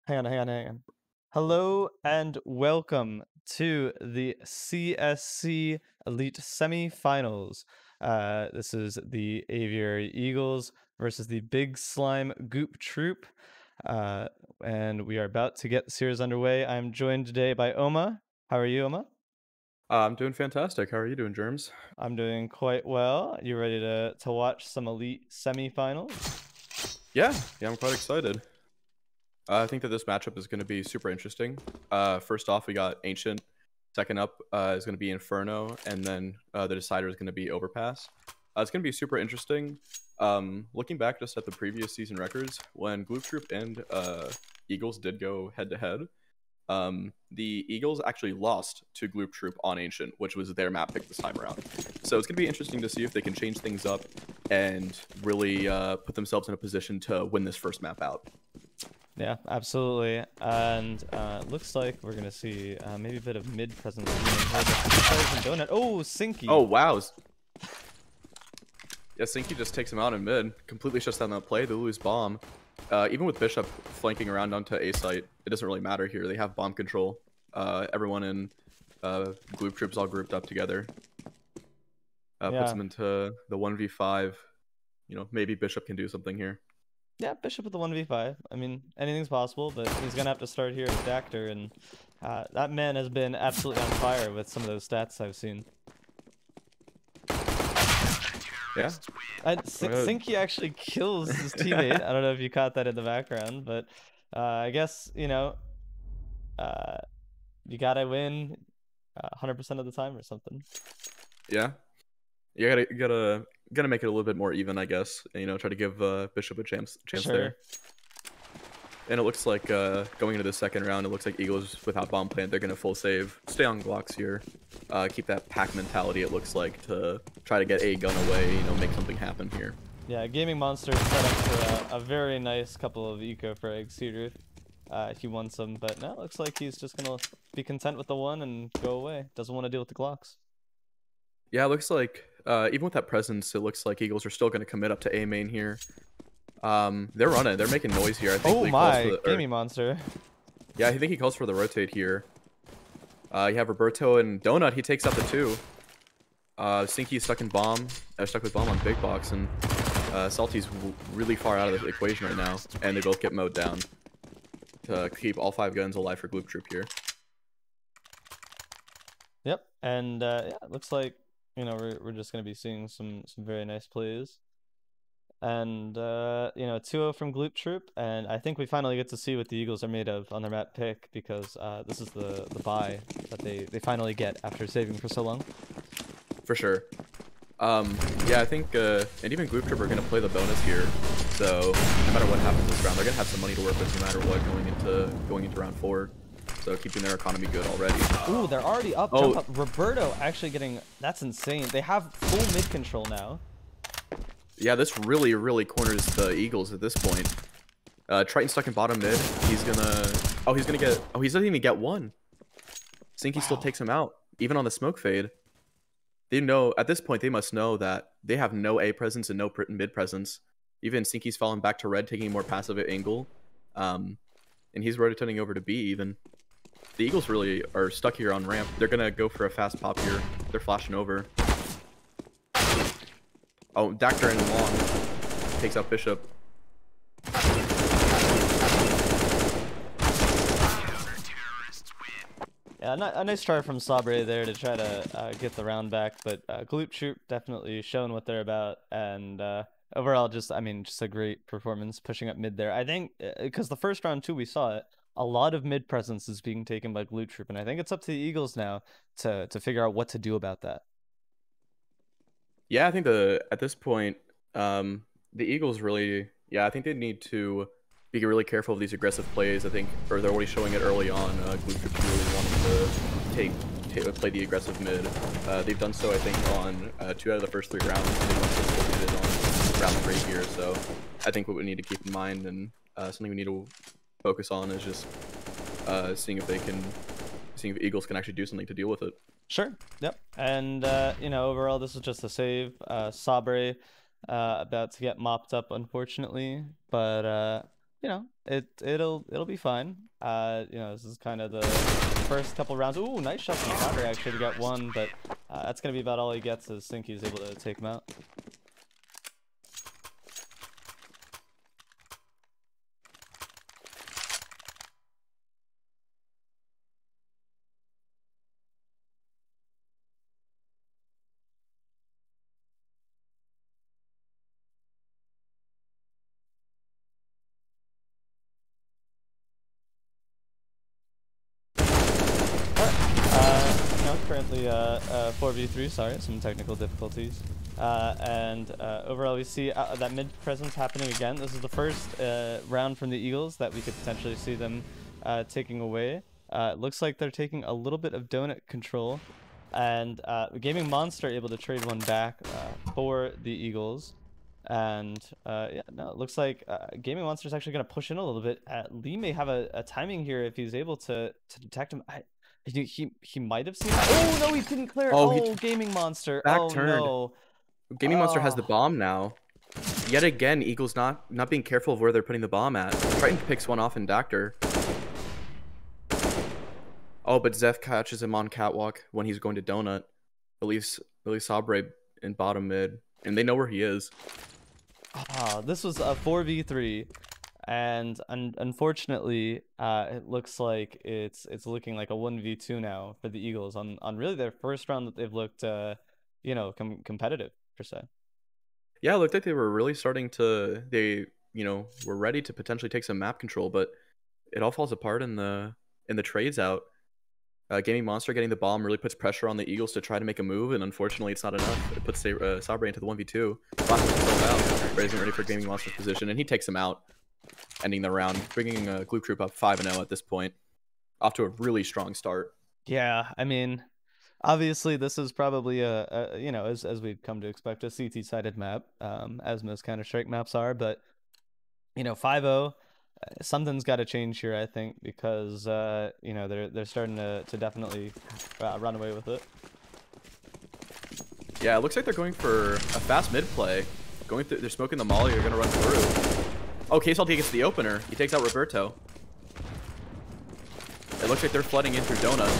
Hang on. Hello and welcome to the CSC Elite Semifinals. This is the Aviary Eagles versus the Big Slime Goop Troop. Uh, and we are about to get the series underway. I'm joined today by Oma. How are you, Oma? I'm doing fantastic. How are you doing, Germs? I'm doing quite well. You ready to watch some Elite Semifinals? Yeah, I'm quite excited. I think that this matchup is going to be super interesting. First off, we got Ancient. Second up is going to be Inferno, and then the decider is going to be Overpass. It's going to be super interesting. Looking back just at the previous season records, when Gloop Troop and Eagles did go head-to-head, the Eagles actually lost to Gloop Troop on Ancient, which was their map pick this time around. So it's going to be interesting to see if they can change things up and really put themselves in a position to win this first map out. Yeah, absolutely. And looks like we're gonna see maybe a bit of mid presence. Donut. Oh, Sinky. Oh, wow. Yeah, Sinky just takes him out in mid. Completely shuts down that play. They lose bomb. Even with Bishop flanking around onto A site, it doesn't really matter here. They have bomb control. Everyone in Gloop Troop's all grouped up together. Puts them into the 1v5. You know, maybe Bishop can do something here. Yeah, Bishop with the 1v5. I mean, anything's possible, but he's gonna have to start here with Dactor, and that man has been absolutely on fire with some of those stats I've seen. Yeah. Sinky actually kills his teammate. I don't know if you caught that in the background, but I guess, you know, you gotta win 100% of the time or something. Yeah. You gotta make it a little bit more even, I guess. And, you know, try to give Bishop a chance there. And it looks like going into the second round, it looks like Eagles without bomb plant, they're gonna full save, stay on Glocks here, keep that pack mentality. It looks like to try to get a gun away, you know, make something happen here. Yeah, Gaming Monster set up for a very nice couple of eco frags here. He won some, but now it looks like he's just gonna be content with the one and go away. Doesn't want to deal with the Glocks. Yeah, it looks like even with that presence, it looks like Eagles are still gonna commit up to A main here. They're running. They're making noise here. I think. Oh my, Gaming Monster. Yeah, I think he calls for the rotate here. You have Roberto and Donut. He takes out the 2. Sinky's stuck in bomb. Stuck with bomb on Big Box, and Salty's really far out of the equation right now, and they both get mowed down to keep all 5 guns alive for Gloop Troop here. Yep, and yeah, it looks like, you know, we're just gonna be seeing some very nice plays. And you know, 2-0 from Gloop Troop, and I think we finally get to see what the Eagles are made of on their map pick, because this is the buy that they finally get after saving for so long. For sure. Yeah, I think and even Gloop Troop are gonna play the bonus here, so no matter what happens this round, they're gonna have some money to work with no matter what going into round 4. So keeping their economy good already. Ooh, they're already up. Jump up. Roberto actually getting, that's insane. They have full mid control now. Yeah, this really corners the Eagles at this point. Triton stuck in bottom mid. He's gonna get, he doesn't even get one. Sinky still takes him out, even on the smoke fade. They know, at this point, they must know that they have no A presence and no mid presence. Even Sinky's fallen back to red, taking a more passive angle. And he's rotating over to B even. The Eagles really are stuck here on ramp. They're gonna go for a fast pop here. They're flashing over. Oh, Dactor and Long takes out Bishop. Yeah, a nice try from Sabre there to try to get the round back, but Gloop Troop definitely showing what they're about, and overall, just a great performance pushing up mid there. I think because the first round too, we saw it. A lot of mid presence is being taken by Gloop Troop, and I think it's up to the Eagles now to figure out what to do about that. Yeah, I think at this point, the Eagles really, I think they need to be really careful of these aggressive plays. I think, or they're already showing it early on. Gloop Troop really wanting to play the aggressive mid. They've done so, I think, on 2 out of the first 3 rounds. They did on round 3 here. So I think what we need to keep in mind and something we need to focus on is just seeing if Eagles can actually do something to deal with it. Sure. Yep. And you know, overall, this is just a save. Sabre about to get mopped up, unfortunately, but you know, it'll be fine. You know, this is kind of the first couple rounds. Ooh, nice shot from counter actually to get one, but that's gonna be about all he gets as Sinky's able to take him out. Currently 4v3, sorry, some technical difficulties. And overall we see that mid presence happening again. This is the first round from the Eagles that we could potentially see them taking away. It looks like they're taking a little bit of donut control, and Gaming Monster able to trade one back for the Eagles. And yeah, no, it looks like Gaming Monster is actually going to push in a little bit. Lee may have a timing here if he's able to detect him. He might have seen it. Oh no, he didn't clear it. Oh, Gaming Monster. Back Oh turned. no. Gaming Monster has the bomb now. Yet again, Eagles not being careful of where they're putting the bomb at. Triton picks one off in Dactor. Oh, but Zeph catches him on catwalk when he's going to donut. At least Sabre in bottom mid, and they know where he is. This was a 4v3, and unfortunately, it looks like it's looking like a 1v2 now for the Eagles on really their first round that they've looked, you know, competitive per se. Yeah, it looked like they were really starting to were ready to potentially take some map control, but it all falls apart in the trades out. Gaming Monster getting the bomb really puts pressure on the Eagles to try to make a move, and unfortunately, it's not enough. It puts Sabre into the 1v2. But isn't ready for Gaming Monster's position, and he takes him out, ending the round, bringing Gloop Troop up 5-0 at this point, off to a really strong start. Yeah, I mean, obviously, this is probably a you know, as we'd come to expect, a CT-sided map, as most Counter-Strike maps are, but you know, 5-0. Something's got to change here, I think, because you know, they're starting to definitely run away with it. Yeah, it looks like they're going for a fast mid play. They're smoking the molly. They're gonna run through. Oh, KSLT gets the opener. He takes out Roberto. It looks like they're flooding in through Donut.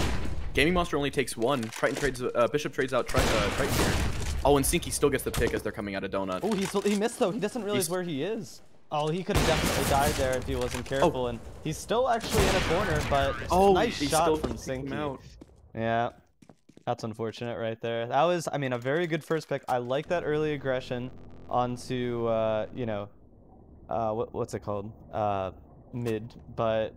Gaming Monster only takes one. Triton trades. Bishop trades out Triton here. Oh, and Sinky still gets the pick as they're coming out of Donut. Oh, he missed though. He doesn't realize where he is. Oh, he could have definitely died there if he wasn't careful, and he's still actually in a corner, but nice shot from Sinky. Yeah, that's unfortunate right there. That was, I mean, a very good first pick. I like that early aggression onto, you know, what's it called? Mid, but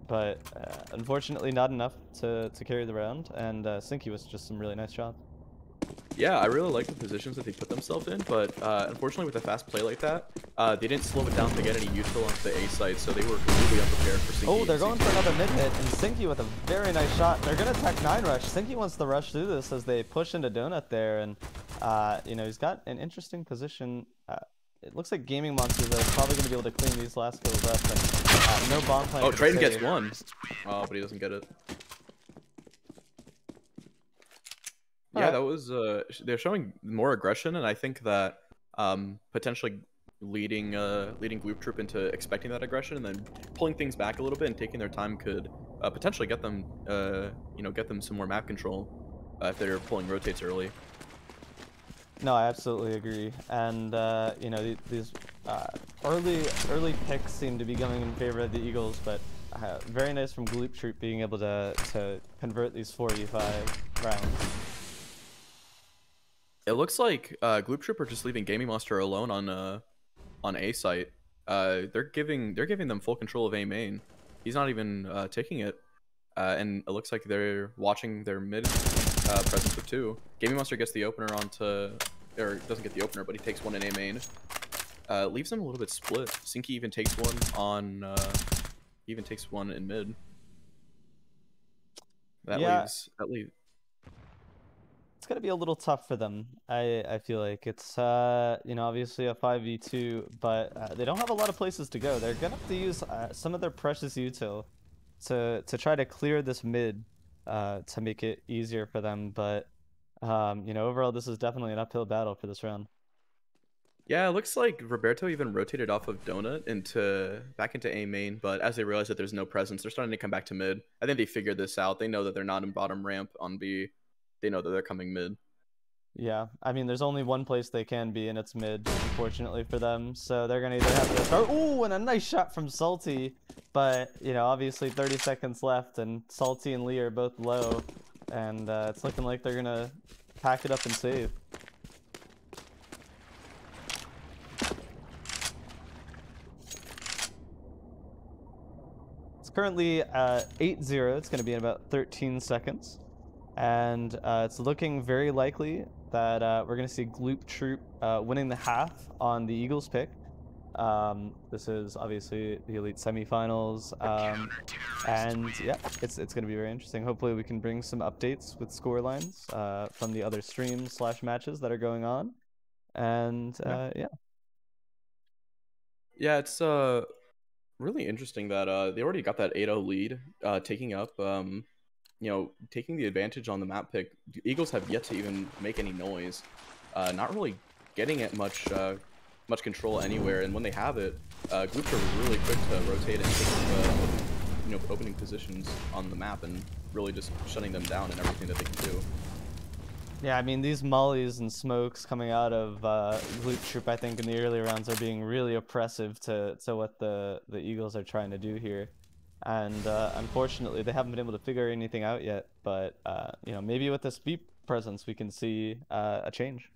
unfortunately not enough to carry the round, and Sinky was just some really nice shots. Yeah, I really like the positions that they put themselves in, but unfortunately with a fast play like that, they didn't slow it down to get any neutral onto the A side, so they were completely unprepared for Sinky. Oh, they're going for another mid hit, and Sinky with a very nice shot. They're going to attack 9 rush. Sinky wants to rush through this as they push into Donut there, and you know, he's got an interesting position. It looks like Gaming Monsters are probably going to be able to clean these last kills up, and no bomb plan. Oh, Triton gets one. Oh, but he doesn't get it. Yeah, that was they're showing more aggression, and I think that potentially leading Gloop Troop into expecting that aggression and then pulling things back a little bit and taking their time could potentially get them get them some more map control if they're pulling rotates early. No, I absolutely agree, and you know, these early picks seem to be going in favor of the Eagles, but very nice from Gloop Troop being able to convert these 4v5 rounds. It looks like Gloop Troop are just leaving Gaming Monster alone on A site. They're giving them full control of A main. He's not even taking it, and it looks like they're watching their mid presence with 2. Gaming Monster gets the opener or doesn't get the opener, but he takes one in A main. Leaves them a little bit split. Sinky even takes one on in mid. That leaves. It's gonna be a little tough for them. I feel like it's you know, obviously a 5v2, but they don't have a lot of places to go. They're gonna have to use some of their precious util to try to clear this mid to make it easier for them. But you know, overall, this is definitely an uphill battle for this round. Yeah, it looks like Roberto even rotated off of Donut into back into A main, but as they realize that there's no presence, they're starting to come back to mid. I think they figured this out. They know that they're not in bottom ramp on B. They know that they're coming mid. Yeah, I mean, there's only one place they can be, and it's mid, unfortunately for them. So they're gonna either have to start. Ooh, and a nice shot from Salty, but you know, obviously 30 seconds left, and Salty and Lee are both low, and it's looking like they're gonna pack it up and save. It's currently 8-0. It's gonna be in about 13 seconds. And it's looking very likely that we're going to see Gloop Troop winning the half on the Eagles pick. This is obviously the Elite Semifinals. And yeah, it's going to be very interesting. Hopefully we can bring some updates with score lines from the other streams / matches that are going on. And yeah. Yeah, it's really interesting that they already got that 8-0 lead, taking up taking the advantage on the map pick. The Eagles have yet to even make any noise, not really getting it much control anywhere. And when they have it, groups are really quick to rotate and take opening positions on the map and really just shutting them down and everything that they can do. Yeah, I mean, these mollies and smokes coming out of Gloop Troop, I think, in the early rounds are being really oppressive to what the Eagles are trying to do here. And unfortunately, they haven't been able to figure anything out yet. But, you know, maybe with this beep presence, we can see a change.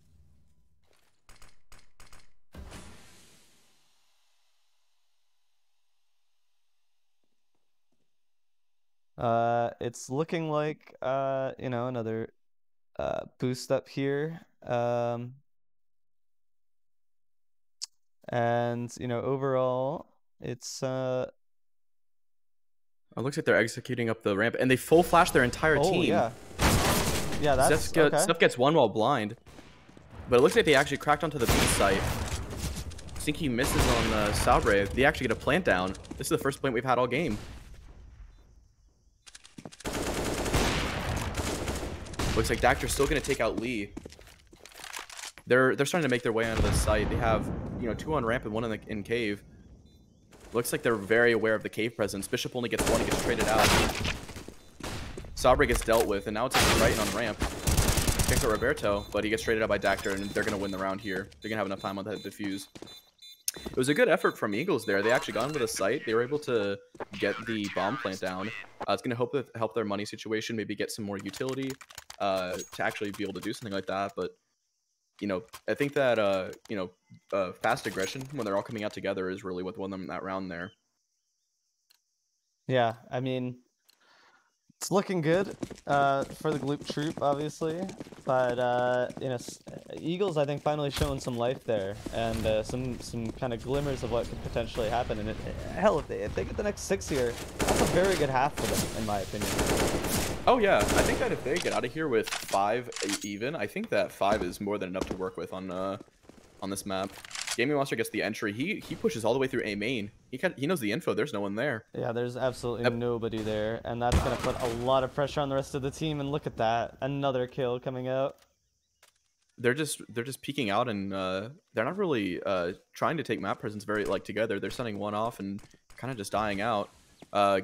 It's looking like, you know, another boost up here. And, you know, overall, it's It looks like they're executing up the ramp, and they full flash their entire team. Yeah. Yeah, that's okay. Stuff gets one while blind, but it looks like they actually cracked onto the B site. Sinky misses on Sabre. They actually get a plant down. This is the first plant we've had all game. Looks like Dactor's still going to take out Lee. They're starting to make their way onto the site. They have, you know, 2 on ramp and 1 in cave. Looks like they're very aware of the cave presence. Bishop only gets 1 and gets traded out. Sabre gets dealt with, and now it's right on ramp. Picks out Roberto, but he gets traded out by Dactor, and they're going to win the round here. They're going to have enough time on that defuse. It was a good effort from Eagles there. They actually got into the site. They were able to get the bomb plant down. It's going to help their money situation, maybe get some more utility to actually be able to do something like that. But, you know, I think that, fast aggression when they're all coming out together is really what won them that round there. Yeah, I mean, it's looking good for the Gloop Troop, obviously, but you know, Eagles, I think, finally showing some life there, and some kind of glimmers of what could potentially happen. And hell, if they get the next 6 here, that's a very good half for them, in my opinion. Oh yeah, I think that if they get out of here with 5 even, I think that 5 is more than enough to work with on this map. Gaming Monster gets the entry. He pushes all the way through A main. He knows the info. There's no one there. Yeah, there's absolutely nobody there, and that's gonna put a lot of pressure on the rest of the team. And look at that, another kill coming out. They're just peeking out, and they're not really trying to take map presence very together. They're sending one off and kind of just dying out.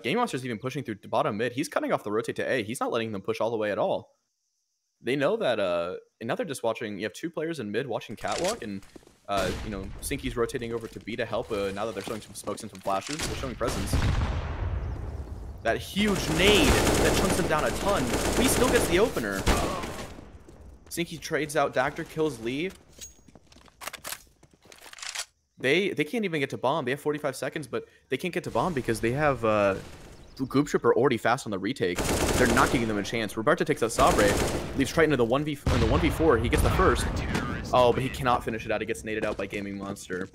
Game Monster's even pushing through to bottom mid. He's cutting off the rotate to A. He's not letting them push all the way at all. They know that, and now they're just watching. You have 2 players in mid watching Catwalk, and Sinky's rotating over to B to help. Now that they're showing some smokes and some flashes, they're showing presence. That huge nade that chunks him down a ton. But he still gets the opener. Sinky trades out Dactor, kills Lee. They can't even get to bomb. They have 45 seconds, but they can't get to bomb because they have Gloop Troop are already fast on the retake. They're not giving them a chance. Roberto takes out Sabre, leaves Triton in the 1v4. He gets the first. Oh, but he cannot finish it out. He gets naded out by Gaming Monster.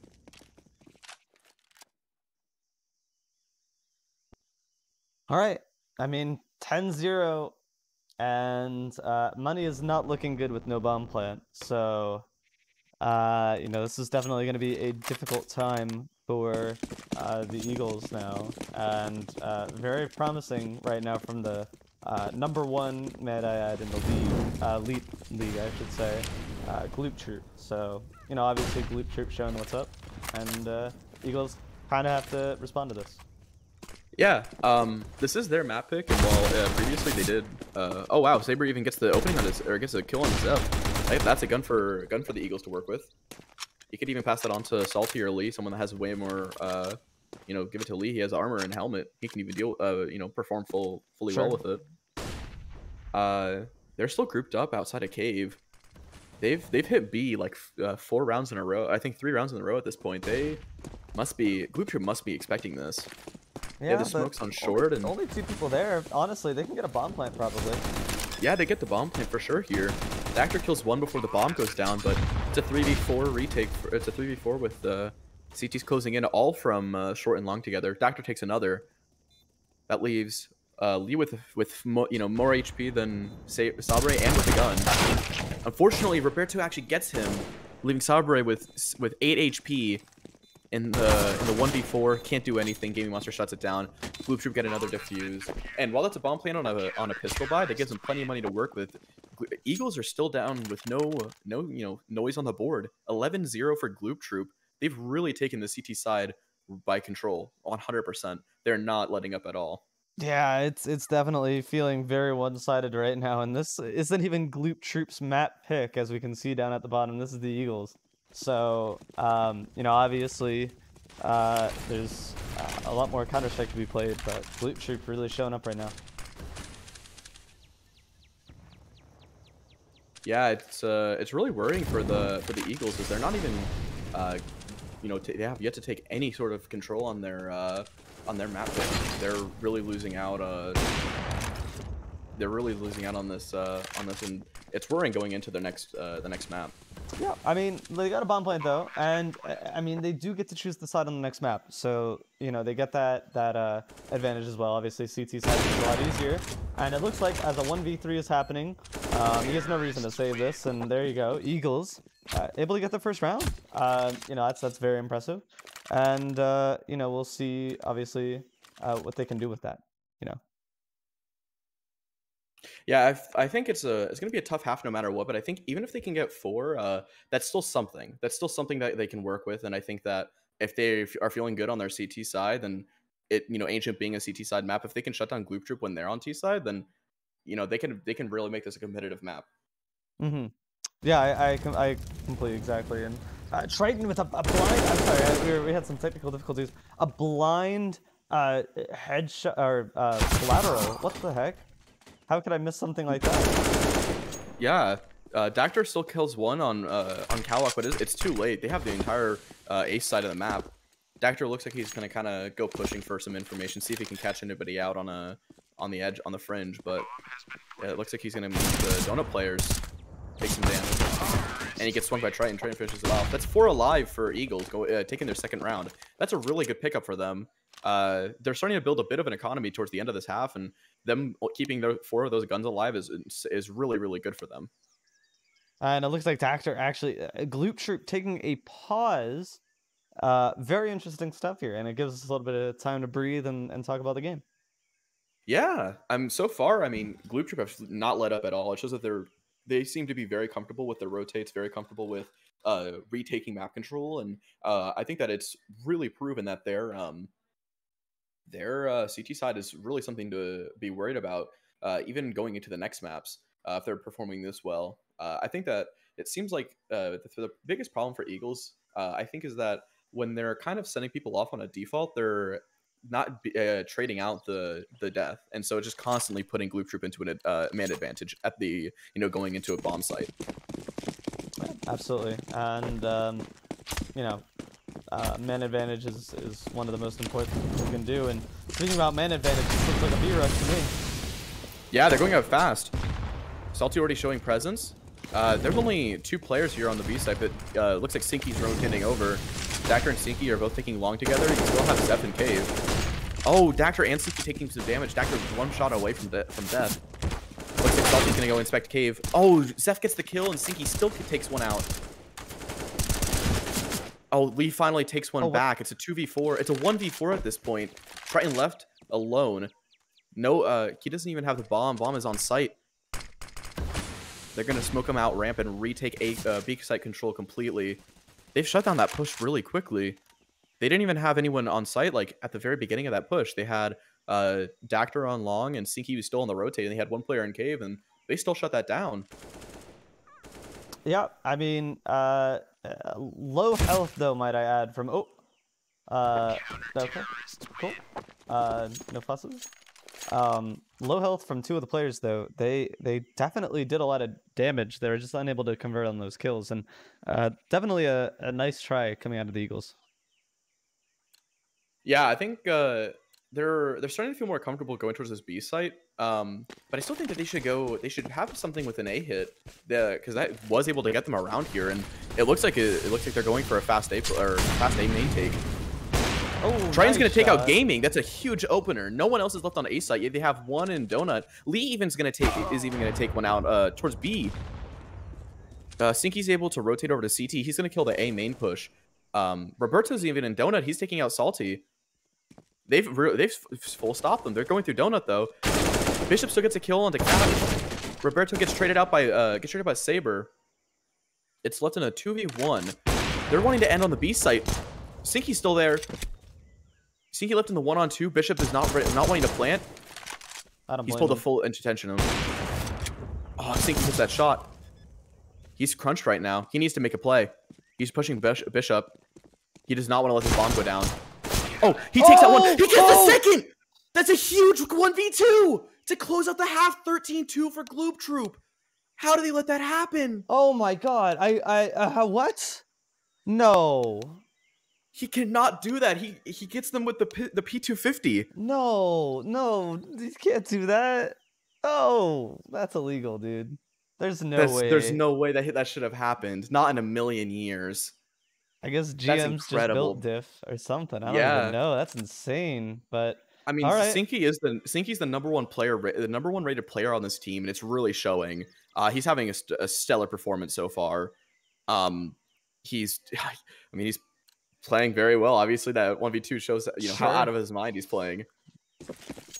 All right. I mean, 10-0, and money is not looking good with no bomb plant. So, you know, this is definitely going to be a difficult time for the Eagles now, and very promising right now from the #1 mad I add in the league, I should say, Gloop Troop. So, you know, obviously Gloop Troop showing what's up, and Eagles kind of have to respond to this. Yeah, this is their map pick, and while previously they did, oh wow, Saber even gets the opening on his, or gets a kill on his F. That's a gun for the Eagles to work with. You could even pass that on to Salty or Lee, someone that has way more, you know, give it to Lee. He has armor and helmet. He can even deal, you know, perform fully Sure. well with it. They're still grouped up outside a cave. They've hit B like 4 rounds in a row. I think 3 rounds in a row at this point. They must be, Gloop Troop must be expecting this. Yeah, the smokes on short, and only 2 people there. Honestly, they can get a bomb plant probably. yeah, they get the bomb plant for sure here. The actor kills 1 before the bomb goes down, but it's a 3v4 retake. It's a 3v4 with CTs closing in, all from short and long together. Doctor takes another. That leaves Lee with you know, more HP than Sabre, and with a gun. Unfortunately, Roberto actually gets him, leaving Sabre with 8 HP. In the 1v4, can't do anything. Gaming Monster shuts it down. Gloop Troop get another defuse, and while that's a bomb plant on a pistol buy, that gives them plenty of money to work with. Eagles are still down with no you know, noise on the board. 11-0 for Gloop Troop. They've really taken the CT side by control 100%. They're not letting up at all. Yeah, it's definitely feeling very one-sided right now, and this isn't even Gloop Troop's map pick, as we can see down at the bottom. This is the Eagles. So, you know, obviously, there's a lot more Counter-Strike to be played, but Gloop Troop really showing up right now. Yeah, it's really worrying for the Eagles, as they're not even, you know, they have yet to take any sort of control on their map pick. They're really losing out. They're really losing out on this, and it's worrying going into the next map. Yeah, I mean, they got a bomb plant though, and I mean, they do get to choose the side on the next map, so you know they get that advantage as well. Obviously, CT side is a lot easier, and it looks like as a 1v3 is happening, he has no reason to save this, and there you go, Eagles able to get the first round. You know, that's very impressive, and you know, we'll see obviously what they can do with that. You know. Yeah, I think it's gonna be a tough half no matter what. But I think even if they can get 4, that's still something. That's still something that they can work with. And I think that if they are feeling good on their CT side, then you know, Ancient being a CT side map, if they can shut down Gloop Troop when they're on T side, then you know, they can really make this a competitive map. Mm-hmm. Yeah, I completely exactly. And Triton with a blind. I'm sorry, we had some technical difficulties. A blind headshot or collateral. What the heck? How could I miss something like that? Yeah, Dactor still kills 1 on Cowlock, but it's too late. They have the entire ace side of the map. Dactor looks like he's gonna kind of go pushing for some information, see if he can catch anybody out on the edge, on the fringe. But yeah, it looks like he's gonna make the donut players take some damage, and he gets swung by Triton. Triton finishes it off. That's 4 alive for Eagles, taking their second round. That's a really good pickup for them. They're starting to build a bit of an economy towards the end of this half, and them keeping 4 of those guns alive is really, really good for them. And it looks like Dactor actually Gloop Troop taking a pause. Very interesting stuff here, and it gives us a little bit of time to breathe and talk about the game. Yeah, so far, I mean, Gloop Troop have not let up at all. It shows that they seem to be very comfortable with their rotates, very comfortable with retaking map control, and I think that it's really proven that their CT side is really something to be worried about, even going into the next maps, if they're performing this well. I think that it seems like the biggest problem for Eagles, I think, is that when they're kind of sending people off on a default, they're not trading out the death, and so just constantly putting Gloop Troop into a man advantage at the, you know, going into a bomb site. Absolutely, and you know, man advantage is one of the most important things you can do. And speaking about man advantage, this looks like a B rush to me. Yeah, they're going out fast. Salty already showing presence. There's only 2 players here on the B side, but looks like Sinky's rotating over. Dactor and Sinky are both taking long together. You still have Zeph and Cave. Oh, Dactor and Sinky taking some damage. Dactor 1 shot away from death. Looks like Salty's gonna go inspect Cave. Oh, Zeph gets the kill, and Sinky still takes 1 out. Oh, Lee finally takes 1 back. It's a 2v4. It's a 1v4 at this point. Triton left alone. No, he doesn't even have the bomb. Bomb is on site. They're going to smoke him out ramp and retake B site control completely. they've shut down that push really quickly. They didn't even have anyone on site, like, at the very beginning of that push. They had, Dactyr on long, and Sinky was still on the rotate, and they had one player in cave, and they still shut that down. Yeah, I mean, low health though, might I add, from okay, cool. No fusses. Low health from two of the players though. They definitely did a lot of damage. They were just unable to convert on those kills, and definitely a nice try coming out of the Eagles. Yeah, I think they're starting to feel more comfortable going towards this B site. But I still think that they should have something with an A hit, because that was able to get them around here, and it looks like they're going for a fast A main take. Oh, Triton's nice gonna take out shot. Gaming. That's a huge opener. No one else is left on A site. Yet they have one in Donut. Lee is even gonna take one out towards B. Sinky's able to rotate over to CT. He's gonna kill the A main push. Roberto's even in Donut. He's taking out Salty. They've full stopped them. They're going through Donut though. Bishop still gets a kill onto Cash. Roberto gets traded out by Saber. It's left in a 2v1. They're wanting to end on the B site. Sinky's still there. Sinky left in the 1-on-2. Bishop is not wanting to plant. He's pulled a full intention on him. Oh, Sinky hits that shot. He's crunched right now. He needs to make a play. He's pushing Bishop. He does not want to let his bomb go down. Oh, he takes that one. He gets the second. That's a huge 1v2 to close out the half. 13-2 for Gloop Troop. How did they let that happen? Oh my god. What? No. He cannot do that. He gets them with the P250. No, you can't do that. Oh, that's illegal, dude. There's no way. There's no way that should have happened. Not in a million years. I guess GM's just built diff or something. I don't even know. That's insane. But I mean, right. Sinky's the number one player, the number one rated player on this team, and it's really showing. He's having a stellar performance so far. He's playing very well. Obviously, that 1v2 shows how out of his mind he's playing.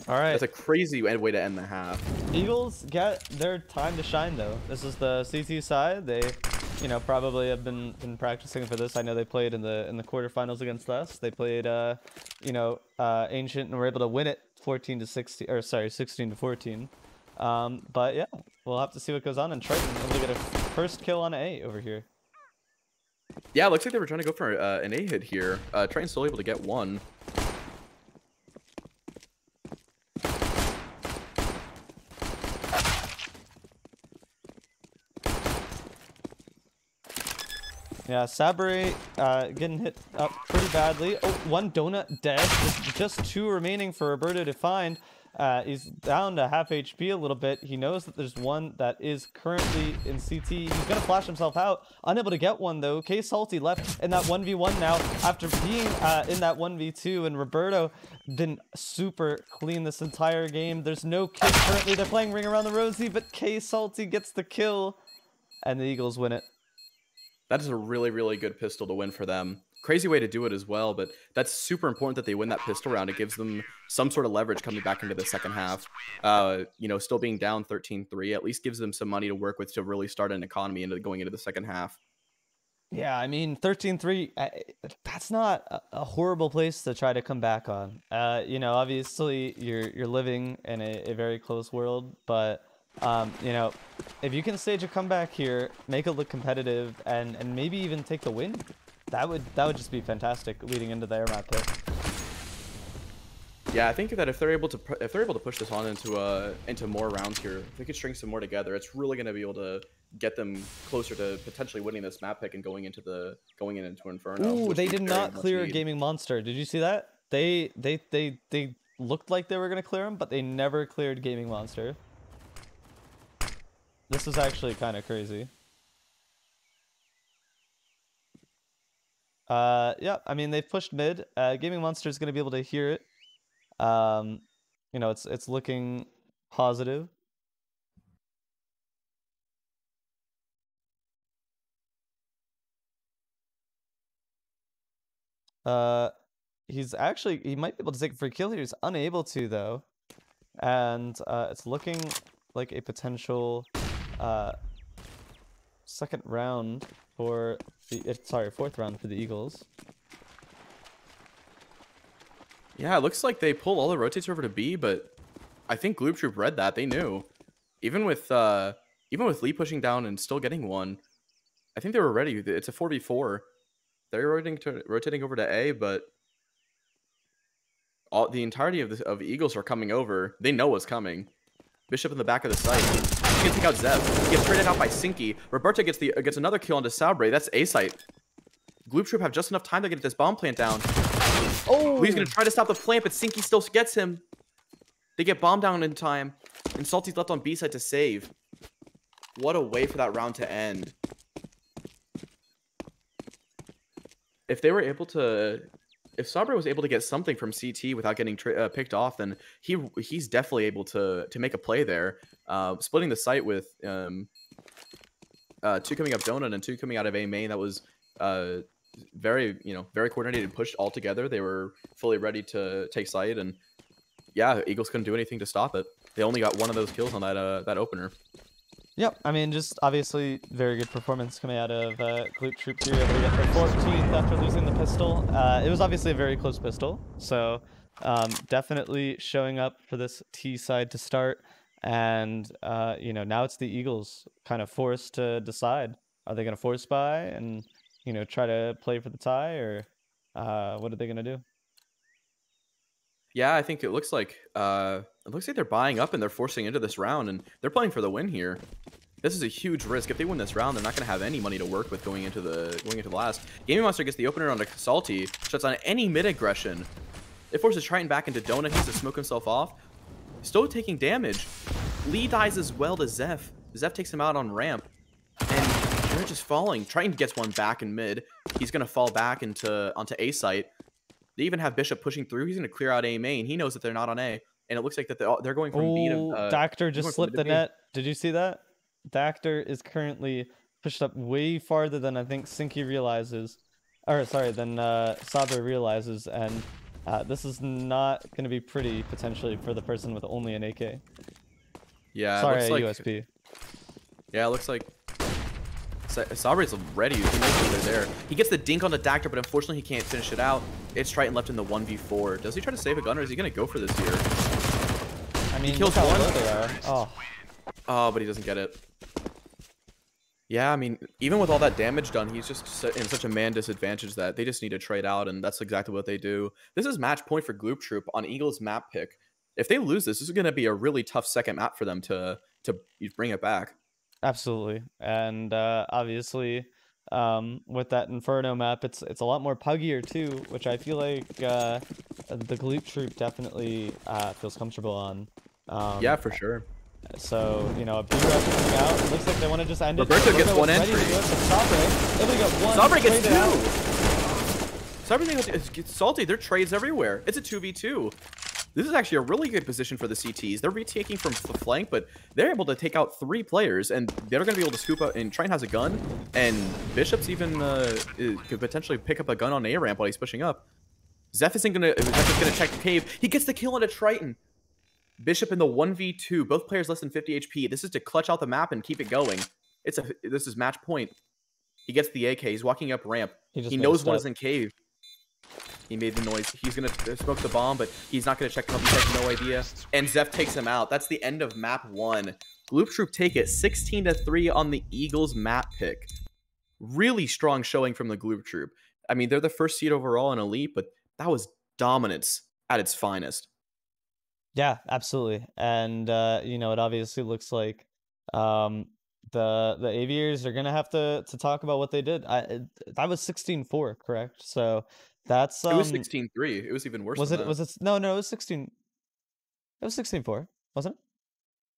All right, that's a crazy way to end the half. Eagles get their time to shine though. This is the CT side. They, probably have been practicing for this. I know they played in the quarterfinals against us. They played, Ancient and were able to win it 14-16, or sorry, 16-14. But yeah, we'll have to see what goes on. And Triton able to get a first kill on A over here. Yeah, it looks like they were trying to go for an A hit here. Triton's still able to get one. Yeah, Sabre getting hit up pretty badly. Oh, one donut dead. Just two remaining for Roberto to find. He's down to half HP a little bit. He knows that there's one that is currently in CT. He's going to flash himself out. Unable to get one, though. K Salty left in that 1v1 now after being in that 1v2. And Roberto been super clean this entire game. There's no kill currently. They're playing Ring Around the Rosie, but K Salty gets the kill. And the Eagles win it. That is a really, really good pistol to win for them. Crazy way to do it as well, but that's super important that they win that pistol round. It gives them some sort of leverage coming back into the second half. Still being down 13-3 at least gives them some money to work with to really start an economy going into the second half. Yeah, I mean, 13-3, that's not a horrible place to try to come back on. Obviously you're living in a very close world, but if you can stage a comeback here, make it look competitive, and maybe even take the win, that would just be fantastic leading into the air map pick. Yeah, I think that if they're able to push this on into more rounds here, if they could string some more together, it's really going to be able to get them closer to potentially winning this map pick and going into Inferno. Ooh, they did not clear a Gaming Monster. Did you see that? They looked like they were going to clear him, but they never cleared Gaming Monster. This is actually kind of crazy. Yeah, I mean, they've pushed mid. Gaming Monster is going to be able to hear it. It's looking positive. He might be able to take a free kill here. He's unable to though. And it's looking like a potential second round for sorry, fourth round for the Eagles. Yeah, it looks like they pull all the rotates over to B, but I think Gloop Troop read that. They knew. Even with Lee pushing down and still getting one, I think they were ready. It's a 4v4. They're rotating over to A, but the entirety of Eagles are coming over. They know what's coming. Bishop in the back of the site. He can take out Zev. He gets traded out by Sinky. Roberta gets another kill onto Sabre. That's A site. Gloop Troop have just enough time to get this bomb plant down. Oh, Lee's gonna try to stop the plant, but Sinky still gets him. They get bomb down in time, and Salty's left on B side to save. What a way for that round to end. If they were able to, if Sabre was able to get something from CT without getting picked off, then he's definitely able to make a play there. Splitting the site with 2 coming up Donut and 2 coming out of A main. That was very coordinated, pushed all together. They were fully ready to take site, and yeah, Eagles couldn't do anything to stop it. They only got one of those kills on that opener. yep. I mean, just obviously very good performance coming out of Gloop Troop here, able to get their 14th after losing the pistol. It was obviously a very close pistol, so definitely showing up for this T side to start. And now it's the Eagles kind of forced to decide: are they going to force buy and try to play for the tie, or what are they going to do? Yeah, I think it looks like they're buying up and they're forcing into this round, and they're playing for the win here. This is a huge risk. If they win this round, they're not going to have any money to work with going into the last. Gaming Monster gets the opener onto Salty, shuts on any mid aggression. It forces Triton back into Donut. He has to smoke himself off. Still taking damage. Lee dies as well to Zeph. Zeph takes him out on ramp, and they're just falling. Triton gets one back in mid. He's going to fall back onto A site. They even have Bishop pushing through. He's going to clear out A main. He knows that they're not on A, and it looks like that they're going from B to. Dactor just slipped the net. Did you see that? Dactor is currently pushed up way farther than I think Sinky realizes, or sorry, than Sabre realizes, and this is not going to be pretty potentially for the person with only an AK. Yeah, sorry, it looks like USB. Yeah, it looks like Sabre's ready. He knows that they're there. He gets the dink on the Dactor, but unfortunately he can't finish it out. It's Triton left in the 1v4. Does he try to save a gun, or is he going to go for this here? I mean, he kills look how one. low they are. Oh, but he doesn't get it. Yeah, I mean, even with all that damage done, he's just in such a man disadvantage that they just need to trade out, and that's exactly what they do. This is match point for Gloop Troop on Eagles map pick. If they lose this, this is going to be a really tough second map for them to bring it back. Absolutely, and obviously, with that Inferno map, it's a lot more puggier too, which I feel like the Gloop Troop definitely feels comfortable on. Yeah, for sure. So, a B-Rep coming out. It looks like they want to just end it. Roberto gets one entry. Sabre gets two. Sabre gets Salty. Their trades everywhere. It's a 2v2. This is actually a really good position for the CTs. They're retaking from the flank, but they're able to take out 3 players, and they're going to be able to scoop out. And Triton has a gun, and Bishop's even could potentially pick up a gun on A-ramp while he's pushing up. Zeph is going to check the cave. He gets the kill on a Triton. Bishop in the 1v2, both players less than 50 HP. This is to clutch out the map and keep it going. This is match point. He gets the AK. He's walking up ramp. He knows one is in cave. He made the noise. He's going to smoke the bomb, but he's not going to check him up. He has no idea. And Zeph takes him out. That's the end of map 1. Gloop Troop take it 16-3 on the Eagles map pick. Really strong showing from the Gloop Troop. I mean, they're the first seed overall in Elite, but that was dominance at its finest. Yeah, absolutely. And it obviously looks like the Aviators are gonna have to talk about what they did. That was 16-4, correct? So that's it was 16-3. It was even worse. Was it? Was it? No, it was 16. It was 16-4, wasn't it?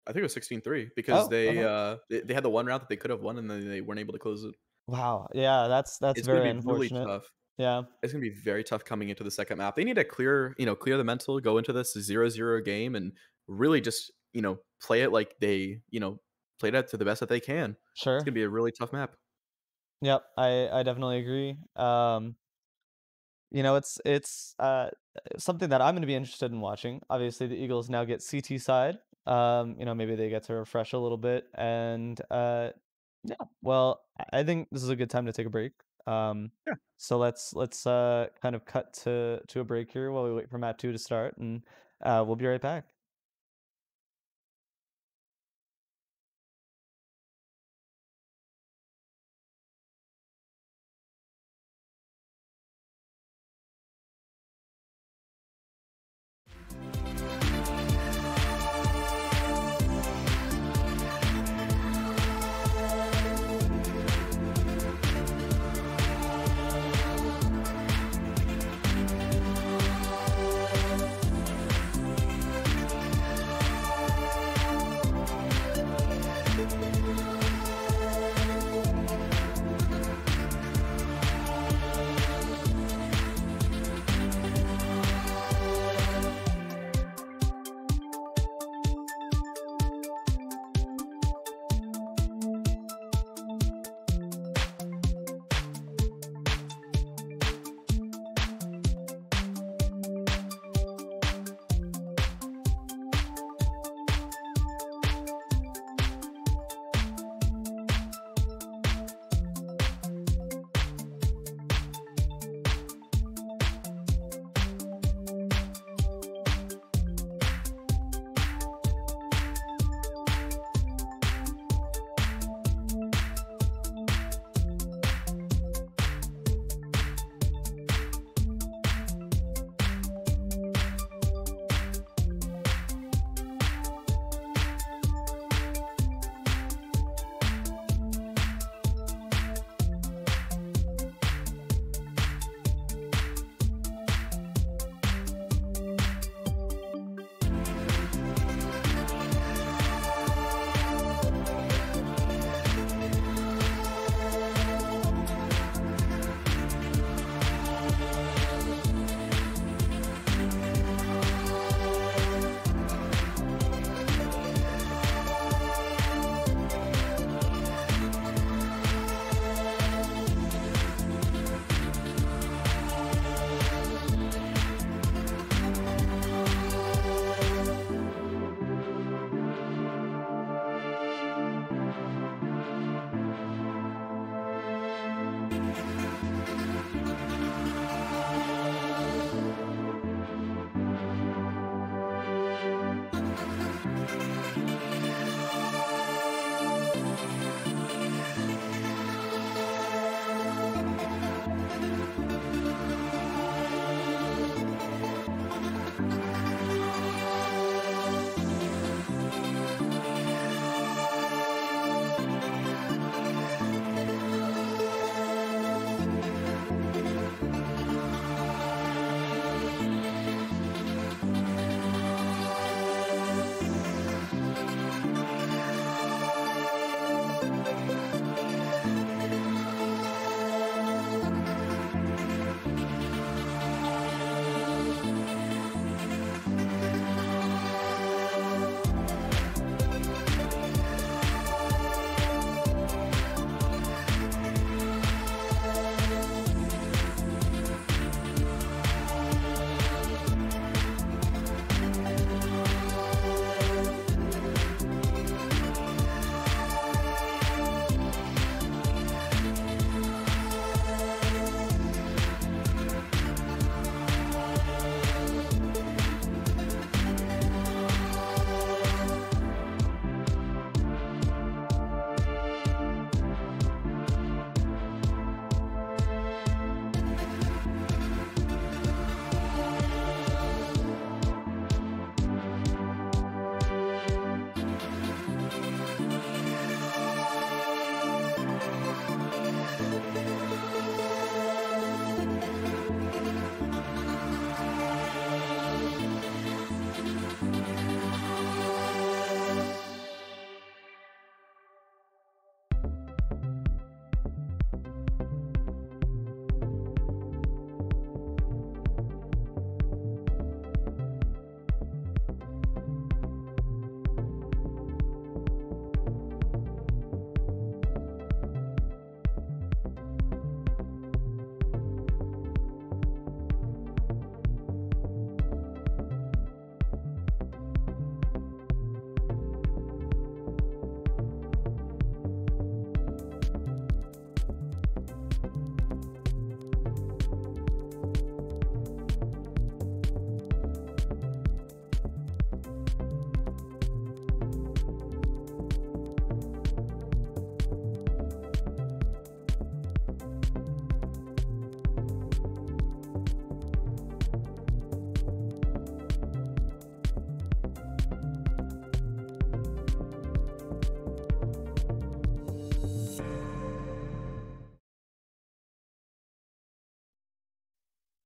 I think it was 16-3 because they had the one round that they could have won, and then they weren't able to close it. Wow. Yeah, that's very unfortunate. Really tough. Yeah, it's gonna be very tough coming into the second map. They need to clear the mental, go into this 0-0 game, and really just play it like they play it to the best that they can. Sure. It's gonna be a really tough map. Yep, I definitely agree. It's something that I'm gonna be interested in watching. Obviously, the Eagles now get CT side. Maybe they get to refresh a little bit, and yeah. Well, I think this is a good time to take a break. Yeah. So let's kind of cut to a break here while we wait for Map 2 to start, and we'll be right back.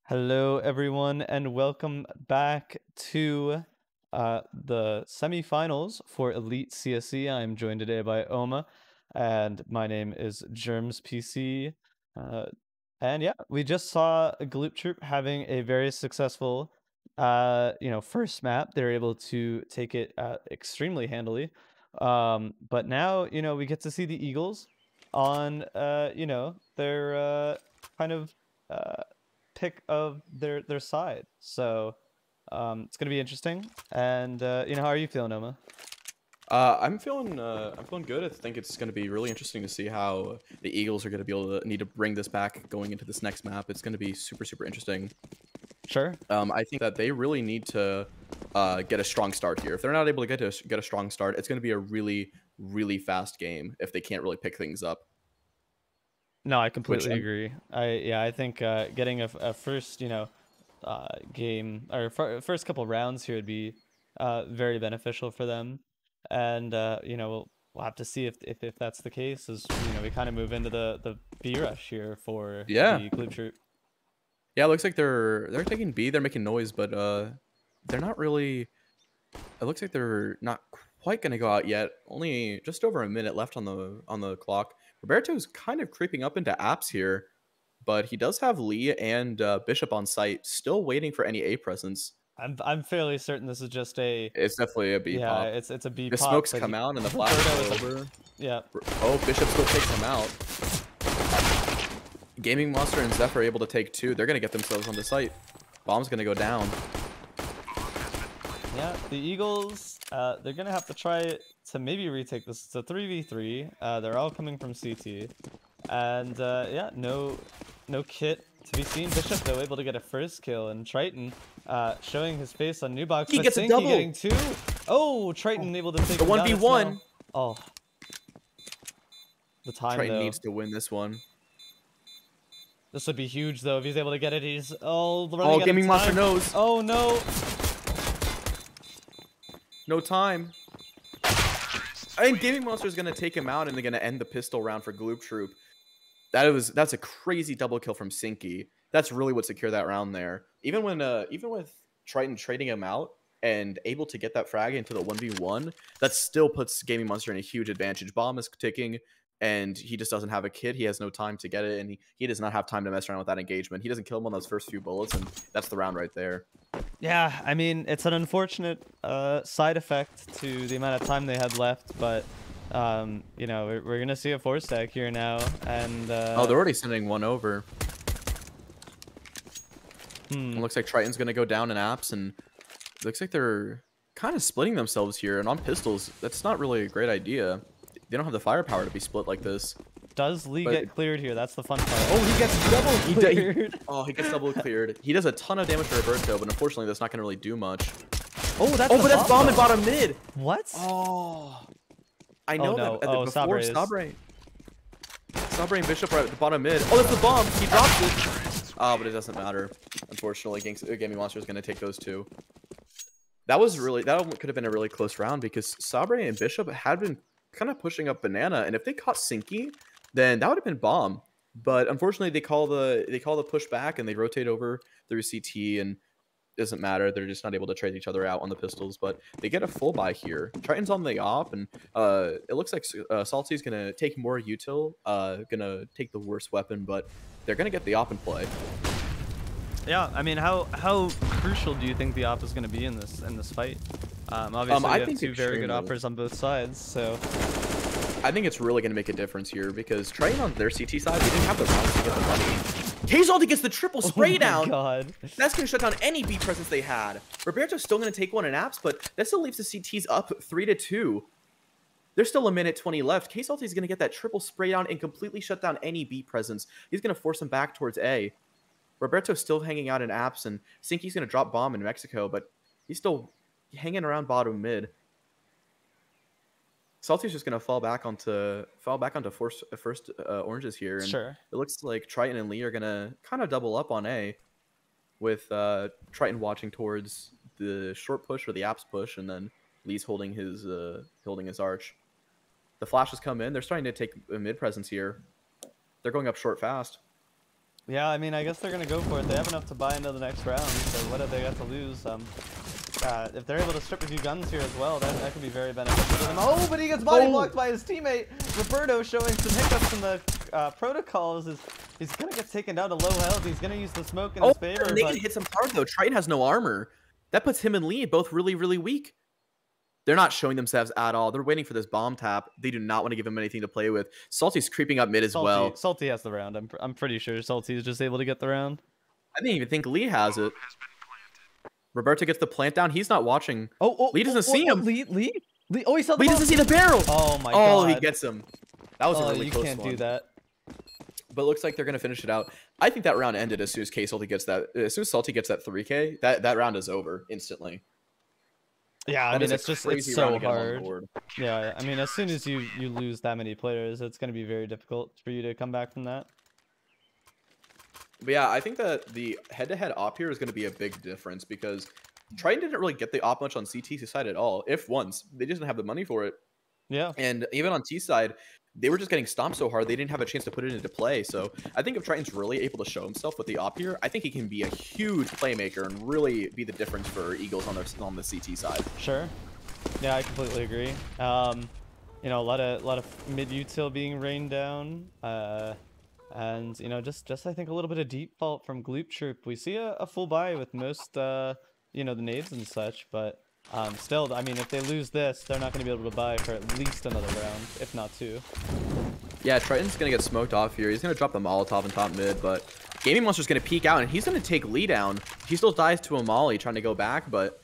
Hello, everyone, and welcome back to the semifinals for Elite CSC. I am joined today by Oma, and my name is Germs PC. Uh, and yeah, we just saw a Gloop Troop having a very successful, first map. They're able to take it extremely handily. But now, we get to see the Eagles on, their kind of. Uh, pick of their side. So it's gonna be interesting. And how are you feeling, Oma? I'm feeling good. I think it's going to be really interesting to see how the Eagles are going to be able to need to bring this back going into this next map. It's going to be super interesting. Sure. I think that they really need to get a strong start here. If they're not able to get a strong start, it's going to be a really fast game if they can't really pick things up. No, I Which completely agree. I think getting a first game or first couple rounds here would be very beneficial for them. And we'll have to see if that's the case. As we kind of move into the B rush here for yeah, the Glebe Troop. yeah, it looks like they're taking B. They're making noise, but they're not really. It looks like they're not quite going to go out yet. Only just over a minute left on the clock. Roberto's kind of creeping up into apps here, but he does have Lee and Bishop on site, still waiting for any A presence. I'm fairly certain this is just a It's definitely a B yeah, pop. it's a B The pop, smokes but come out and the flash Roberto is go over. yeah. Oh, Bishop still takes him out. Gaming Monster and Zephyr are able to take two. They're going to get themselves on the site. Bomb's going to go down. Yeah, the Eagles, they're gonna have to try to maybe retake this. It's a 3v3. They're all coming from CT, and yeah, no kit to be seen. Bishop though able to get a first kill, and Triton showing his face on new box. He But gets a Sinky double. getting two. Oh, Triton able to take The him down. 1v1. Oh, the time Triton though. needs to win this one. This would be huge though if he's able to get it. He's running out of Gaming Monster time. knows. Oh no. No time. And Gaming Monster is going to take him out, and they're going to end the pistol round for Gloop Troop. That's a crazy double kill from Sinky. That's really what secured that round there. Even with Triton trading him out and able to get that frag into the 1v1, that still puts Gaming Monster in a huge advantage. Bomb is ticking, and he just doesn't have a kit. He has no time to get it, and he does not have time to mess around with that engagement. He doesn't kill him on those first few bullets, and that's the round right there. Yeah, I mean, it's an unfortunate side effect to the amount of time they had left, but we're gonna see a 4-stack here now, and Oh, they're already sending one over. hmm. It looks like Triton's gonna go down in apps, and it looks like they're kind of splitting themselves here. And on pistols, that's not really a great idea. They don't have the firepower to be split like this. Does Lee get cleared here? That's the fun part. Oh, he gets double cleared. He gets double cleared. He does a ton of damage to Roberto, but unfortunately, that's not gonna really do much. Oh, that's but that's bomb in bottom mid. What? Oh, I know no. that. Oh, Before Sabre Sabre and Bishop are at the bottom mid. Oh, that's the bomb. He drops it. Oh, but it doesn't matter. Unfortunately, Gaming Monster is going to take those two. That could have been a really close round because Sabre and Bishop had been kind of pushing up Banana, and if they caught Sinky, then that would have been bomb. But unfortunately, they call the push back and they rotate over through CT, and it doesn't matter. They're just not able to trade each other out on the pistols, but they get a full buy here. Triton's on the op, and it looks like Salty's gonna take more util, gonna take the worst weapon, but they're gonna get the op in play. Yeah, I mean, how crucial do you think the op is going to be in this fight? Obviously, I we have think two very good extremely. operas on both sides, so I think it's really going to make a difference here because Triton on their CT side, they didn't have the rounds to get the money. K-Salty gets the triple spray down. Oh my god. That's going to shut down any B presence they had. Roberto's still going to take one in apps, but that still leaves the CTs up 3-2. There's still a minute 20 left. K-Salty is going to get that triple spray down and completely shut down any B presence. He's going to force them back towards A. Roberto's still hanging out in apps, and Sinky's going to drop bomb in Mexico, but he's still hanging around bottom mid. Salty's just gonna fall back onto first oranges here, and Sure. it looks like Triton and Lee are gonna kind of double up on A, with Triton watching towards the short push or the apps push, and then Lee's holding his arch. The flashes come in. They're starting to take a mid presence here. They're going up short fast. Yeah, I mean, I guess they're gonna go for it. They have enough to buy into the next round, so what have they got to lose? If they're able to strip a few guns here as well, that could be very beneficial to them. Oh, but he gets body blocked by his teammate. Roberto showing some hiccups in the protocols. He's gonna get taken down to low health. He's gonna use the smoke in his favor. Nate hits him hard though. Triton has no armor. That puts him in lead, both really, really weak. They're not showing themselves at all. They're waiting for this bomb tap. They do not want to give him anything to play with. Salty's creeping up mid as well. Salty has the round. I'm pretty sure Salty is just able to get the round. I didn't even think Lee has it. Roberto gets the plant down. He's not watching. Lee doesn't see him. Lee? Oh, he saw the Lee bomb. doesn't see the barrel. Oh my god. Oh, he gets him. That was a really close one. You can't do that. But it looks like they're gonna finish it out. I think that round ended as soon as Salty gets that. As soon as Salty gets that 3K, that round is over instantly. Yeah, I mean, it's so hard. Yeah, I mean, as soon as you lose that many players, it's going to be very difficult for you to come back from that. But yeah, I think that the head-to-head op here is going to be a big difference because Triton didn't really get the op much on CT side at all, if once. They just didn't have the money for it. Yeah. And even on T side, they were just getting stomped so hard, they didn't have a chance to put it into play. So I think if Triton's really able to show himself with the op here, I think he can be a huge playmaker and really be the difference for Eagles on the CT side. Sure. Yeah, I completely agree. You know, a lot of mid util being rained down. And you know, just I think a little bit of deep fault from Gloop Troop. We see a full buy with most you know, the nades and such, but still, I mean, if they lose this, they're not going to be able to buy for at least another round, if not two. Yeah, Triton's going to get smoked off here. He's going to drop the Molotov in top mid, but Gaming Monster's going to peek out, and he's going to take Lee down. He still dies to a molly trying to go back, but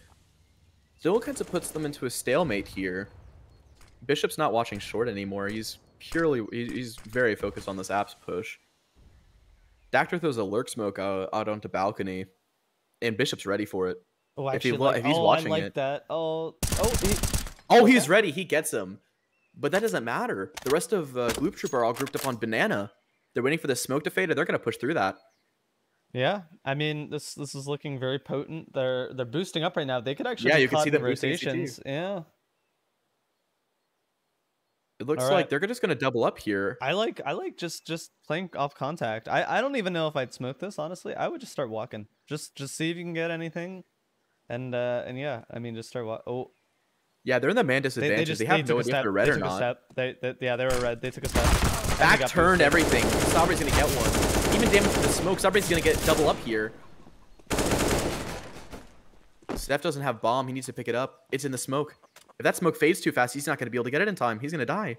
still kind of puts them into a stalemate here. Bishop's not watching short anymore. He's very focused on this apps push. Dactor throws a lurk smoke out onto balcony, and Bishop's ready for it. Oh, if he's oh, watching I like that. He's ready. He gets him. But that doesn't matter. The rest of Gloop Troop are all grouped up on Banana. They're waiting for the smoke to fade, and they're going to push through that. Yeah, I mean, this is looking very potent. They're boosting up right now. They could actually you can see the rotations. Yeah. It looks like they're just going to double up here. I like just playing off contact. I don't even know if I'd smoke this, honestly. I would just start walking. Just see if you can get anything. And yeah, I mean, just start walking. Yeah, they're in the man disadvantage. They have no idea if they're red or not. Yeah, they were red. They took a step. Back turned everything. Sabre's going to get one. Even damage to the smoke. Sabre's going to get double up here. Steph doesn't have bomb. He needs to pick it up. It's in the smoke. If that smoke fades too fast, he's not going to be able to get it in time. He's going to die.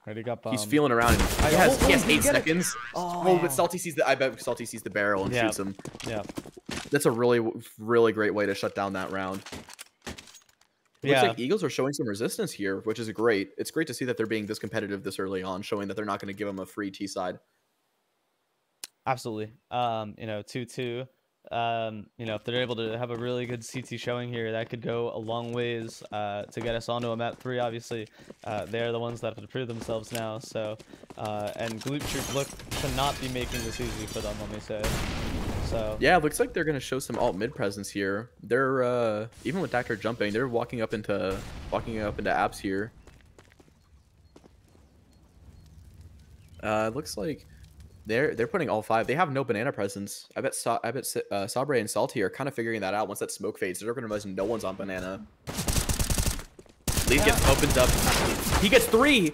Already got bomb. He's feeling around. He has 8 seconds. But Salty sees I bet Salty sees the barrel and shoots him. Yeah. That's a really great way to shut down that round. It looks like Eagles are showing some resistance here, which is great. It's great to see that they're being this competitive this early on, showing that they're not going to give them a free T side. Absolutely. You know, 2-2. You know, if they're able to have a really good CT showing here, that could go a long ways to get us onto a map 3. Obviously, they're the ones that have to prove themselves now. So, and Gloop Troop look to not be making this easy for them, let me say. So yeah, it looks like they're gonna show some alt mid presence here. They're even with Dactor jumping, they're walking up into apps here. It looks like they're putting all 5. They have no banana presence. I bet Sabre and Salty are kind of figuring that out. Once that smoke fades, they're gonna realize no one's on banana. Lee opens up. He gets 3.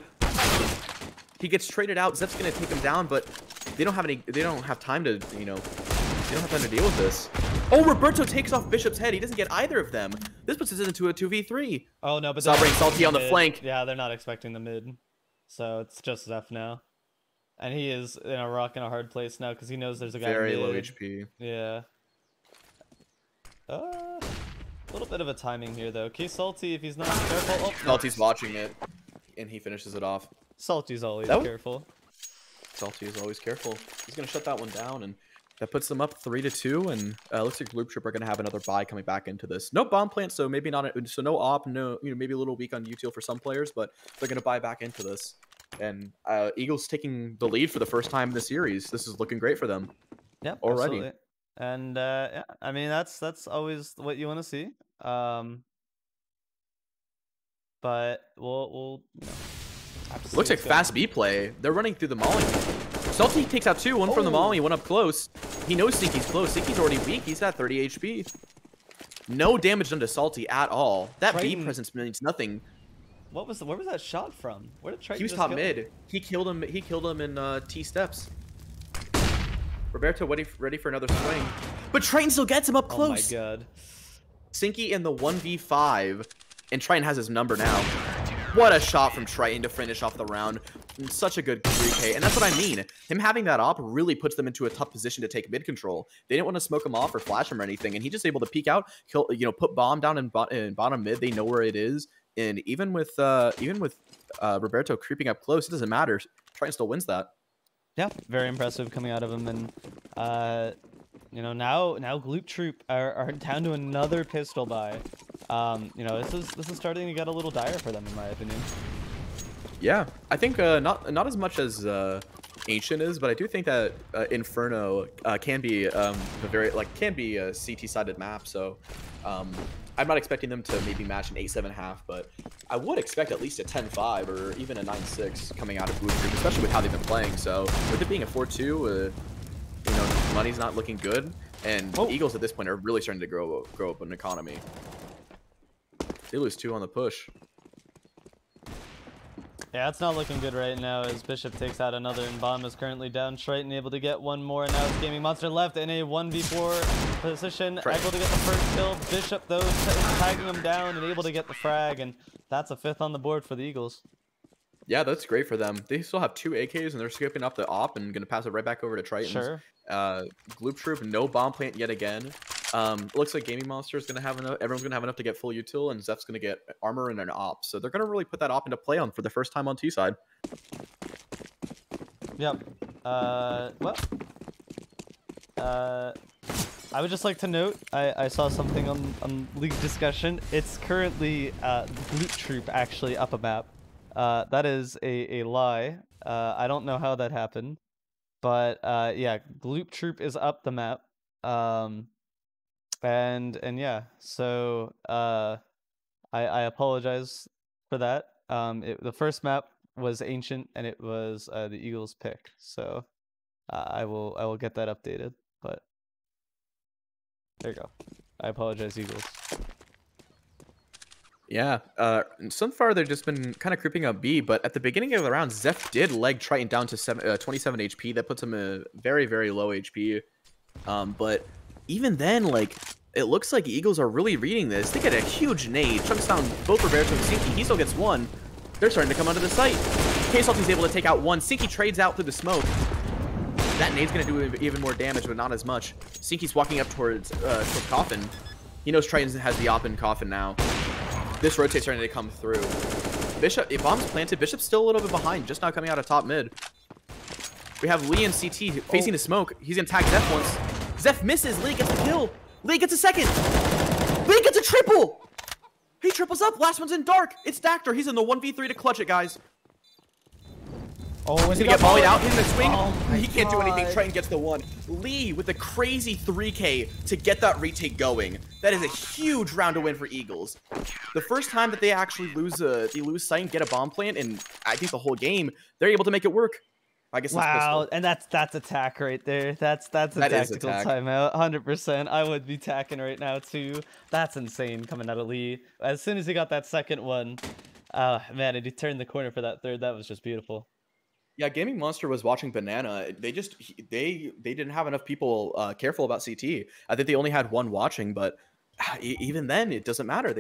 He gets traded out. Zep's gonna take him down, but they don't have time to, you know, they don't have time to deal with this. Oh, Roberto takes off Bishop's head. He doesn't get either of them. This puts us into a 2v3. Oh no, but Sabre and Salty on the flank. Yeah, they're not expecting the mid, so it's just Zeph now. And he is in a rock in a hard place now because he knows there's a guy very mid. low HP. Yeah. A little bit of a timing here though. Okay, Salty, if he's not careful. Oh, Salty's watching it, and he finishes it off. Salty's always careful. Salty is always careful. He's gonna shut that one down, and that puts them up 3-2. And looks like Gloop Troop are gonna have another buy coming back into this. No bomb plant, so maybe not. So no op, no, you know, maybe a little weak on util for some players, but they're gonna buy back into this. And Eagles taking the lead for the first time in the series. This is looking great for them. Yeah, already. Absolutely. And yeah, I mean that's always what you want to see. But we'll you know, looks like fast B play. They're running through the molly. Salty takes out 2, 1 from the molly, 1 up close. He knows Stinky's close. Stinky's already weak. He's at 30 HP. No damage done to Salty at all. That B presence means nothing. Where was that shot from? Where did Triton He was just top kill mid. him? He killed him in T steps. Roberto ready for another swing. But Triton still gets him up close. Oh my god. Sinky in the 1v5. And Triton has his number now. What a shot from Triton to finish off the round. Such a good 3K. And that's what I mean. Him having that op really puts them into a tough position to take mid control. They didn't want to smoke him off or flash him or anything. And he just able to peek out, kill, put bomb down in bottom mid. They know where it is. And even with Roberto creeping up close, it doesn't matter. Triton still wins that. Yeah, very impressive coming out of him. And now Gloop Troop are down to another pistol buy. This is starting to get a little dire for them, in my opinion. Yeah, I think not as much as Ancient is, but I do think that Inferno can be a CT-sided map. So I'm not expecting them to maybe match an 8-7.5, but I would expect at least a 10-5 or even a 9-6 coming out of Gloop Troop, especially with how they've been playing. So with it being a 4-2, money's not looking good, and Eagles at this point are really starting to grow up an economy. They lose 2 on the push. Yeah, it's not looking good right now as Bishop takes out another, and Bomb is currently down. Triton able to get one more, and now it's Gaming Monster left in a 1v4 position, able to get the first kill. Bishop, though, tagging him down and able to get the frag, and that's a 5th on the board for the Eagles. Yeah, that's great for them. They still have 2 AKs, and they're skipping up the op and going to pass it right back over to Triton. Sure. Gloop Troop, no bomb plant yet again. It looks like Gaming Monster is going to have enough. Everyone's going to have enough to get full util, and Zeph's going to get armor and an op. So they're going to really put that op into play on for the first time on T side. Yep. I would just like to note, I saw something on League discussion. It's currently Gloop Troop actually up a map. That is a lie. I don't know how that happened, but yeah, Gloop Troop is up the map. And yeah, so I apologize for that. The first map was Ancient, and it was the Eagles pick. So I will get that updated. But there you go. I apologize, Eagles. Yeah, so far they've just been kind of creeping up B, but at the beginning of the round, Zeph did leg Triton down to 27 HP. That puts him a very, very low HP. But even then, like, it looks like Eagles are really reading this. They get a huge nade. Chunks down both Roberto and Sinky. He still gets 1. They're starting to come onto the site. K-Salty's able to take out 1. Sinky trades out through the smoke. That nade's going to do even more damage, but not as much. Sinky's walking up towards Coffin. He knows Triton has the op in Coffin now. This rotate's starting to come through. Bishop, if bomb's planted, Bishop's still a little bit behind, just now coming out of top mid. We have Lee and CT facing the smoke. He's going to tag Zeph once. Zeph misses. Lee gets a kill. Lee gets a second. Lee gets a triple. He triples up. Last one's in dark. It's Dactor. He's in the 1v3 to clutch it, guys. Oh, he's gonna get volleyed out in the swing. He can't do anything. Triton gets the 1. Lee with a crazy 3K to get that retake going. That is a huge round to win for Eagles. The first time that they actually lose sight and get a bomb plant, and I think the whole game, they're able to make it work. I guess. Wow, and that's attack right there. That's a tactical timeout, 100%. I would be tacking right now too. That's insane coming out of Lee. As soon as he got that second one, man, and he turned the corner for that third. That was just beautiful. Yeah, Gaming Monster was watching Banana. They didn't have enough people careful about CT. I think they only had 1 watching, but even then, it doesn't matter.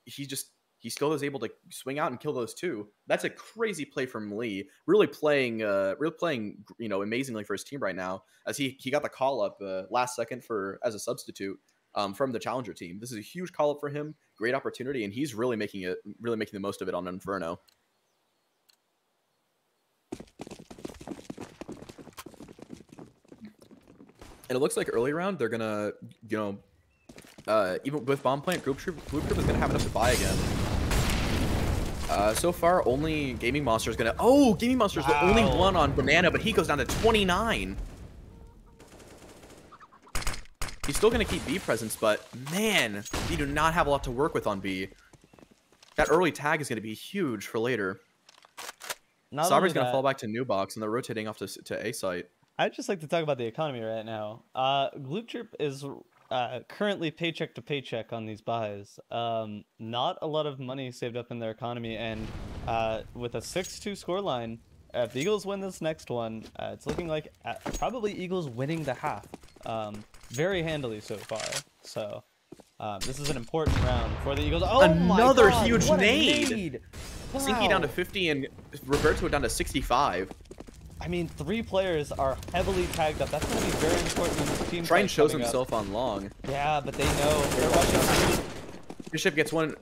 He still is able to swing out and kill those 2. That's a crazy play from Lee. Really playing, amazingly for his team right now. As he got the call up last second as a substitute from the challenger team. This is a huge call up for him. Great opportunity, and he's really making the most of it on Inferno. And it looks like early round they're gonna, even with bomb plant, Gloop Troop is gonna have enough to buy again. So far, only Gaming Monster is gonna. Oh, Gaming Monster is the only one on Banana, but he goes down to 29. He's still gonna keep B presence, but man, they do not have a lot to work with on B. That early tag is gonna be huge for later. not only Sabri's gonna that, fall back to new box, and they're rotating off to A site. I'd just like to talk about the economy right now. Gloop Troop is currently paycheck to paycheck on these buys. Not a lot of money saved up in their economy, and with a 6-2 scoreline, if the Eagles win this next one, it's looking like probably Eagles winning the half. Very handily so far. So this is an important round for the Eagles. Oh Another my God, huge what a nade! Wow. Sinky down to 50 and Roberto down to 65. I mean, 3 players are heavily tagged up. That's going to be very important in this team. Triton shows coming up. himself on long. Yeah, but they know they're rushing. Bishop gets one.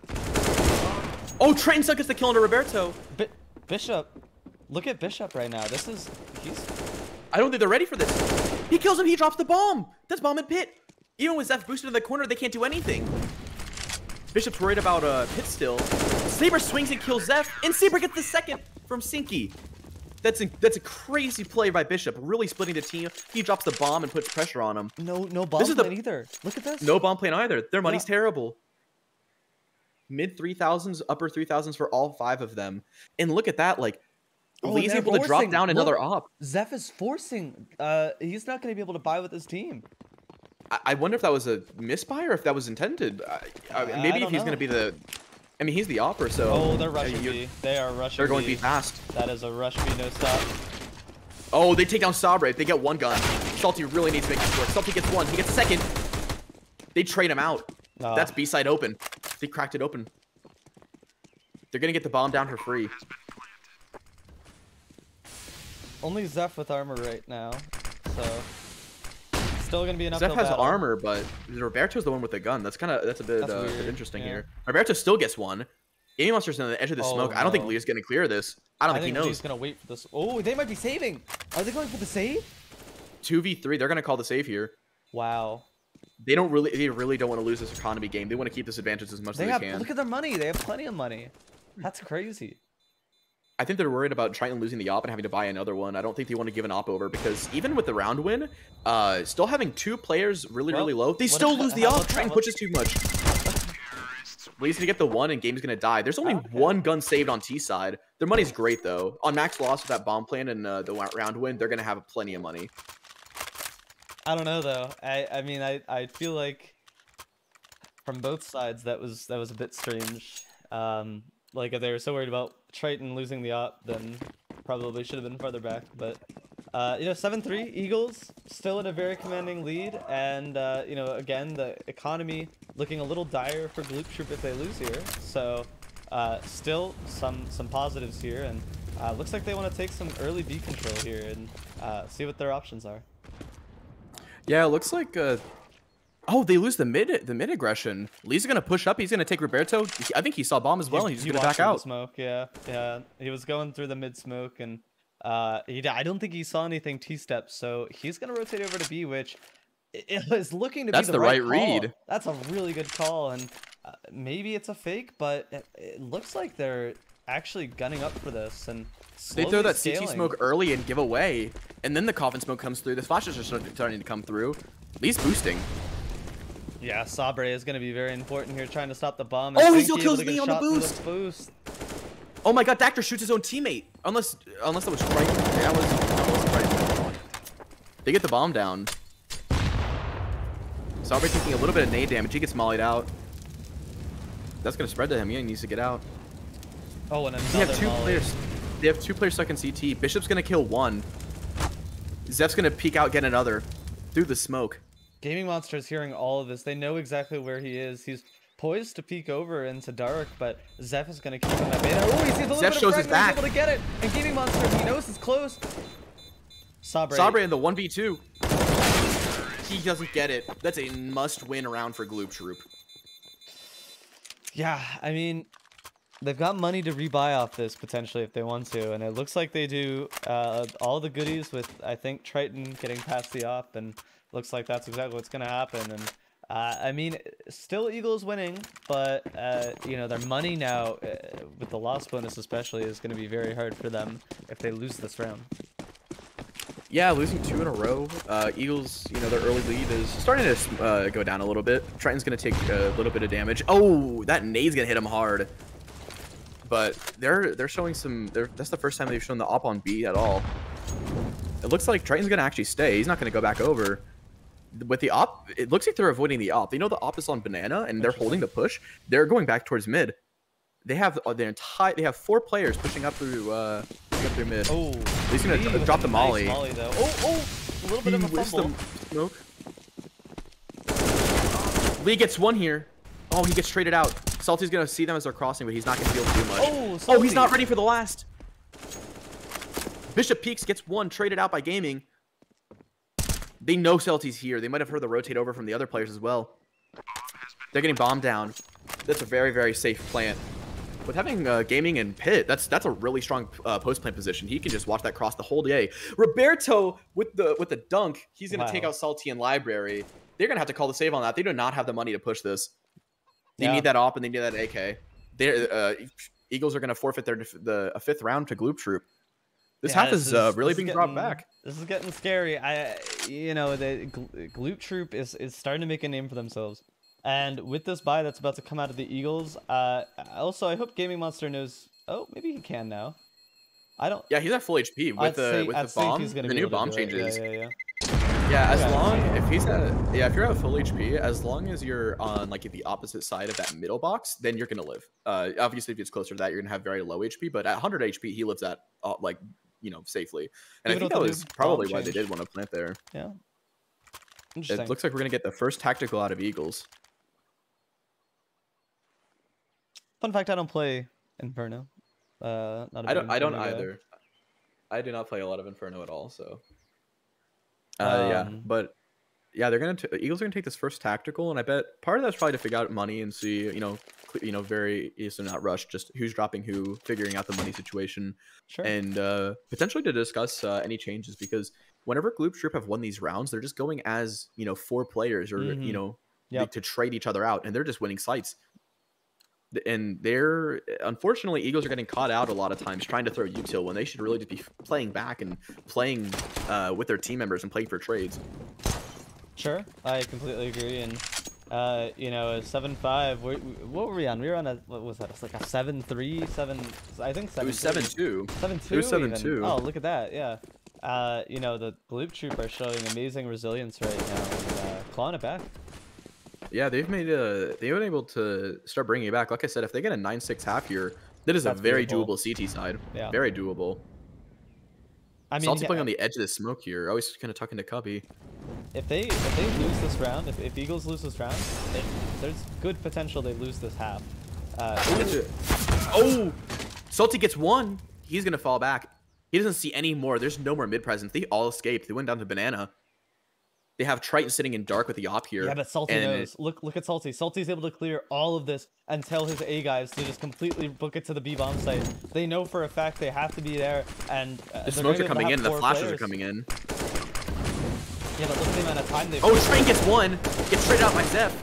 Oh, Triton suck gets the kill into Roberto. Bishop, look at Bishop right now. He's. I don't think they're ready for this. He kills him. He drops the bomb. That's bomb in pit. Even with Zeph boosted in the corner, they can't do anything. Bishop's worried about pit still. Saber swings and kills Zeph, and Saber gets the second from Sinky. That's a crazy play by Bishop, really splitting the team. He drops the bomb and puts pressure on him. No bomb plan either. Look at this. No bomb plan either. Their money's terrible. Mid 3,000s, upper 3,000s for all 5 of them. And look at that, like, Lee's able to drop down another op. Zeph is forcing. He's not going to be able to buy with his team. I wonder if that was a misbuy or if that was intended. Maybe if he's going to be the... I mean, he's the opper, so... Oh, they're rushing B. They are rushing They're going B. to be fast. That is a rush B, no stop. Oh, they take down Sabre. They get one gun. Salty really needs to make this work. Salty gets one. He gets a second. They trade him out. That's B-side open. They cracked it open. They're going to get the bomb down for free. Only Zeph with armor right now, so... Still gonna be an uphill Zeph has battle. armor, but Roberto's the one with the gun. That's a bit interesting here. Roberto still gets one. Gaming Monster's on the edge of the smoke. I don't think Lee's gonna clear this. I don't think he knows. Lee's gonna wait for this. Oh, they might be saving. Are they going for the save? 2v3. They're gonna call the save here. Wow. They really don't want to lose this economy game. They want to keep this advantage as much as they can. Look at their money. They have plenty of money. That's crazy. I think they're worried about Triton losing the op and having to buy another one. I don't think they want to give an op over because even with the round win, still having 2 players really low, they still lose the op. Triton pushes too much. Lee's gonna get the 1 and game's gonna die. There's only 1 gun saved on T side. Their money's great though. On max loss with that bomb plan and the round win, they're gonna have plenty of money. I don't know though. I mean I feel like from both sides that was a bit strange. Like if they were so worried about Triton losing the op, then probably should have been farther back. But you know, 7-3 Eagles still in a very commanding lead, and you know, again the economy looking a little dire for Gloop Troop if they lose here. So still some positives here, and looks like they want to take some early B control here and see what their options are. Yeah, it looks like. Oh, they lose the mid aggression. Lee's gonna push up. He's gonna take Roberto. I think he saw bomb as well. He's just gonna back out. Smoke, yeah. He was going through the mid smoke, and I don't think he saw anything T-step. So he's gonna rotate over to B, which it was looking to be the right read. That's a really good call, and maybe it's a fake, but it looks like they're actually gunning up for this and they throw that scaling. CT smoke early and give away, and then the coffin smoke comes through. The flashes are starting to come through. Lee's boosting. Yeah, Sabre is going to be very important here, trying to stop the bomb. Oh, he still kills Lee on the boost. Oh my God, Dactor shoots his own teammate. Unless that was right. That was right. They get the bomb down. Sabre taking a little bit of nade damage. He gets mollied out. That's going to spread to him. He needs to get out. Oh, and they have 2 players. They have 2 players stuck in CT. Bishop's going to kill 1. Zeph's going to peek out, get another through the smoke. Gaming Monster is hearing all of this. They know exactly where he is. He's poised to peek over into dark, but Zeph is going to keep him at beta. Oh, he sees a little Zeph bit shows of his back. He's able to get it. And Gaming Monster, he knows it's close. Sabre in the 1v2. He doesn't get it. That's a must-win round for Gloop Troop. Yeah, I mean, they've got money to rebuy off this potentially if they want to, and it looks like they do. All the goodies with, I think, Triton getting past the op, and looks like that's exactly what's going to happen. And I mean, still Eagles winning, but you know, their money now with the loss bonus especially is going to be very hard for them if they lose this round. Yeah, losing 2 in a row. Eagles, you know, their early lead is starting to go down a little bit. Triton's going to take a little bit of damage. Oh, that nade's going to hit him hard. but they're showing some. That's the first time they've shown the op on B at all. It looks like Triton's gonna actually stay. He's not gonna go back over. With the op, it looks like they're avoiding the op. They know the op is on banana, and they're holding the push. They're going back towards mid. They have They have 4 players pushing up through mid. Oh, he's gonna drop the molly. Nice molly though. Oh, a little bit of a fumble. Smoke. Lee gets one here. Oh, he gets traded out. Salty's gonna see them as they're crossing, but he's not gonna be able to do much. Oh, he's not ready for the last. Bishop Peaks gets one, traded out by Gaming. They know Salty's here. They might have heard the rotate over from the other players as well. They're getting bombed down. That's a very, very safe plant. With having Gaming and Pit, that's a really strong post plant position. He can just watch that cross the whole day. Roberto with the dunk, he's gonna take out Salty and Library. They're gonna have to call the save on that. They do not have the money to push this. They need that op and they need that AK. Eagles are gonna forfeit a 5th round to Gloop Troop. This half is really being brought back. This is getting scary. The Gloop Troop is starting to make a name for themselves. And with this buy that's about to come out of the Eagles, also I hope Gaming Monster knows. Oh, maybe he can now. I don't. Yeah, he's at full HP with the bomb. The new bomb changes. Yeah. Yeah, as long if you're at full HP, as long as you're on like the opposite side of that middle box, then you're gonna live. Obviously, if it's closer to that, you're gonna have very low HP. But at 100 HP, he lives at safely. And I think that was probably why they did want to plant there. Yeah. It looks like we're gonna get the first tactical out of Eagles. Fun fact: I don't play Inferno. I don't either. I do not play a lot of Inferno at all. So. But yeah, Eagles are gonna take this first tactical, and I bet part of that's probably to figure out money and see, very easily not rush, just who's dropping who, figuring out the money situation, and potentially to discuss any changes, because whenever Gloop Troop have won these rounds, they're just going as 4 players or to trade each other out, and they're just winning sites. And unfortunately, Eagles are getting caught out a lot of times trying to throw util when they should really just be playing back and playing with their team members and playing for trades. Sure, I completely agree. And a 7-5. What were we on? We were on what was that? It's like a 7-3, 7. I think 7. It was 7-2. 7-2. It was 7-2. Oh, look at that! Yeah. The Gloop Troop are showing amazing resilience right now and clawing it back. Yeah, they've been able to start bringing it back. Like I said, if they get a 9-6 half here, that is a very doable CT side. Yeah. Very doable. I mean, Salty playing on the edge of the smoke here. Always kind of tucking to Cubby. If they lose this round, if Eagles lose this round, there's good potential they lose this half. Salty gets one. He's gonna fall back. He doesn't see any more. There's no more mid presence. They all escaped. They went down to banana. They have Triton sitting in dark with the op here. Yeah, but Salty knows. Look at Salty. Salty's able to clear all of this and tell his A guys to just completely book it to the B bomb site. They know for a fact they have to be there, and the smokes are coming in. The flashes are coming in. Yeah, but look at the amount of time they've. Oh, Train gets one. Gets traded out by Zeph.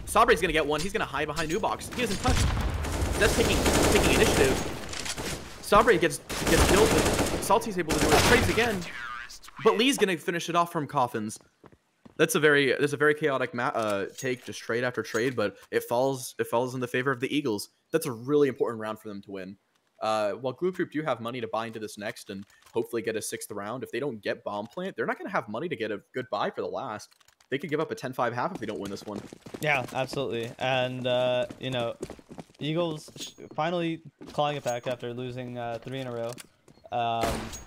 Sabre's gonna get one. He's gonna hide behind Nubox. He doesn't touch. That's taking initiative. Sabre gets killed. Salty's able to do it. Trades again. But Lee's gonna finish it off from Coffins. There's a very chaotic take, just trade after trade, but it falls in the favor of the Eagles. That's a really important round for them to win. While Gloop Troop do have money to buy into this next and hopefully get a 6th round, if they don't get bomb plant, they're not going to have money to get a good buy for the last. They could give up a 10-5 half if they don't win this one. Yeah, absolutely. And Eagles finally clawing it back after losing 3 in a row.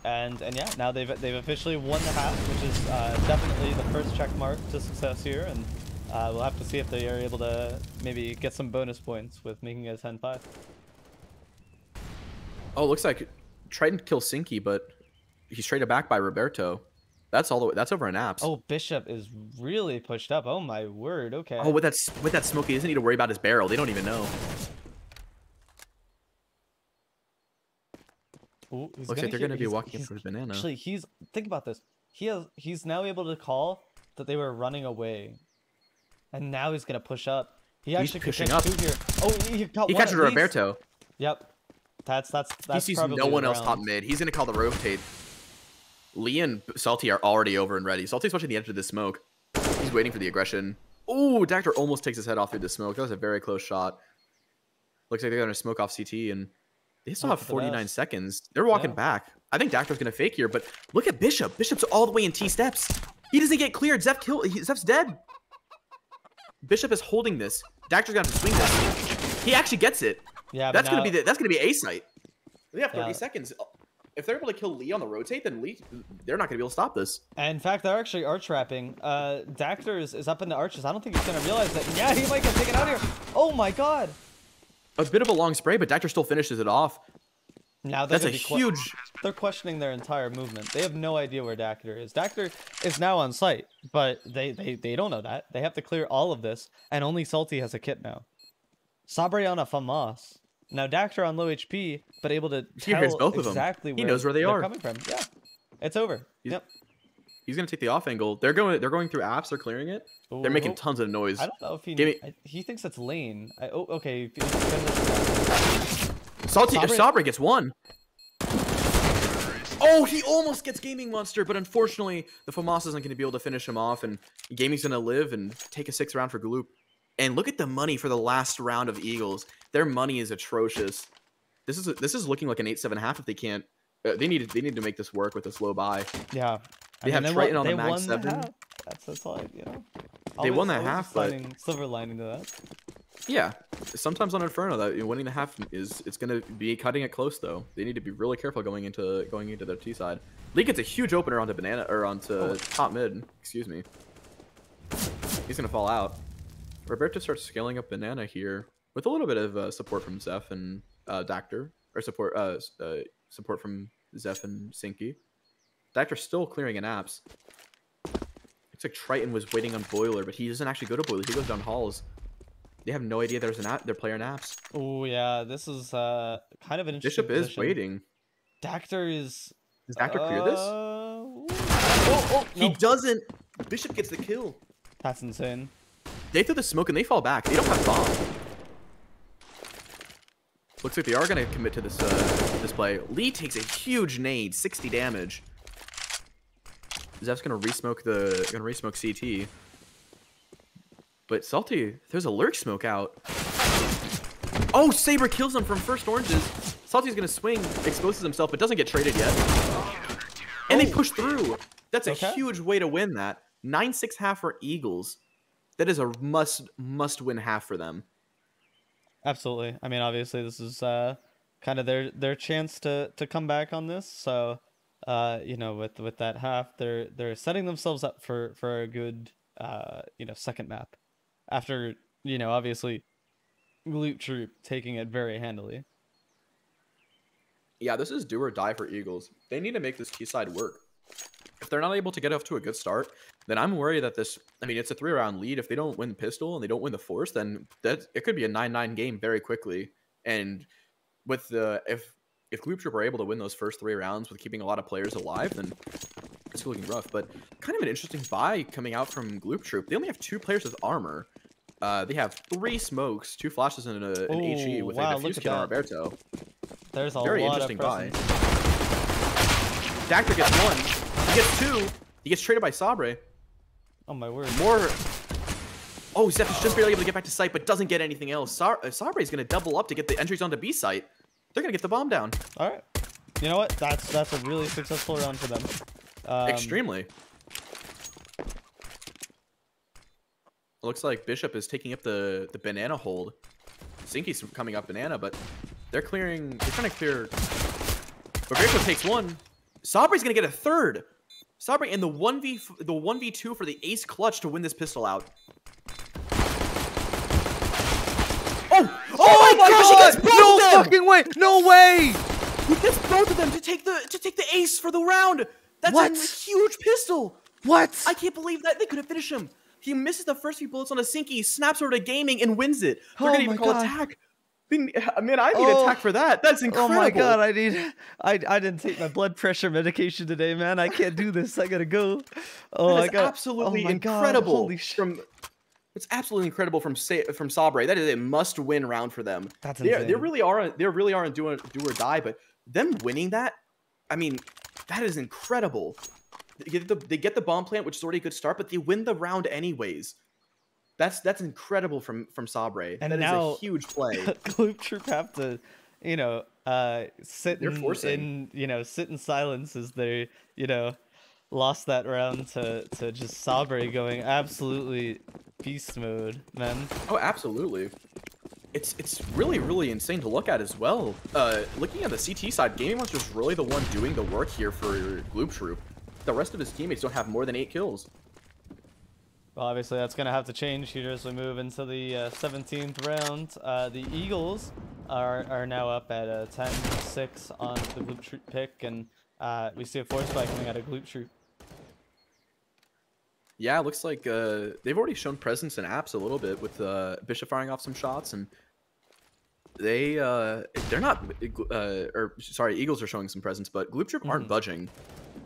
And yeah, now they've officially won the half, which is definitely the first check mark to success here, and we'll have to see if they are able to maybe get some bonus points with making it a 10-5. Oh, looks like Triton kills Sinky, but he's traded back by Roberto. That's all the way. That's over an apps. Oh, Bishop is really pushed up. Oh my word. Okay. Oh, with that smoke, he doesn't need to worry about his barrel. They don't even know. Ooh, looks like they're going to be walking towards banana. Actually, think about this. He's now able to call that they were running away, and now he's going to push up. He's pushing up here. Oh, he catches Roberto. Yep. That's he sees no one else top mid. He's going to call the rotate. Lee and Salty are already over and ready. Salty's watching the edge of the smoke. He's waiting for the aggression. Oh, Dactor almost takes his head off through the smoke. That was a very close shot. Looks like they're going to smoke off CT, and They still Hope have for the 49 best. seconds. They're walking Yeah. back. I think Dactor's gonna fake here, but look at Bishop. Bishop's all the way in T steps. He doesn't get cleared. Zeph's dead. Bishop is holding this. Dactor's gonna have to swing this. He actually gets it. Yeah, That's but gonna be A site. They have 30 Yeah. seconds. If they're able to kill Lee on the rotate, then Lee, they're not gonna be able to stop this. in fact, they're actually arch wrapping. Dactor is up in the arches. I don't think he's gonna realize that. Yeah, he might get taken out here. Oh my god. A bit of a long spray, but Dactor still finishes it off. Now they're That's a gonna be huge. They're questioning their entire movement. They have no idea where Dactor is. Dactor is now on site, but they don't know that. They have to clear all of this, and only Salty has a kit now. Sabre on a FAMAS. Now Dactor on low HP, but able to He hears tell both of them. exactly He where knows where they they're are. coming from. Yeah, it's over. Yep. He's gonna take the off angle. They're going through apps. They're clearing it. They're making Ooh. tons of noise. I don't know if Give me- he thinks it's lane. Oh, okay. Sabre gets one. Oh, he almost gets Gaming Monster, but unfortunately, the FAMAS isn't going to be able to finish him off, and Gaming's going to live and take a 6th round for Gloop. And look at the money for the last round of Eagles. Their money is atrocious. This is looking like an 8-7.5 if they can't. They need to make this work with this low buy. Yeah. They have Triton on the they max won 7. half. That's all, you know. They won Always that half, but finding silver lining to that. yeah, sometimes on Inferno that winning the half it's going to be cutting it close though. They need to be really careful going into their T side. Lee gets a huge opener onto banana or onto top mid. Excuse me. He's going to fall out. Roberto starts scaling up banana here with a little bit of support from Zeph and Dactor, or support from Zeph and Sinky. Dactor's still clearing in apps. Looks like Triton was waiting on Boiler, but he doesn't actually go to Boiler. He goes down halls. They have no idea there's their player in apps. Oh yeah, this is kind of an interesting Bishop is position. waiting. Dactor is. Does Dactor clear this? He nope. doesn't. Bishop gets the kill. That's insane. They throw the smoke and they fall back. They don't have bomb. Looks like they are gonna commit to this play. Lee takes a huge nade, 60 damage. Zeph's gonna resmoke CT. But Salty, there's a lurk smoke out. Oh, Sabre kills him from first oranges. Salty's gonna swing, exposes himself, but doesn't get traded yet. And they push through. That's a huge way to win that. 9-6 half for Eagles. That is a must win half for them. Absolutely. I mean, obviously, this is kind of their chance to come back on this. So, you know, with that half, they're setting themselves up for a good you know, second map. After, you know, obviously, Gloop Troop taking it very handily. Yeah, this is do or die for Eagles. They need to make this T side work. If they're not able to get off to a good start, then I'm worried that this. I mean, it's a 3-round lead. If they don't win the pistol and they don't win the force, then it could be a 9-9 game very quickly. And with the if Gloop Troop are able to win those first 3 rounds with keeping a lot of players alive, then it's looking rough. But kind of an interesting buy coming out from Gloop Troop. They only have 2 players with armor. They have 3 smokes, 2 flashes, and an HE with a defuse kit on Roberto. There's a Very lot interesting of buy. presence. Dactor gets 1. He gets 2. He gets traded by Sabre. Oh my word. More. Oh, Zeph is just barely able to get back to site, but doesn't get anything else. Sabre is going to double up to get the entries onto B site. They're going to get the bomb down. All right. You know what? That's a really successful round for them. Extremely. Looks like Bishop is taking up the banana hold. Sinky's coming up banana, but they're clearing. They're trying to clear. Roberto takes 1. Sabre's going to get a 3rd. Sabre in the 1v2 for the ace clutch to win this pistol out. Oh my gosh, he gets both No of them! fucking way! No way! He gets both of them to take the ace for the round. That's What? a huge pistol. What? I can't believe that they could have finished him. He misses the first few bullets on a Sinky, snaps over to Gaming, and wins it. They're gonna even call attack. I mean, I need attack for that. That's incredible. Oh my god, I didn't take my blood pressure medication today, man. I can't do this. I gotta go. Oh, that is absolutely incredible. Holy shit. It's absolutely incredible from Sabre. That is a must-win round for them. That's insane. They really are do or die. But them winning that, I mean, that is incredible. They get the bomb plant, which is already a good start, but they win the round anyways. That's incredible from Sabre. And that now, is a huge play. Gloop Troop have to you know, sit forcing. sit in silence as they, lost that round to just Sabre going absolutely beast mode, man. Oh, absolutely. It's really insane to look at as well. Looking at the CT side, Gaming Monster's really the one doing the work here for Gloop Troop. The rest of his teammates don't have more than 8 kills. Well, obviously that's going to have to change here as we move into the 17th round. The Eagles are now up at 10-6 on the Gloop Troop pick, and we see a force spike coming out of Gloop Troop. Yeah, it looks like they've already shown presence in apps a little bit with Bishop firing off some shots, and they're not Eagles are showing some presence, but Gloop Troop aren't budging.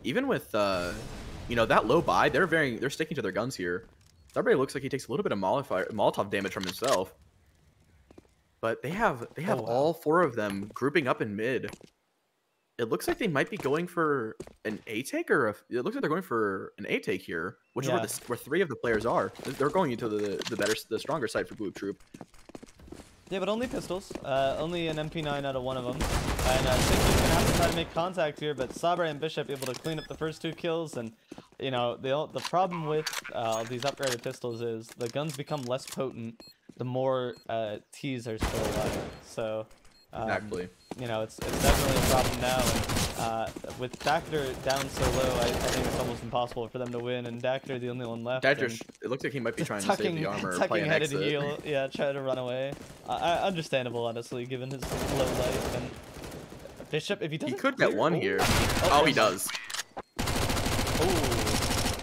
Even with that low buy, they're sticking to their guns here. Sabre looks like he takes a little bit of Molotov damage from himself. But they have all 4 of them grouping up in mid. It looks like they might be going for an A take, it looks like they're going for an A take here, which is where 3 of the players are. They're going into the stronger side for Gloop Troop. Yeah, but only pistols. Only an MP9 out of one of them. And Sinky's gonna have to try to make contact here, but Sabre and Bishop able to clean up the first 2 kills. And the problem with these upgraded pistols is the guns become less potent the more Ts are still alive. So Exactly. it's definitely a problem now. And with Dactor down so low, I think it's almost impossible for them to win. And Dactor the only one left. Dactor, it looks like he might be trying to save the armor or play an headed exit. heal, yeah, try to run away. Understandable, honestly, given his low life. And Bishop, if he doesn't, He could get one here. Oh, he does.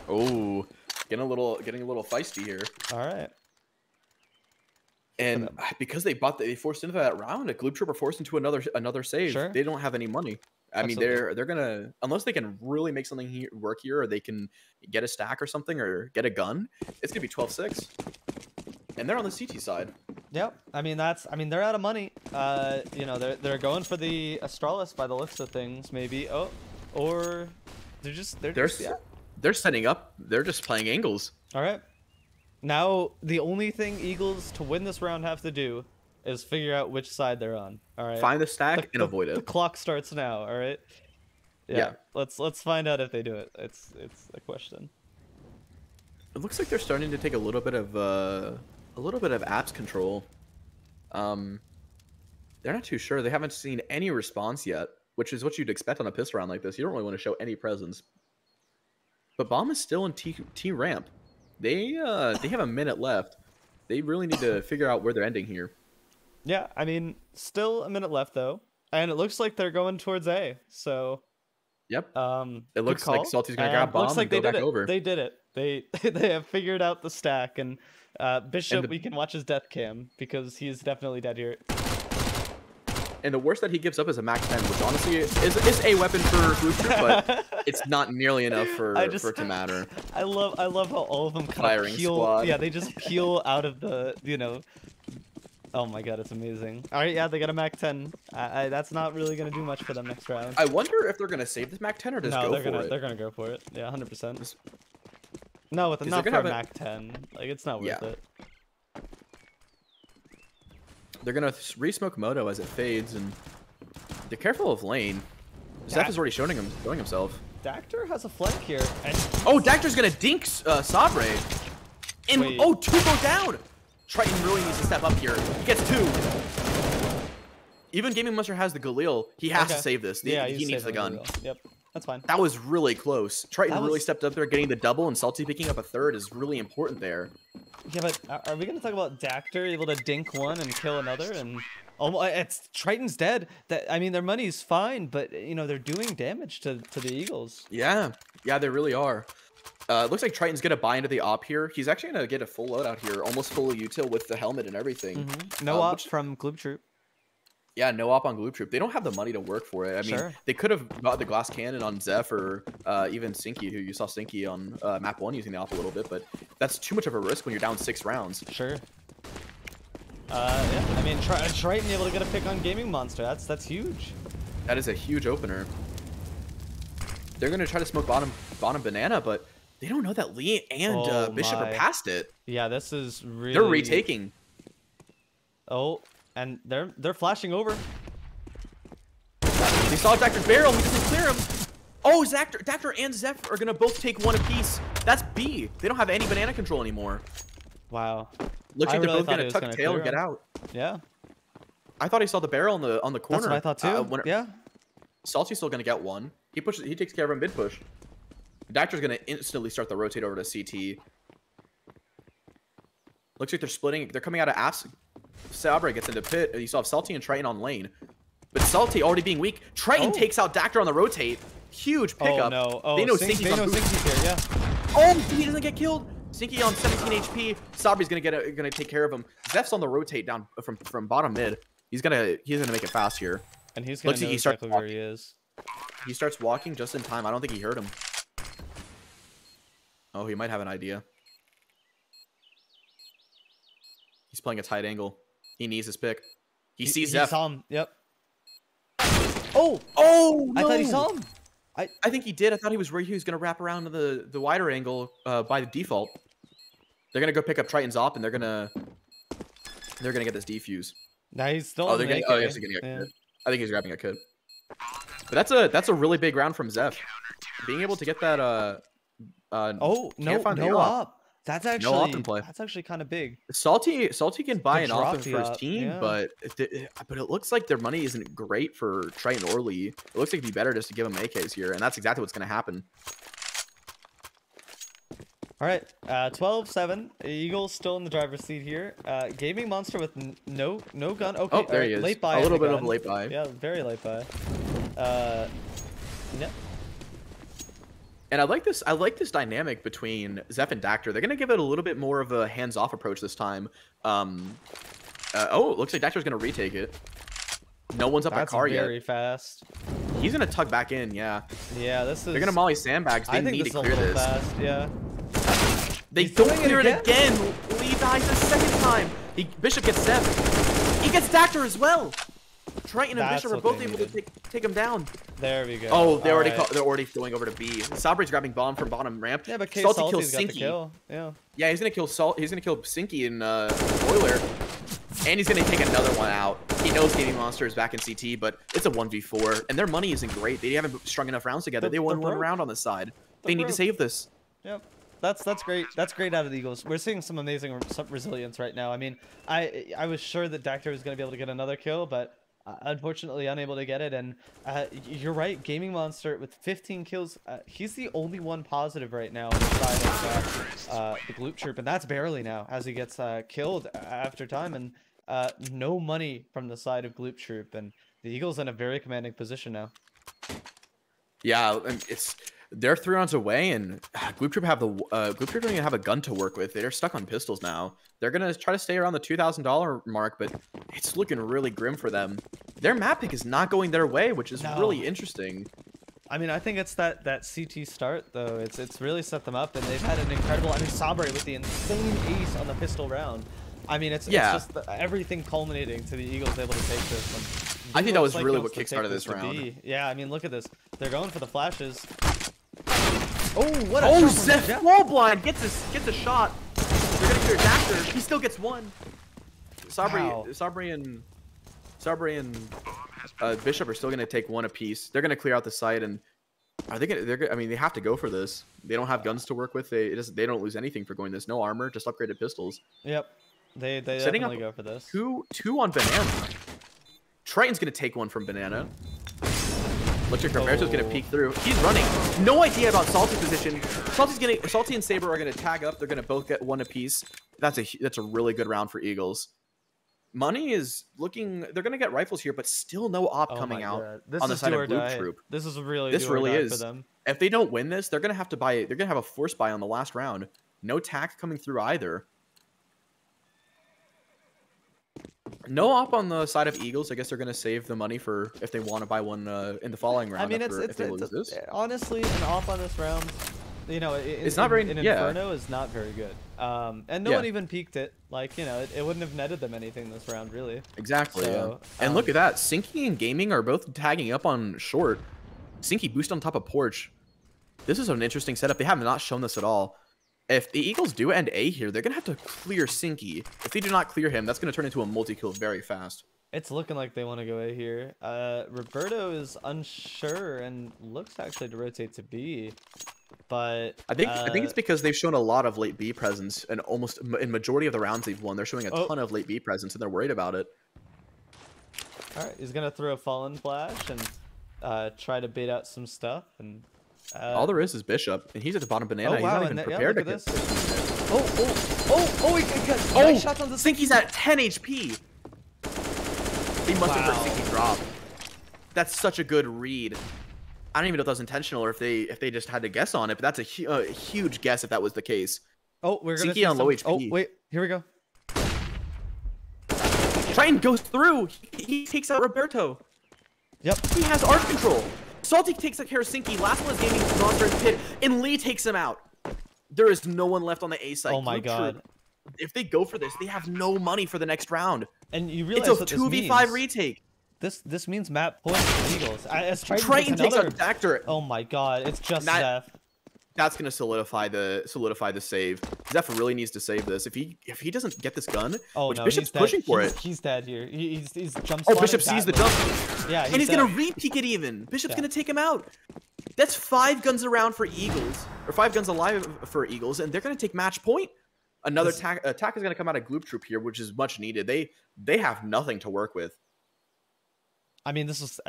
Oh, getting a little feisty here. All right. And because they forced into that round, a Gloop Trooper forced into another save. Sure. They don't have any money. I mean, they're gonna, unless they can really make something work here, or they can get a stack or something, or get a gun. It's gonna be 12-6, and they're on the CT side. Yep. I mean they're out of money. They're going for the Astralis by the looks of things, maybe. Oh, or they're setting up. They're just playing angles. All right. Now, the only thing Eagles to win this round have to do is figure out which side they're on. All right. Find the stack and avoid it. The clock starts now. All right. Yeah. Let's find out if they do it. It's a question. It looks like they're starting to take a little bit of apps control. They're not too sure. They haven't seen any response yet, which is what you'd expect on a pistol round like this. You don't really want to show any presence. But Bomb is still in T ramp. They have a minute left. They really need to figure out where they're ending here. Yeah, I mean, still a minute left though, and it looks like they're going towards A. So, yep. It looks like Salty's gonna grab Bomb looks like and go back over. They did it. They have figured out the stack, and Bishop, we can watch his death cam because he's definitely dead here. And the worst that he gives up is a Mac 10, which honestly is a weapon for Booster, but it's not nearly enough for it to matter. I love how all of them kind Firing of peel. squad. Yeah, they just peel out of the Oh my god, it's amazing. All right, yeah, they got a Mac 10. That's not really gonna do much for them next round. I wonder if they're gonna save this Mac 10 or just go for it. They're gonna go for it. Yeah, 100%. No, not for a Mac 10. Like, it's not worth it. They're gonna re-smoke Moto as it fades, and they're careful of lane. Zeph is already showing himself. Dactor has a flank here. And oh, Dactor's gonna dink Sabre. And Wait. oh, 2 go down. Triton really needs to step up here. He gets 2. Even Gaming Monster has the Galil. He has to save this. Yeah, he needs the gun. Yep, that's fine. That was really close. Triton really stepped up there, getting the double, and Salty picking up a 3rd is really important there. Yeah, but are we gonna talk about Dactor able to dink one and kill another? And it's Triton's dead. I mean, their money's fine, but they're doing damage to the Eagles. Yeah, they really are. Looks like Triton's gonna buy into the op here. He's actually gonna get a full loadout here, almost full util with the helmet and everything. No op from Gloop Troop. Yeah, no op on Gloop Troop. They don't have the money to work for it. I mean, they could have got the glass cannon on Zeph or even Sinky, who you saw Sinky on map 1 using the op a little bit, but that's too much of a risk when you're down 6 rounds. Sure. Yeah, I mean, Triton able to get a pick on Gaming Monster. That's huge. That is a huge opener. They're gonna try to smoke bottom banana, but they don't know that Lee and Bishop are past it. Yeah, this is really. They're retaking. Oh, and they're flashing over. We saw Dactor's barrel, and we doesn't clear him. Oh, Dactor and Zeph are gonna both take one apiece. That's B. They don't have any banana control anymore. Wow. Looks I like really they're both thought he gonna was tuck gonna tail and clear get him. out. Yeah. I thought he saw the barrel on the corner. That's what I thought too. Yeah. Salty's still gonna get one. He takes care of him mid push. Dactor's gonna instantly start the rotate over to CT. Looks like they're splitting. They're coming out of apps. Sabre gets into pit. You still have Salty and Triton on lane. But Salty already being weak. Triton takes out Dactor on the rotate. Huge pickup. Oh no. Oh, they know Stinky's here. Yeah. Oh, he doesn't get killed. Stinky on 17 HP. Sabre's gonna take care of him. Zeph's on the rotate down from bottom mid. He's gonna make it fast here. And he's gonna know exactly where he is. He starts walking just in time. I don't think he heard him. Oh, he might have an idea. He's playing a tight angle. He needs his pick. He sees Zeph. He saw him. Yep. Oh! Oh, no! I thought he saw him. I think he did. I thought he was going to wrap around to the wider angle by the default. They're going to go pick up Triton's op, and they're going to get this defuse. Now he's still Oh, they're getting a kid. I think he's grabbing a kid. But that's a really big round from Zeph. Being able to get that oh, no op. That's actually kind of big. Salty can buy an drop off for his team, yeah. but it looks like their money isn't great for Triton or Lee. It looks like it'd be better just to give them AKs here, and that's exactly what's going to happen. All right, 12-7. Eagles still in the driver's seat here. Gaming Monster with no gun. Okay, oh, there he is. Late buy. A little bit of a late buy. Yeah, very late buy. Yep. And I like this dynamic between Zeph and Dactor. They're gonna give it a little bit more of a hands-off approach this time. Oh, it looks like Dactor's gonna retake it. No one's up at car yet. Very fast. He's gonna tug back in, yeah. Yeah, this is. They're gonna molly sandbags. They need to clear this. Fast, yeah. They don't clear it again. Lee dies a second time. Bishop gets Zeph. He gets Dactor as well. Triton and Bishop are both able to take him down. There we go. Oh, they're already going over to B. Sabre's grabbing bomb from bottom ramp. Yeah, but Salty kills got the Sinky. kill. Yeah. Yeah, he's gonna kill He's gonna kill Sinky in Boiler, and he's gonna take another one out. He knows Gaming Monster is back in CT, but it's a 1v4, and their money isn't great. They haven't strung enough rounds together. They won one round on the side. They need to save this. Yep. That's great. That's great out of the Eagles. We're seeing some amazing resilience right now. I mean, I was sure that Dactor was going to be able to get another kill, but unfortunately unable to get it. And you're right, Gaming Monster with 15 kills, he's the only one positive right now on the side of the Gloop Troop, and that's barely now as he gets killed after time, and no money from the side of Gloop Troop, and the Eagles in a very commanding position now. Yeah, they're 3 rounds away, and Gloop Troop don't even have a gun to work with. They're stuck on pistols now. They're gonna try to stay around the $2,000 mark, but it's looking really grim for them. Their map pick is not going their way, which is really interesting. I mean, I think it's that CT start though. It's really set them up, and they've had an incredible. I mean, Sabre with the insane ace on the pistol round. I mean, it's just everything culminating to the Eagles able to take this one. I think that was really what kickstarted this round. Yeah, I mean, look at this. They're going for the flashes. Oh, what a shot! Zeph wall blind gets a shot. They're gonna clear Dactor. He still gets one. Sabre and Bishop are still gonna take one apiece. They're gonna clear out the site, and are they gonna? I mean, they have to go for this. They don't have guns to work with. They don't lose anything for going this. No armor, just upgraded pistols. Yep. They definitely go for this. Two on Banana. Triton's gonna take one from Banana. Looks like Roberto's gonna peek through. He's running. No idea about Salty's position. Salty and Sabre are gonna tag up. They're gonna both get one apiece. That's a really good round for Eagles. Money is looking. They're gonna get rifles here, but still no op coming out on the side of Gloop Troop. This is really is. for them. If they don't win this, they're gonna have to buy. They're gonna have a force buy on the last round. No tack coming through either. No op on the side of Eagles. I guess they're going to save the money for if they want to buy one in the following round. I mean, honestly, an op on this round, you know, it's not very. Inferno is not very good. And no one even peaked it. Like, you know, it wouldn't have netted them anything this round, really. Exactly. So, yeah. And look at that. Sinky and Gaming are both tagging up on short. Sinky boost on top of Porch. This is an interesting setup. They have not shown this at all. If the Eagles do end A here, they're going to have to clear Sinky. If they do not clear him, that's going to turn into a multi-kill very fast. It's looking like they want to go A here. Roberto is unsure and looks actually to rotate to B, but I think it's because they've shown a lot of late B presence, and almost in majority of the rounds they've won, they're showing a ton of late B presence, and they're worried about it. all right, he's gonna throw a fallen flash and try to bait out some stuff. And All there is Bishop, and he's at the bottom banana. Oh, He's wow, not even and yeah, prepared look to at get this. Oh, he got Oh, nice shots on the Sinky's at 10 HP. He must have heard Wow. Sinky drop. That's such a good read. I don't even know if that was intentional or if they just had to guess on it, but that's a huge guess if that was the case. Oh, we're gonna Sinky see on low HP. Oh, wait, here we go. Triton goes through. He takes out Roberto. Yep. He has art control. Salty takes care of Sinky. Last one is gaming monster and pit, and Lee takes him out. There is no one left on the A side. Oh my god. If they go for this, they have no money for the next round. And you realize It's a what this 2v5 means. retake. This means map points for Eagles. As Triton takes out Dactor. Oh my god, it's just That- Zeph. That's gonna solidify the save. Zeph really needs to save this. If he doesn't get this gun, Oh which no, Bishop's he's dead. pushing for it. He's dead here. He's jump Oh, spotted Bishop sees the that jump. way. Yeah, And he's dead. gonna re-peek it even. Bishop's Yeah. gonna take him out. That's 5 guns around for Eagles, or 5 guns alive for Eagles, and they're gonna take match point. Another attack is gonna come out of Gloop Troop here, which is much needed. They have nothing to work with. I mean, this is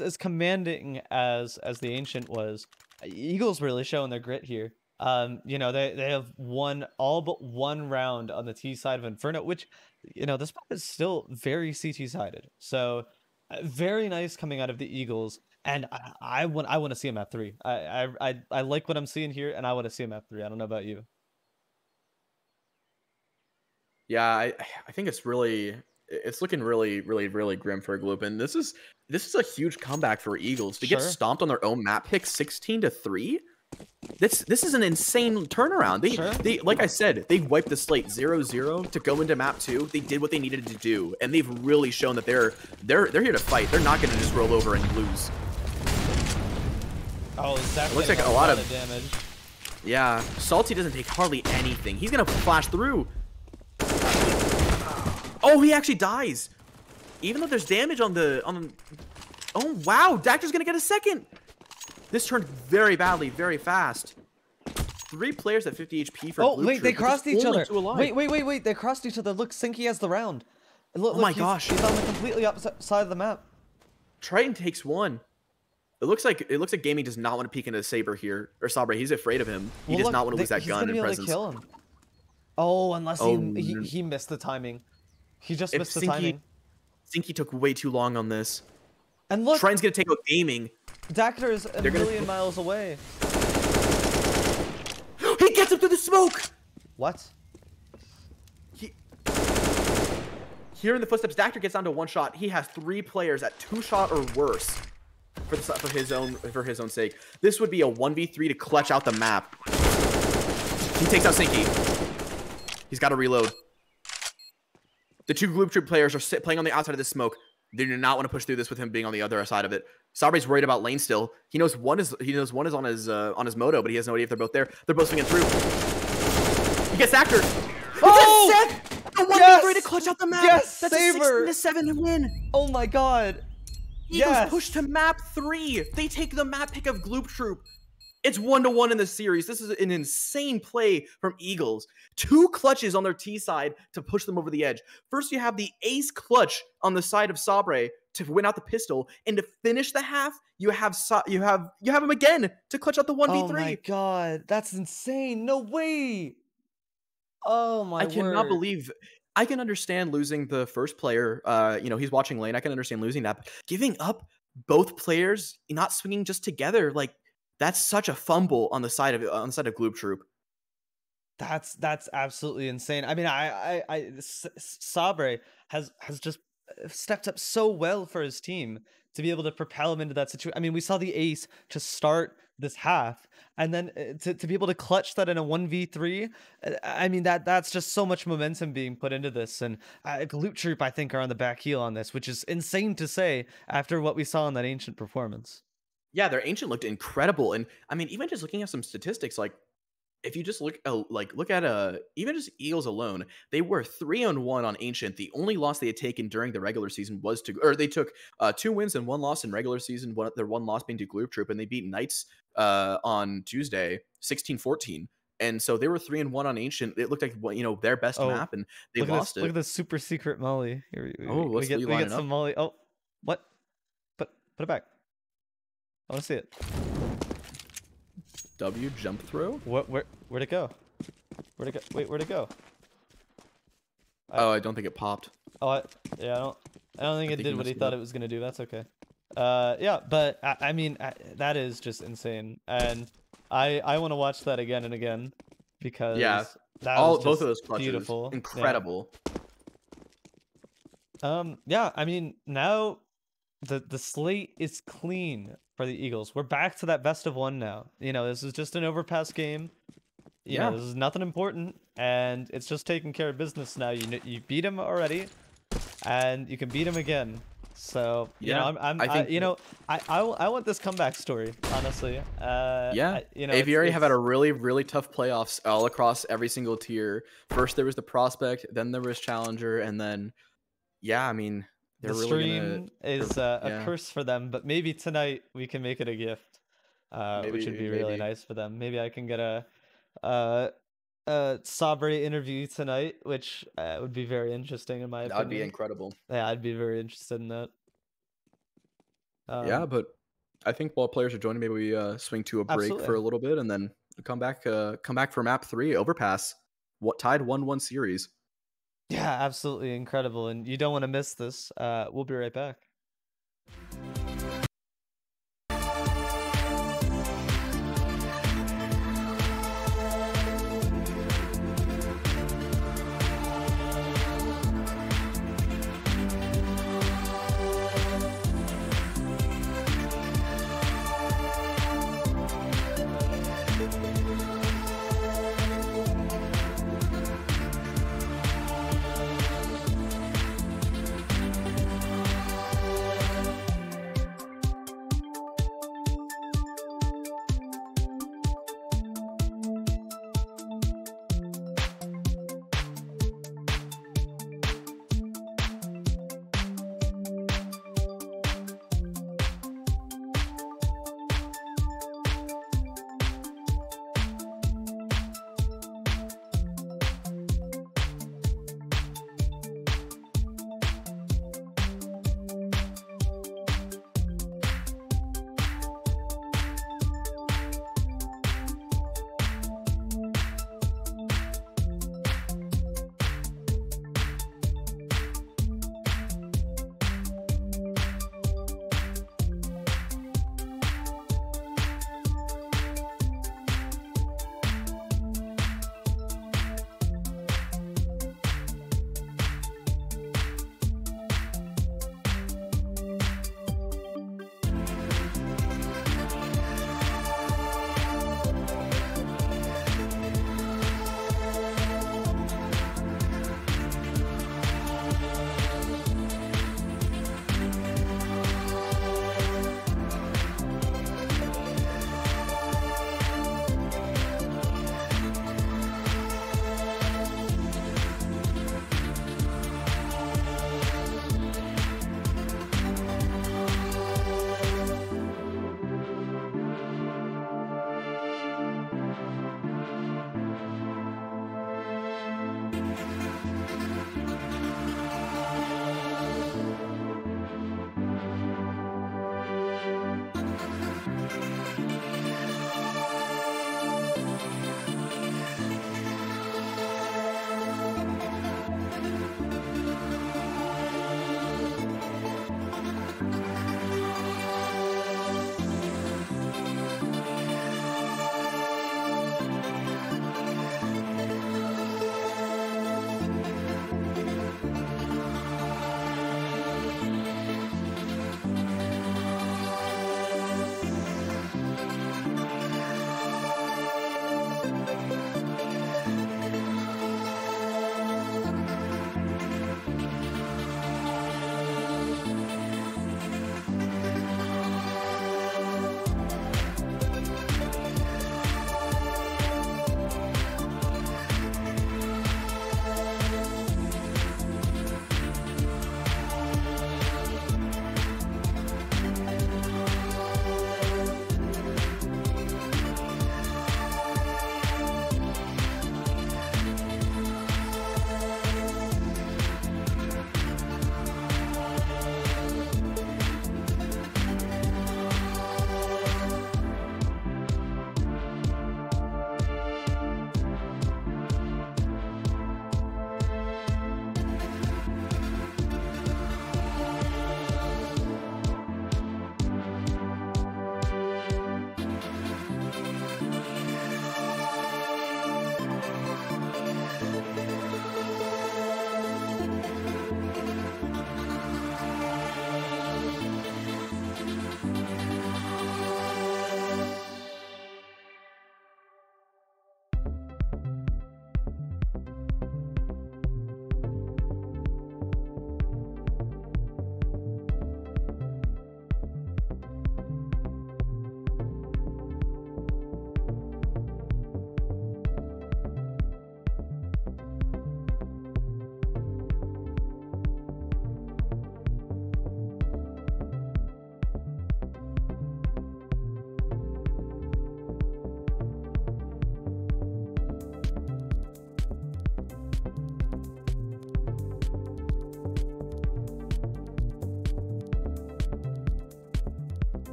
as commanding as the Ancient was. Eagles really showing their grit here. They have won all but one round on the T side of Inferno, which this map is still very CT sided. So very nice coming out of the Eagles, and I want to see him at 3. I like what I'm seeing here, and I want to see him at 3. I don't know about you. Yeah, I think it's looking really grim for Gloop, and this is a huge comeback for Eagles to get Sure. stomped on their own map pick 16-3. This is an insane turnaround. They like I said, they wiped the slate 0-0 to go into map 2. They did what they needed to do, and they've really shown that they're here to fight. They're not going to just roll over and lose. Oh, exactly. Looks like a lot of damage. Yeah, Salty doesn't take hardly anything. He's gonna flash through. Oh, he actually dies. Even though there's damage on the. Oh wow, Dactor's gonna get a second. This turned very badly, very fast. 3 players at 50 HP for. Oh Blue wait, Troop, they but crossed there's each only other. 2 alive. Wait, they crossed each other. Look, Sinky has the round. Look, Oh my he's, gosh. he's on the completely opposite side of the map. Triton takes 1. It looks like Gaming does not want to peek into Saber here, or Sabre. He's afraid of him. He does not want to lose that he's gun gonna in be able presence. to kill him. Oh, unless Oh, he missed the timing. He just If missed the Sinky- timing. Sinky took way too long on this. And look, Triton's gonna take out Gaming. Dactor is a They're gonna- million miles away. He gets him through the smoke. What? Here in the footsteps, Dactor gets down to 1 shot. He has 3 players at 2 shot or worse for his own sake. This would be a 1v3 to clutch out the map. He takes out Sinky. He's got to reload. The 2 Gloop Troop players are playing on the outside of this smoke. They do not want to push through this with him being on the other side of it. Sabre's worried about lane still. He knows one is on his moto, but he has no idea if they're both there. They're both swinging through. He gets Dactor. Oh! A 1v3 to clutch out the map. Yes, That's Saber. a 16-7 win. Oh my god. Eagles Yes. push to map 3. They take the map pick of Gloop Troop. It's 1-1 in the series. This is an insane play from Eagles. 2 clutches on their T side to push them over the edge. First, you have the ace clutch on the side of Sabre to win out the pistol, and to finish the half, you have him again to clutch out the 1v3. Oh my god, that's insane. No way. Oh my I cannot word. believe. I can understand losing the first player. He's watching lane. I can understand losing that. But giving up both players, not swinging just together, like that's such a fumble on the side of Gloop Troop. That's absolutely insane. I mean, Sabre has just stepped up so well for his team to be able to propel him into that situation. I mean, we saw the ace to start this half, and then to be able to clutch that in a 1v3. I mean, that's just so much momentum being put into this, and Gloop Troop, I think, are on the back heel on this, which is insane to say after what we saw in that Ancient performance. Yeah, their Ancient looked incredible, and I mean, even just looking at some statistics, like if you just look look at even just Eagles alone, they were 3-1 on Ancient. The only loss they had taken during the regular season was to, or they took 2 wins and 1 loss in regular season. Their 1 loss being to Gloop Troop, and they beat Knights on Tuesday 16-14. And so they were 3-1 on Ancient. It looked like their best Oh, map, and they look at lost this! it. Look at this super secret molly. Here Oh, we what's get Lee we get lining some up? molly. Oh, what? Put it back. I want to see it. W jump throw. Where'd it go? Where'd it go? Wait, where'd it go? I don't think it popped. Oh, yeah, I don't think I it think did you what he messed it thought up. it was gonna do. That's okay. Yeah, but I mean, that is just insane, and I want to watch that again and again because Yeah, that was both just of those clutches, beautiful. incredible. Yeah, I mean, now the slate is clean for the Eagles. We're back to that best of 1 now. This is just an overpass game. Yeah. This is nothing important, and it's just taking care of business now. You beat him already, and you can beat him again. So Yeah, I want this comeback story, honestly. Yeah, it's AVI have had a really, really tough playoffs all across every single tier. First there was the prospect, then there was challenger, and then I mean they're the really stream is a curse for them, but maybe tonight we can make it a gift, which would be really nice for them. Maybe I can get a Sabre interview tonight, which would be very interesting in my opinion. That'd be incredible. Yeah, I'd be very interested in that. Yeah, but I think while players are joining, maybe we swing to a break Absolutely. for a little bit, and then come back for map 3 overpass. Tied 1-1 series. Yeah, absolutely incredible, and you don't want to miss this. We'll be right back.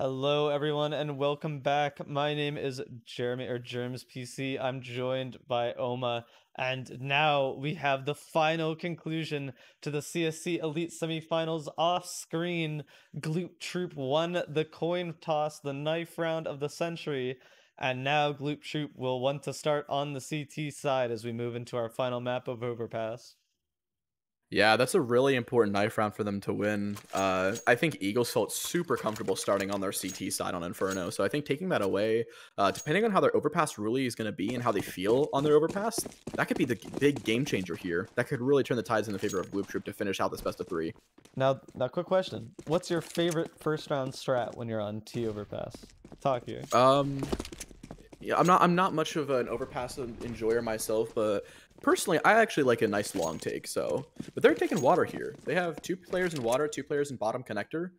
Hello, everyone, and welcome back. My name is Jeremy, or Germs PC. I'm joined by Oma, and now we have the final conclusion to the CSC Elite Semifinals. Off screen, Gloop Troop won the coin toss, the knife round of the century, and now Gloop Troop will want to start on the CT side as we move into our final map of Overpass. Yeah, that's a really important knife round for them to win. I think Eagles felt super comfortable starting on their CT side on Inferno. So I think taking that away, depending on how their overpass really is going to be and how they feel on their overpass, that could be the big game changer here. That could really turn the tides in the favor of Gloop Troop to finish out this best of 3. Now, quick question: what's your favorite first round strat when you're on T Overpass? Talk here. Yeah, I'm not much of an overpass enjoyer myself, but personally, I actually like a nice long take. So, but they're taking water here. They have 2 players in water, 2 players in bottom connector.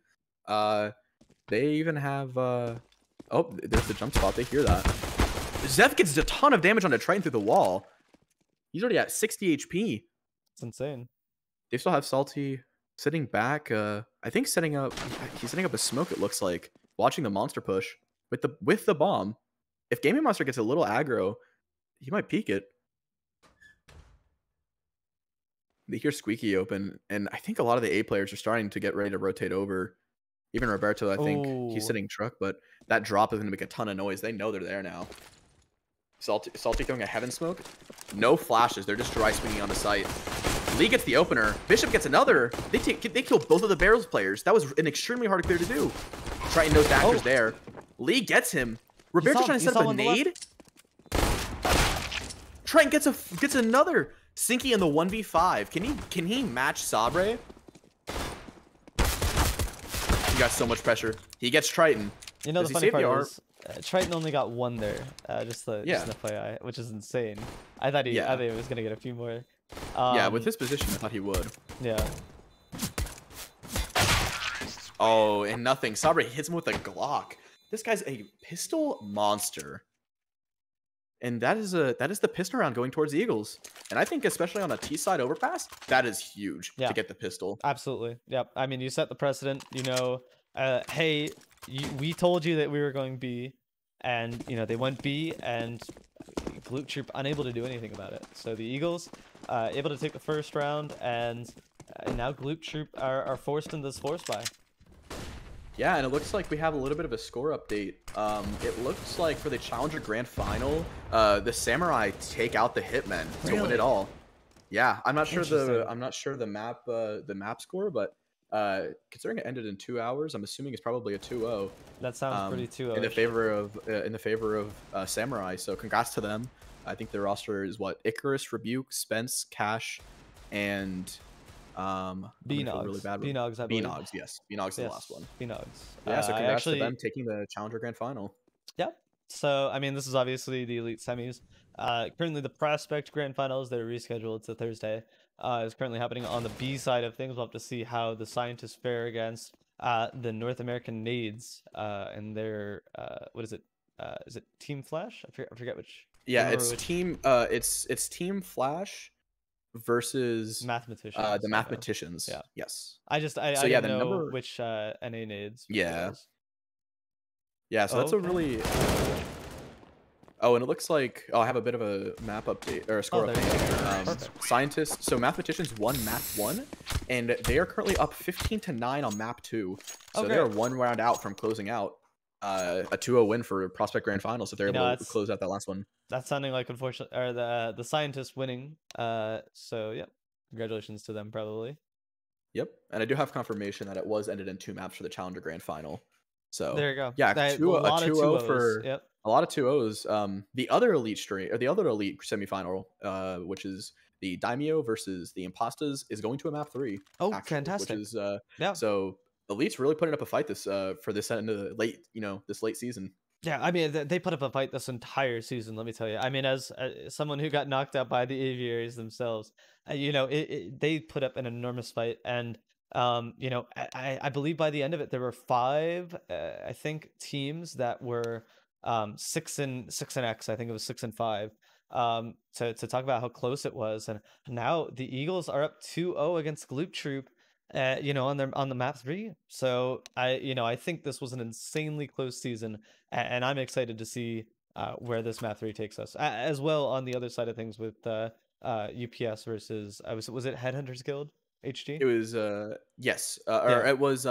They even have oh, there's the jump spot. They hear that. Zev gets a ton of damage on a Triton through the wall. He's already at 60 HP. It's insane. They still have Salty sitting back. I think he's setting up a smoke. It looks like watching the monster push with the bomb. If Gaming Monster gets a little aggro, he might peek it. They hear Squeaky open, and I think a lot of the A players are starting to get ready to rotate over. Even Roberto, I think he's sitting truck, but that drop is going to make a ton of noise. They know they're there now. Salty throwing a heaven smoke. No flashes. They're just dry swinging on the site. Lee gets the opener. Bishop gets another. They kill both of the barrels players. That was an extremely hard clear to do. Triton knows Dasher's there. Lee gets him. Roberto's trying to set up a nade. Triton gets another. Sinky in the 1v5. Can he match Sabre? He got so much pressure. He gets Triton. You know, the funny part is Triton only got 1 there. Just an FYI, which is insane. I thought he was gonna get a few more. Yeah, with his position, I thought he would. Yeah. Oh, and nothing. Sabre hits him with a Glock. This guy's a pistol monster. And that is the pistol round going towards the Eagles. And I think especially on a T-side overpass, that is huge to get the pistol. Absolutely. Yep. I mean, you set the precedent. You know, hey, we told you that we were going B, and you know they went B, and Gloop Troop unable to do anything about it. So the Eagles able to take the first round, and now Gloop Troop are forced into this force buy. Yeah, and it looks like we have a little bit of a score update. It looks like for the Challenger Grand Final, the Samurai take out the Hitmen to win it all. Yeah, I'm not sure the map score, but considering it ended in 2 hours, I'm assuming it's probably a 2-0. That sounds pretty 2-0 in the favor of Samurai. So congrats to them. I think their roster is what: Icarus, Rebuke, Spence, Cash, and Beanogs. Really bad Beanogs, I believe. Beanogs, yes. Beanogs is the last one. Beanogs. Yeah, so congrats to them taking the Challenger Grand Final. Yep. So, I mean, this is obviously the Elite Semis. Currently, the Prospect Grand Finals, they're rescheduled to Thursday, is currently happening on the B side of things. We'll have to see how the Scientists fare against the North American Nades and their, what is it? Is it Team Flash? I forget which. Yeah, it's Team Flash versus Mathematicians. The Mathematicians. Yeah. Yes. I don't know which NA Nades. Yeah. Yeah, so that's a really oh, and it looks like I have a bit of a map update or a score update. Scientists, so Mathematicians won map 1, and they are currently up 15-9 on map 2. So they are 1 round out from closing out a 2-0 win for Prospect Grand Finals if they're able to close out that last one. That's sounding like, unfortunately, or the Scientists winning. So yeah, congratulations to them, probably. Yep, and I do have confirmation that it was ended in 2 maps for the Challenger Grand Final. So there you go. Yeah, a 2-0 for a lot of 2-0s. The other elite semifinal, which is the Daimyo versus the Impostas, is going to a map 3. Oh, actually, fantastic! Which is so Elite's really putting up a fight this for this end of the late season. Yeah, I mean, they put up a fight this entire season, let me tell you. I mean, as someone who got knocked out by the AVIs themselves, they put up an enormous fight. And, I believe by the end of it, there were 5, I think, teams that were 6 and X. I think it was 6 and 5. To talk about how close it was. And now the Eagles are up 2-0 against Gloop Troop. you know, on the map 3. So I think this was an insanely close season, and I'm excited to see where this map 3 takes us. As well on the other side of things with UPS versus was it Headhunters Guild HG? It was yes, or Yeah. it was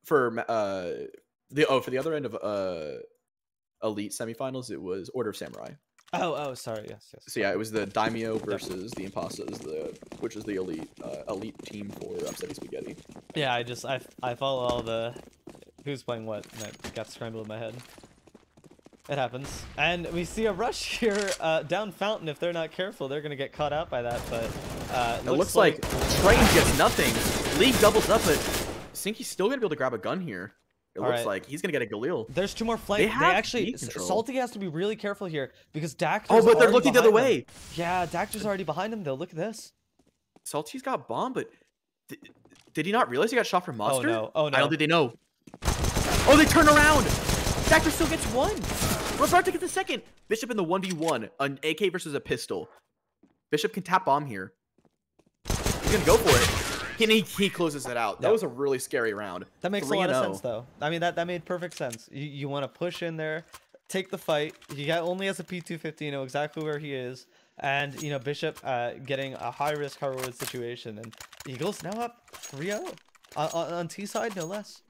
for the other end of elite semifinals, it was Order of Samurai. Oh, sorry. Yes. So yeah, it was the Daimyo versus the Impasas, which is the elite team for Upsetty Spaghetti. Yeah, I follow all the who's playing what, and it got scrambled in my head. It happens. And we see a rush here down Fountain. If they're not careful, they're going to get caught out by that. But it looks like Train gets nothing. League doubles up, but Sinky's still going to be able to grab a gun here. It looks like he's going to get a Galil. There's 2 more flanks. They actually... Salty has to be really careful here because Dactor's Oh, but they're looking the other way. Yeah, Dactor's already behind him, though. Look at this. Salty's got bomb, but did he not realize he got shot from Monster? Oh, no. I don't think they know. Oh, they turn around. Dactor still gets 1. Roberto gets the 2nd. Bishop in the 1v1. An AK versus a pistol. Bishop can tap bomb here. He's going to go for it. And he closes it out. That was a really scary round. That makes a lot of sense, though. I mean, that made perfect sense. You want to push in there, take the fight. He only has a P250, you know exactly where he is. And, you know, Bishop getting a high-risk, high-reward situation. And Eagles now up 3-0 on T side, no less.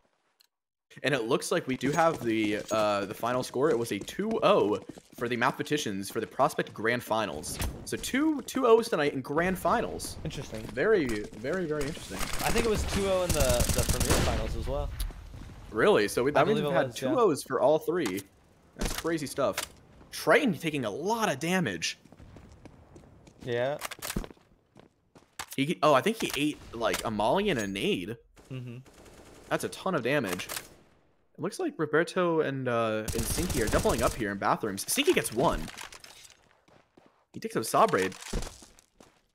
And it looks like we do have the final score. It was a 2-0 for the mathematicians for the Prospect Grand Finals. So two 2-0s tonight in Grand Finals. Interesting. Very, very, very interesting. I think it was 2-0 in the Premier Finals as well. Really? So that means we've had 2-0s for all 3. That's crazy stuff. Triton taking a lot of damage. Yeah. I think he ate like a molly and a nade. Mm-hmm. That's a ton of damage. It looks like Roberto and Sinky are doubling up here in bathrooms. Sinky gets 1. He takes up Sabraid.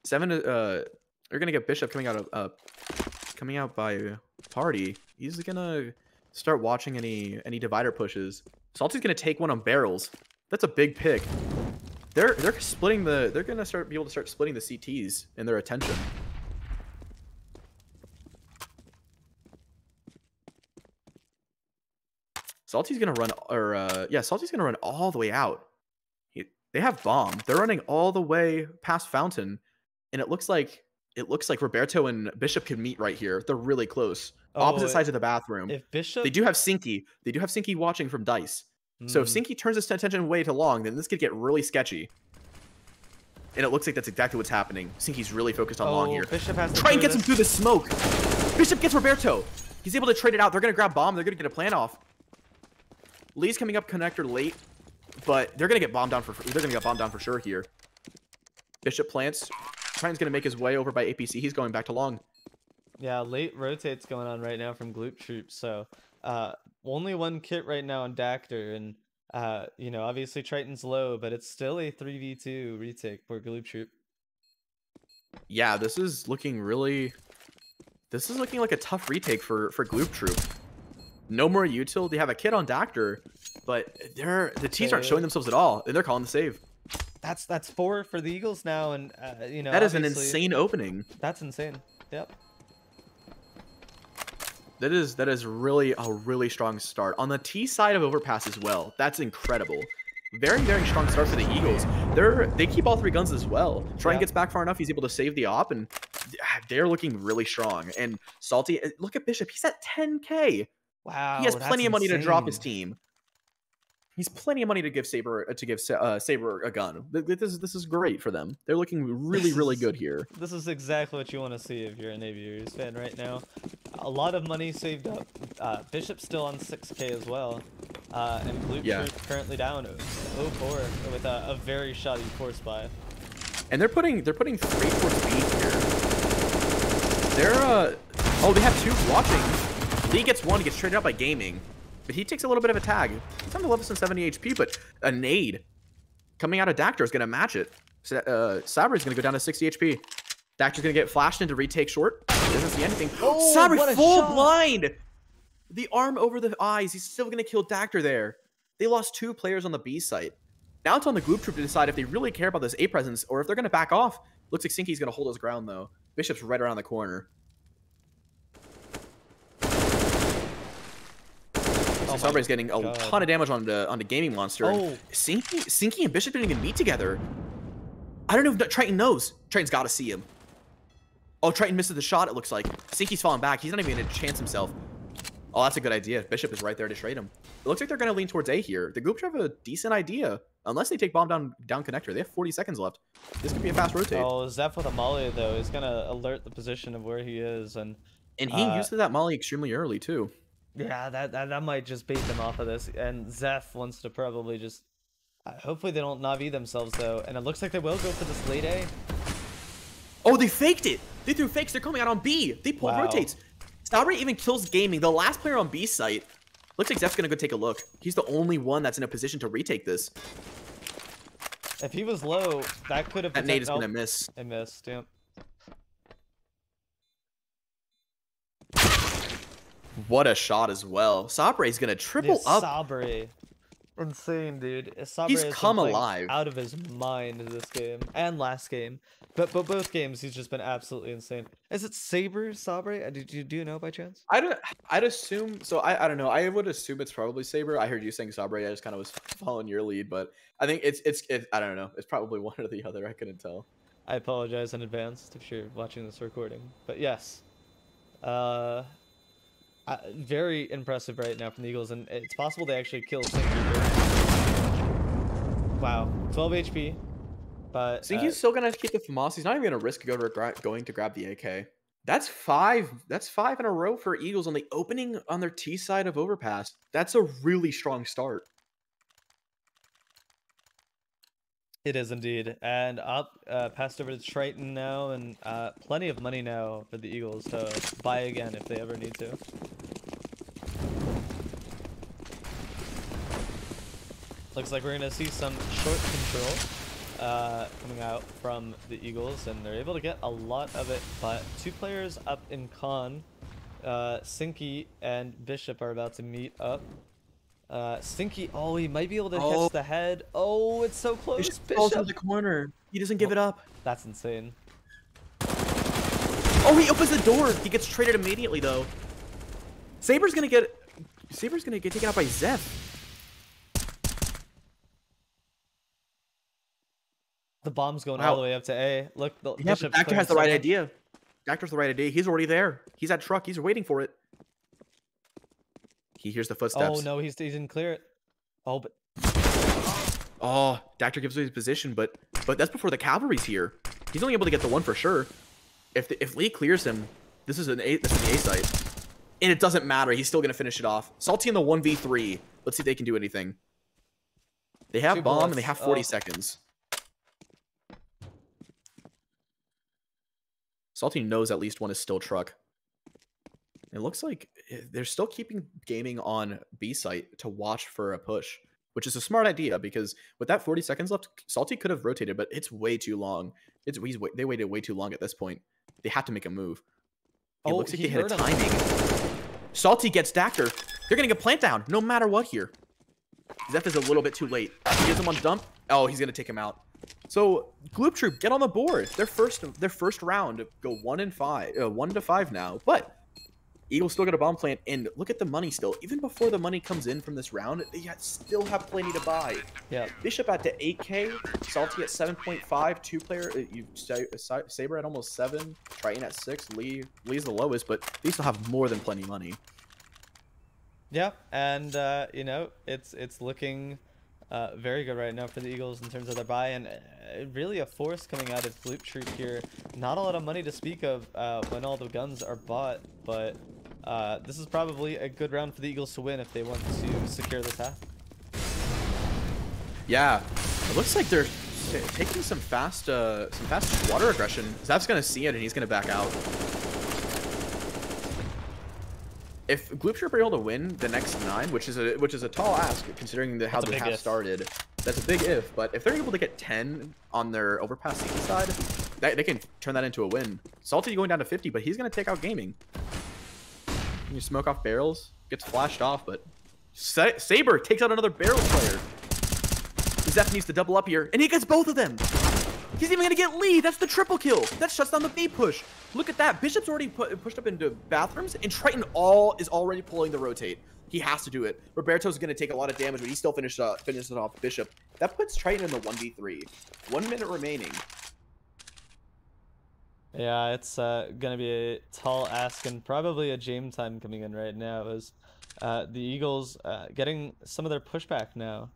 7 they're gonna get Bishop coming out by Party. He's gonna start watching any divider pushes. Salty's gonna take 1 on barrels. That's a big pick. They're splitting they're gonna be able to start splitting the CTs in their attention. Salty's gonna run, Salty's gonna run all the way out. They have bomb. They're running all the way past Fountain, and it looks like Roberto and Bishop can meet right here. They're really close, opposite sides of the bathroom. If Bishop, they do have Sinky. They do have Sinky watching from Dice. So if Sinky turns his attention away to Long, then this could get really sketchy. And it looks like that's exactly what's happening. Sinky's really focused on Long here. Bishop has to Train gets him through the smoke. Bishop gets Roberto. He's able to trade it out. They're gonna grab bomb. They're gonna get a plan off. Lee's coming up connector late, but they're gonna get bombed down for sure here. Bishop plants. Triton's gonna make his way over by APC. He's going back to Long. Yeah, late rotates going on right now from Gloop Troop. So only 1 kit right now on Dactor, and you know, obviously Triton's low, but it's still a 3v2 retake for Gloop Troop. Yeah, this is looking like a tough retake for Gloop Troop. No more util. They have a kid on Dactor, but the T's aren't showing themselves at all, and they're calling the save. That's 4 for the Eagles now, and you know, that is an insane opening. That's insane. Yep. That is really a really strong start on the T side of Overpass as well. That's incredible. Very, very strong start for the Eagles. They keep all 3 guns as well. Triton gets back far enough. He's able to save the op, and they're looking really strong. And Salty, look at Bishop. He's at 10K. Wow, he has plenty of money to drop his team. He's plenty of money to give Saber a gun. This is great for them. They're looking really good here. This is exactly what you want to see if you're an Aviators fan right now. A lot of money saved up. Bishop's still on 6K as well, and Gloop Troop currently down 0-4 with a very shoddy force buy. And they're putting 3 towards B here. They have 2 watching. Lee gets 1, he gets traded out by Gaming. But he takes a little bit of a tag. He's on the level 70 HP, but a nade coming out of Dactor is going to match it. Saber is going to go down to 60 HP. Dactor's going to get flashed into retake short. He doesn't see anything. Oh, Saber full blind! The arm over the eyes. He's still going to kill Dactor there. They lost 2 players on the B site. Now it's on the Gloop Troop to decide if they really care about this A presence or if they're going to back off. Looks like Sinky's going to hold his ground, though. Bishop's right around the corner. see Sabre's getting a ton of damage onto Gaming Monster. Oh. Sinky and Bishop didn't even meet together. I don't know if Triton knows. Triton's got to see him. Oh, Triton misses the shot, it looks like. Sinky's falling back. He's not even going to chance himself. Oh, that's a good idea. Bishop is right there to trade him. It looks like they're going to lean towards A here. The group have a decent idea. Unless they take bomb down connector. They have 40 seconds left. This could be a fast rotate. Oh, Zeph with a molly, though, is going to alert the position of where he is. And he used that molly extremely early, too. Yeah, that might just bait them off of this. And Zeph wants to probably just... hopefully they don't Na'Vi themselves, though. And it looks like they will go for this late A. Oh, they faked it! They threw fakes. They're coming out on B. They pulled rotates. Sabre even kills Gaming, the last player on B site. Looks like Zeph's gonna go take a look. He's the only one that's in a position to retake this. If he was low, that could have... That nade is gonna miss. It missed, yeah. What a shot as well. Sabre's gonna triple up. Sabre. Insane, dude. Sabre He's has come been playing alive. out of his mind this game and last game. But both games, he's just been absolutely insane. Is it Sabre? Do you know by chance? I'd assume so. I don't know. I would assume it's probably Sabre. I heard you saying Sabre. I just kind of was following your lead, but I think it's I don't know. It's probably one or the other. I couldn't tell. I apologize in advance if you're watching this recording. But yes, very impressive right now from the Eagles, and it's possible they actually kill Sinky. Wow, 12 HP. But Sinky's still gonna keep the FAMAS. He's not even gonna risk going to grab the AK. That's five in a row for Eagles on the opening on their T side of Overpass. That's a really strong start. It is indeed. And up passed over to Triton now, and plenty of money now for the Eagles to buy again if they ever need to. Looks like we're gonna see some short control coming out from the Eagles, and they're able to get a lot of it, but two players up in con. Sinky and Bishop are about to meet up. Sinky, oh, he might be able to catch the head. Oh, it's so close. Bishop falls in the corner. He doesn't give it up. That's insane. Oh, he opens the door. He gets traded immediately, though. Saber's gonna get taken out by Zeph. The bomb's going all the way up to A. Look, Dactor has the right idea. Dactor's the right idea. He's already there. He's at truck. He's waiting for it. He hears the footsteps. Oh no, he didn't clear it. Oh, but oh, Dactor gives away his position, but that's before the cavalry's here. He's only able to get the one for sure. If Lee clears him, this is the A site, and it doesn't matter. He's still gonna finish it off. Salty in the 1v3. Let's see if they can do anything. They have bomb and they have 40 seconds. Salty knows at least one is still truck. It looks like they're still keeping Gaming on B site to watch for a push, which is a smart idea because with that 40 seconds left, Salty could have rotated, but it's way too long. They waited way too long at this point. They had to make a move. It looks like they hit a timing. Salty gets Dactor. They're getting a plant down no matter what here. Zeph is a little bit too late. He gives him on dump. Oh, he's going to take him out. So Gloop Troop get on the board. Their first round go 1 to 5 now. But Eagles still got a bomb plant, and look at the money still. Even before the money comes in from this round, they still have plenty to buy. Yeah. Bishop at 8K, Salty at 7.5, two-player. Saber at almost 7, Triton at 6, Lee's the lowest, but they still have more than plenty money. Yeah, and you know, it's looking very good right now for the Eagles in terms of their buy, and really a force coming out of Gloop Troop here. Not a lot of money to speak of when all the guns are bought, but this is probably a good round for the Eagles to win if they want to secure this half. Yeah, it looks like they're taking some fast water aggression. Zap's gonna see it and he's gonna back out. If Gloop Troop are able to win the next 9, which is a tall ask considering how the half started, that's a big if. But if they're able to get 10 on their overpass CT side, they can turn that into a win. Salty going down to 50, but he's gonna take out Gaming. You smoke off barrels, gets flashed off, but Saber takes out another barrel player. Zeph needs to double up here, and he gets both of them. He's even gonna get lead. That's the triple kill. That shuts down the B push. Look at that. Bishop's already pushed up into bathrooms, and Triton is already pulling the rotate. He has to do it. Roberto's gonna take a lot of damage, but he still finishes off Bishop. That puts Triton in the 1v3. 1 minute remaining. Yeah, it's gonna be a tall ask and probably a James time coming in right now as the Eagles getting some of their pushback now.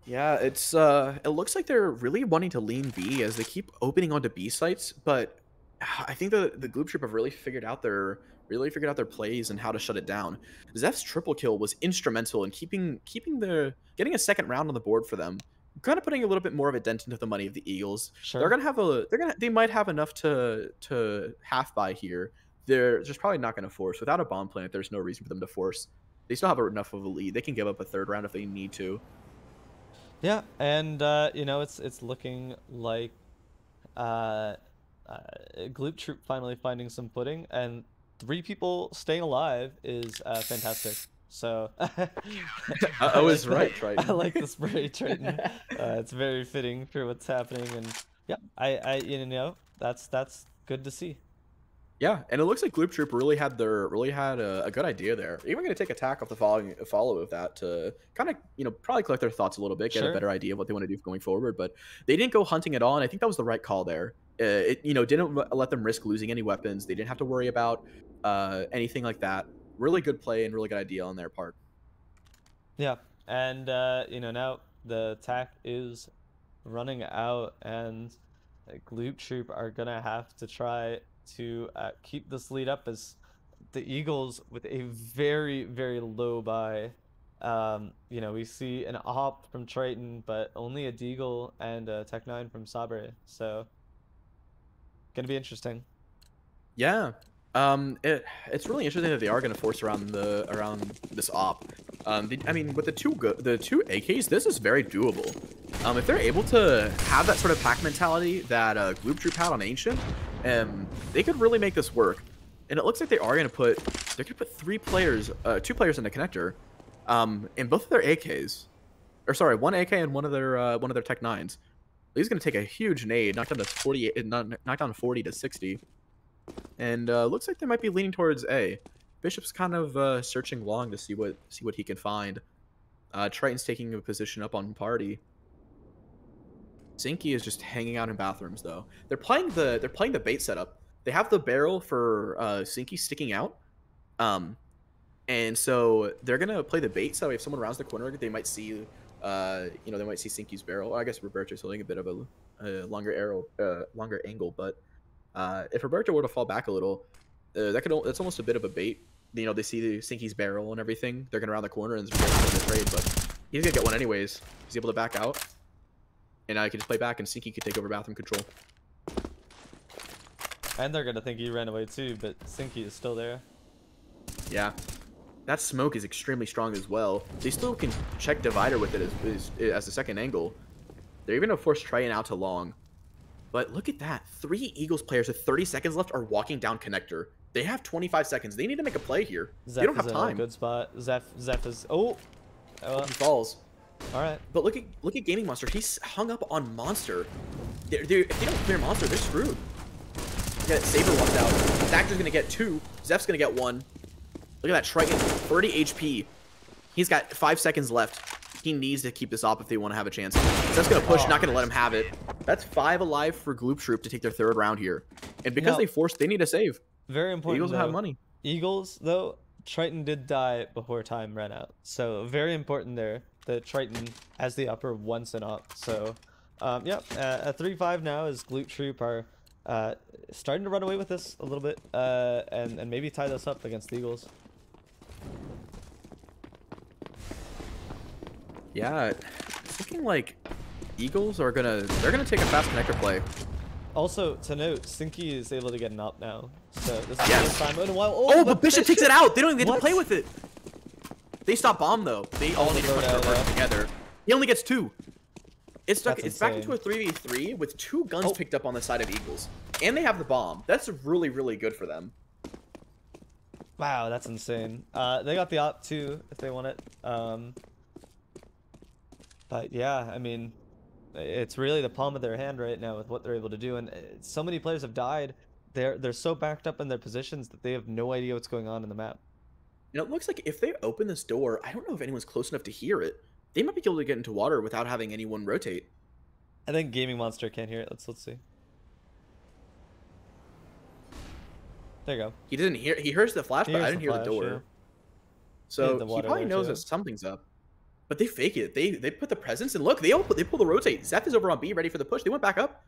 Yeah, it looks like they're really wanting to lean B as they keep opening onto B sites, but I think the Gloop Troop have really figured out their plays and how to shut it down. Zeph's triple kill was instrumental in getting a second round on the board for them. Kind of putting a little bit more of a dent into the money of the Eagles. Sure. They might have enough to half buy here. They're just probably not going to force. Without a bomb plant, there's no reason for them to force. They still have enough of a lead. They can give up a third round if they need to. Yeah, and you know, it's looking like Gloop Troop finally finding some footing, and 3 people staying alive is fantastic. So I was right, Triton. I like the spray, Triton. It's very fitting for what's happening, and yeah, I you know, that's good to see. Yeah, and it looks like Gloop Troop really had a good idea there. Even going to take attack off the follow of that to kind of, you know, probably collect their thoughts a little bit, get a better idea of what they want to do going forward. But they didn't go hunting at all, and I think that was the right call there. It, you know, didn't let them risk losing any weapons. They didn't have to worry about anything like that. Really good play and really good idea on their part. Yeah, and you know, now the attack is running out, and Gloop Troop are gonna have to try to keep this lead up as the Eagles with a very, very low buy. You know, we see an op from Triton, but only a Deagle and a Tech9 from Sabre. So, gonna be interesting. Yeah. It's really interesting that they are going to force around this op. I mean, with the two AKs, this is very doable. If they're able to have that sort of pack mentality that Gloop Troop had on Ancient, they could really make this work. And it looks like they're going to put 2 players in the connector, in both of their AKs, or sorry, 1 AK and one of their Tech 9s. He's going to take a huge nade, knock down 40 to 60. And looks like they might be leaning towards A. Bishop's kind of searching long to see what he can find. Triton's taking a position up on Party. Zinky is just hanging out in bathrooms though. They're playing the bait setup. They have the barrel for Zinky sticking out. And so they're gonna play the bait. So if someone rounds the corner, they might see, you know, they might see Zinky's barrel. I guess Roberto's holding a bit of a longer angle, but if Roberto were to fall back a little, that's almost a bit of a bait. You know, they see the Zinky's barrel and everything. They're gonna round the corner and it's trade, but he's gonna get one anyways. He's able to back out, and I can just play back, and Zinky could take over bathroom control. And they're gonna think he ran away too, but Zinky is still there. Yeah, that smoke is extremely strong as well. They still can check divider with it as a second angle. They're even gonna force Triton out to long. But look at that. 3 Eagles players with 30 seconds left are walking down connector. They have 25 seconds. They need to make a play here. They don't have time. In a good spot. Zeph is... Oh! He falls. All right. But look at Gaming Monster. He's hung up on Monster. If they don't clear Monster, they're screwed. Yeah, Saber walked out. Zactor's going to get 2. Zeph's going to get 1. Look at that. Triton, 30 HP. He's got 5 seconds left. He needs to keep this op if they want to have a chance. Zeph's going to push, not going to let him have it. That's 5 alive for Gloop Troop to take their 3rd round here. And because they need a save. Very important. Eagles have money. Eagles, though, Triton did die before time ran out. So very important there that Triton has the upper once and up. So, yeah, at 3-5 now as Gloop Troop are starting to run away with this a little bit and maybe tie this up against the Eagles. Yeah, it's looking like Eagles are they're gonna take a fast connector play. Also, to note, Zinky is able to get an up now. So this is the first time in a while. Oh, but Bishop takes it out. They don't even get to play with it. They stop bomb though. They all need to work together. He only gets 2. It's back into a 3v3 with 2 guns picked up on the side of Eagles, and they have the bomb. That's really, really good for them. Wow, that's insane. They got the op too if they want it. But yeah, I mean, it's really the palm of their hand right now with what they're able to do. And so many players have died. They're so backed up in their positions that they have no idea what's going on in the map. And it looks like if they open this door, I don't know if anyone's close enough to hear it. They might be able to get into water without having anyone rotate. I think Gaming Monster can't hear it. Let's see. There you go. He didn't hear. He hears the flash, He but I hears didn't the hear the flash, door. yeah. So the he water probably there, knows too. that something's up. But they fake it. They put the presence and look. They pull the rotate. Zeph is over on B, ready for the push. They went back up.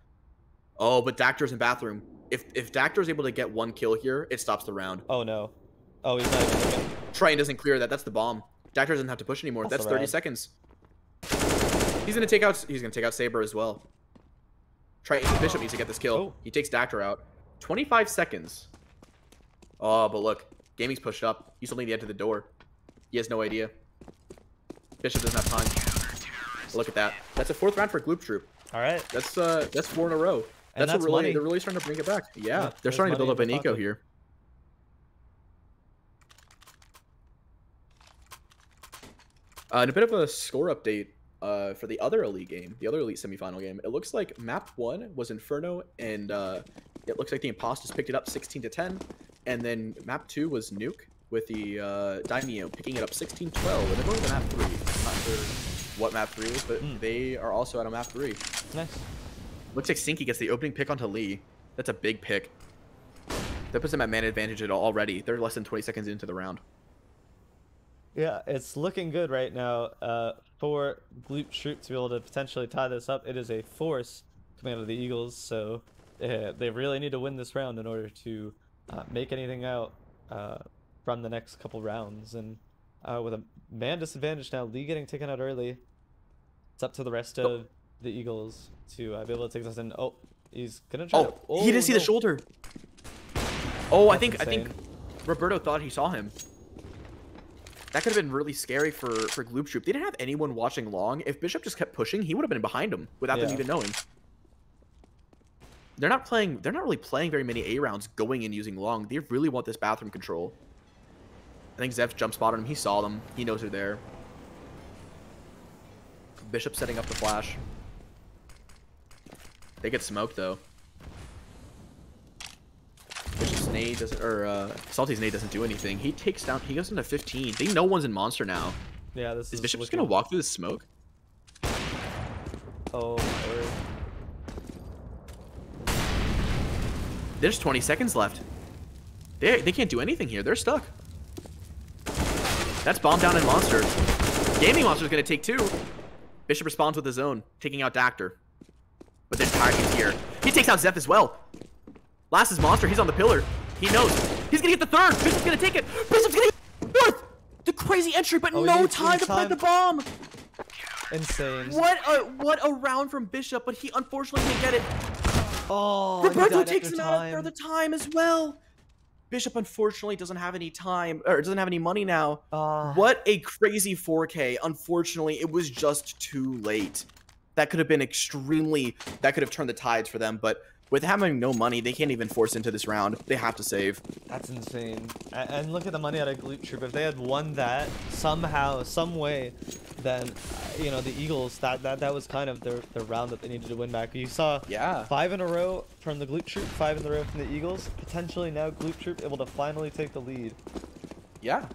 Oh, but Dactor's in bathroom. If Dactor's able to get one kill here, it stops the round. Oh no. Oh, he's not even looking. Triton doesn't clear that. That's the bomb. Dactor doesn't have to push anymore. That's That's the 30 round. seconds. He's gonna take out Saber as well. Triton Bishop needs to get this kill. Oh. He takes Dactor out. 25 seconds. Oh, but look, Gaming's pushed up. He's holding the edge of the door. He has no idea. Bishop doesn't have time. Look at that. That's a 4th round for Gloop Troop. All right. That's 4 in a row. And that's really money. they're really starting to bring it back. Yeah, Yeah, they're there's starting to build money up in an the eco pocket. here. And a bit of a score update for the other Elite game, the other Elite semifinal game. It looks like map 1 was Inferno, and it looks like the Imposters picked it up 16-10, and then map 2 was Nuke with the Daimyo picking it up 16-12, and they're going to map 3. I'm not sure what map 3 is, but they are also out of map 3. Nice. Looks like Sinky gets the opening pick onto Lee. That's a big pick. That puts them at man advantage already. They're less than 20 seconds into the round. Yeah, it's looking good right now for Gloop Troop to be able to potentially tie this up. It is a force coming out of the Eagles, so they really need to win this round in order to make anything out from the next couple rounds. And with a man disadvantage now, Lee getting taken out early, it's up to the rest of the Eagles to be able to take this in. Oh, he's gonna try. He didn't see the shoulder. Oh, I think Roberto thought he saw him. That could have been really scary for Gloop Troop. They didn't have anyone watching long. If Bishop just kept pushing, he would have been behind him without them even knowing. They're not really playing very many A rounds going and using long. They really want this bathroom control. I think Zeph jump spotted him. He saw them. He knows they're there. Bishop setting up the flash. They get smoked though. Bishop's nade doesn't, or Salty's nade doesn't do anything. He takes down. He goes into 15. They know one's in monster now. Yeah, this Is is Bishop just looking... gonna walk through the smoke? Oh my word. There's 20 seconds left. They can't do anything here. They're stuck. That's bomb down in monster. Gaming Monster's gonna take 2. Bishop responds with his own, taking out Dactor. But there's Tiger King's here. He takes out Zeph as well. Last is Monster. He's on the pillar. He knows. He's gonna get the 3rd. Bishop's gonna take it. Bishop's gonna get the 4th. The crazy entry, but no time to plant the bomb. Insane. What a round from Bishop, but he unfortunately can't get it. Oh, Roberto takes him out for the time as well. Bishop unfortunately doesn't have any time, or doesn't have any money now. What a crazy 4K. Unfortunately, it was just too late. That could have been that could have turned the tides for them, but with having no money, they can't even force into this round. They have to save. That's insane. And look at the money out of Gloop Troop. If they had won that somehow, some way, then you know the Eagles. That was kind of their round that they needed to win back. You saw 5 in a row from the Gloop Troop, 5 in a row from the Eagles. Potentially now Gloop Troop able to finally take the lead. Yeah,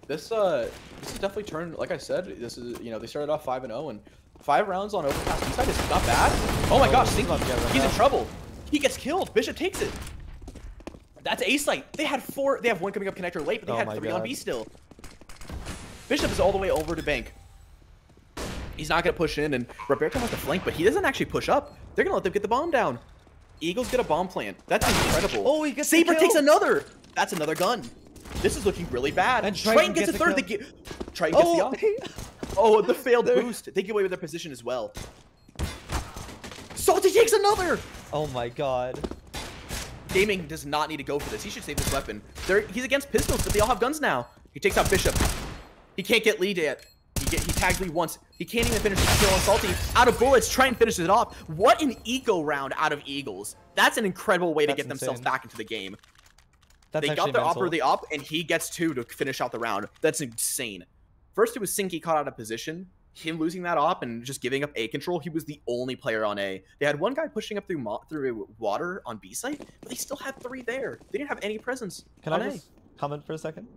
this is definitely turned. Like I said, this is they started off 5-0 and 5 rounds on overpass. This side is not bad. Oh my gosh, he's in trouble. He gets killed. Bishop takes it. That's A site. They have 4. They have 1 coming up connector late, but they had 3 on B still. Bishop is all the way over to bank. He's not gonna push in, and Roberto has to flank, but he doesn't actually push up. They're gonna let them get the bomb down. Eagles get a bomb plant. That's incredible. Oh, he gets Saber the kill. takes another. That's another gun. This is looking really bad. And Triton gets a 3rd. Triton gets the op. Oh, the failed boost. They get away with their position as well. Salty takes another. Oh my god. Gaming does not need to go for this. He should save this weapon. He's against pistols, but they all have guns now. He takes out Bishop. He can't get Lee yet. He tags Lee once. He can't even finish the kill on Salty. Out of bullets, Triton finishes it off. What an eco round out of Eagles. That's an incredible way to get themselves back into the game. They got their op or the op, and he gets 2 to finish out the round. That's insane. First, it was Sinky caught out of position. him losing that op and just giving up A control, he was the only player on A. They had one guy pushing up through water on B site, but they still had 3 there. They didn't have any presence Can on I A. just comment for a second?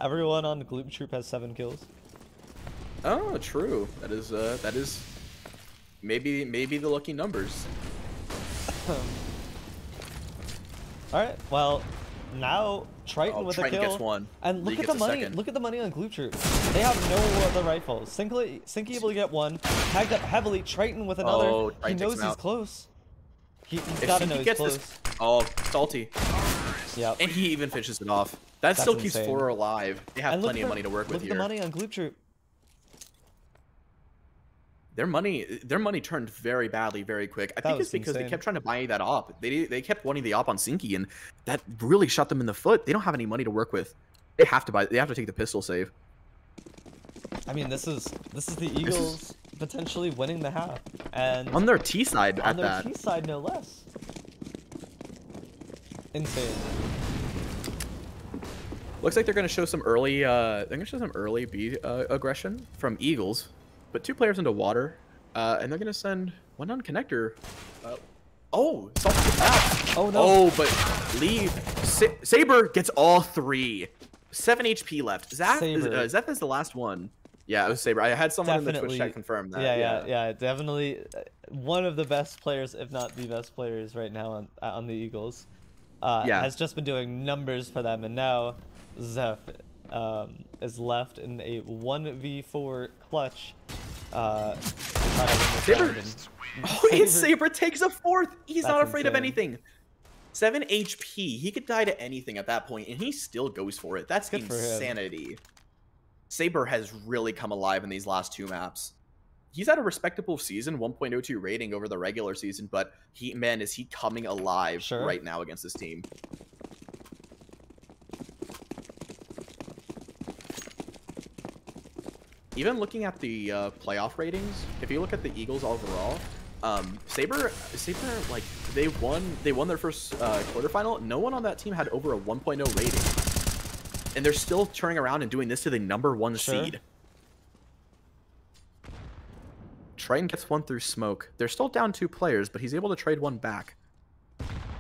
Everyone on the Gloop Troop has 7 kills. Oh, true. That is maybe the lucky numbers. All right. Well, now Triton with Triton a kill. gets one. And look Lee at the gets a money. second. Look at the money on Gloop Troop. They have no other rifles. Sinky able to get one. Tagged up heavily. Triton with another. Oh, He Triton takes knows him he's out. close. He's If got to Sinky know he's gets close. this, oh, salty. Yeah. And he even finishes it off. That That's still keeps insane. 4 alive. They have And look plenty at of money to work with Look at here. the money on Gloop Troop. Their money turned very badly very quick. I think was it's because they insane. kept trying to buy that op. They kept wanting the op on Sinky, and that really shot them in the foot. They don't have any money to work with. They have to take the pistol save. I mean, this is the Eagles potentially winning the half, and On their T side on at their that. T side, no less. Insane. Looks like they're gonna show some early B aggression from Eagles, but 2 players into water, and they're gonna send one on connector. Oh, Salt gets out. Oh no. Oh, but Lee Saber gets all 3. 7 HP left. Zeph is the last one. Yeah, it was Saber. I had someone in the Twitch chat confirm that. Yeah. Definitely one of the best players, if not the best players right now on the Eagles. Has just been doing numbers for them, and now Zeph is left in a 1v4 clutch. Saber. Oh, and Saber takes a 4th. He's not That's afraid of insane. anything. 7 HP. He could die to anything at that point, and he still goes for it. That's Good for him. insanity. Saber has really come alive in these last 2 maps. He's had a respectable season, 1.02 rating over the regular season, but is he coming alive right now against this team? Even looking at the playoff ratings, if you look at the Eagles overall, Saber, like they won their first quarterfinal. No one on that team had over a 1.0 rating, and they're still turning around and doing this to the #1 seed. Triton gets 1 through smoke. They're still down 2 players, but he's able to trade 1 back.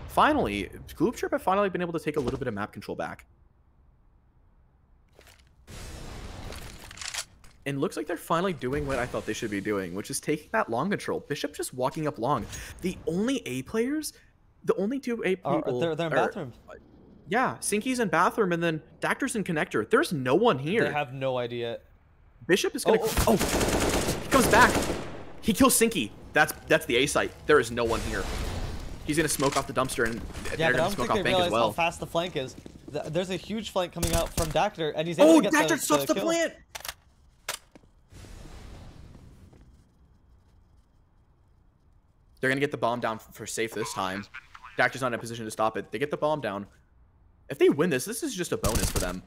Finally, Gloop Troop have finally been able to take a little bit of map control back. And looks like they're finally doing what I thought they should be doing, which is taking that long control. Bishop just walking up long. The only A players, the only 2 A people... They're in bathroom. Yeah, Sinky's in bathroom, and then Dactor's in connector. There's no one here. They have no idea. Bishop is going to... Oh! He comes back. He kills Sinky. That's the A site. There is no one here. He's going to smoke off the dumpster, and they're going to smoke off bank as well. How fast the flank is. There's a huge flank coming out from Dactor, and he's able to get Dactor stops the kill. plant! They're going to get the bomb down for safe this time. Dactor's not in a position to stop it. They get the bomb down. If they win this is just a bonus for them.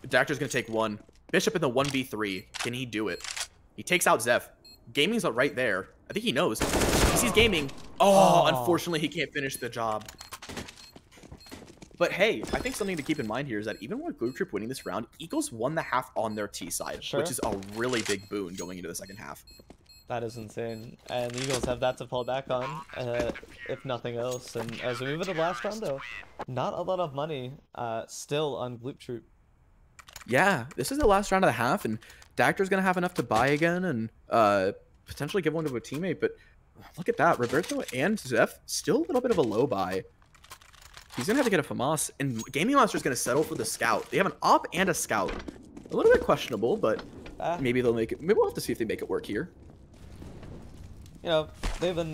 Dactor's going to take 1. Bishop in the 1v3. Can he do it? He takes out Zeph. Gaming's right there. I think he knows. He sees Gaming. Oh, unfortunately, he can't finish the job. But hey, I think something to keep in mind here is that even with Gloop Troop winning this round, Eagles won the half on their T side, which is a really big boon going into the second half. That is insane. And the Eagles have that to fall back on, if nothing else. And as we move into the last round, though, not a lot of money still on Gloop Troop. Yeah, this is the last round of the half, and Dactor's going to have enough to buy again and potentially give one to a teammate. But look at that. Roberto and Zeph, still a little bit of a low buy. He's going to have to get a FAMAS, and Gaming Monster's going to settle for the Scout. They have an Op and a Scout. A little bit questionable, but maybe they'll make it. Maybe we'll have to see if they make it work here. You know, they've been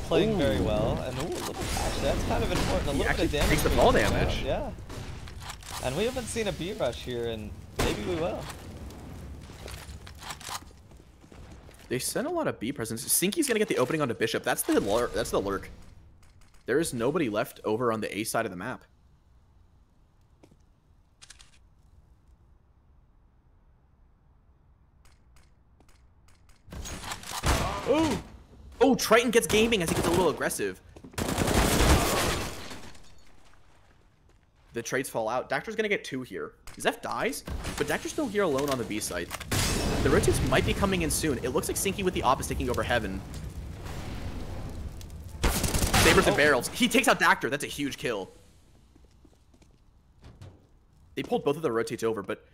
playing very well, and actually, that's kind of important. A little bit of damage. Takes the fall damage. Yeah. And we haven't seen a B rush here, and maybe we will. They sent a lot of B presence. Sinky's gonna get the opening onto Bishop. That's the lurk. There is nobody left over on the A side of the map. Oh, Triton gets Gaming as he gets a little aggressive. The trades fall out. Dactor's gonna get 2 here. Zeph dies, but Dactor's still here alone on the B site. The rotates might be coming in soon. It looks like Sinky with the op is taking over heaven. Sabers and barrels. He takes out Dactor. That's a huge kill. They pulled both of the rotates over, but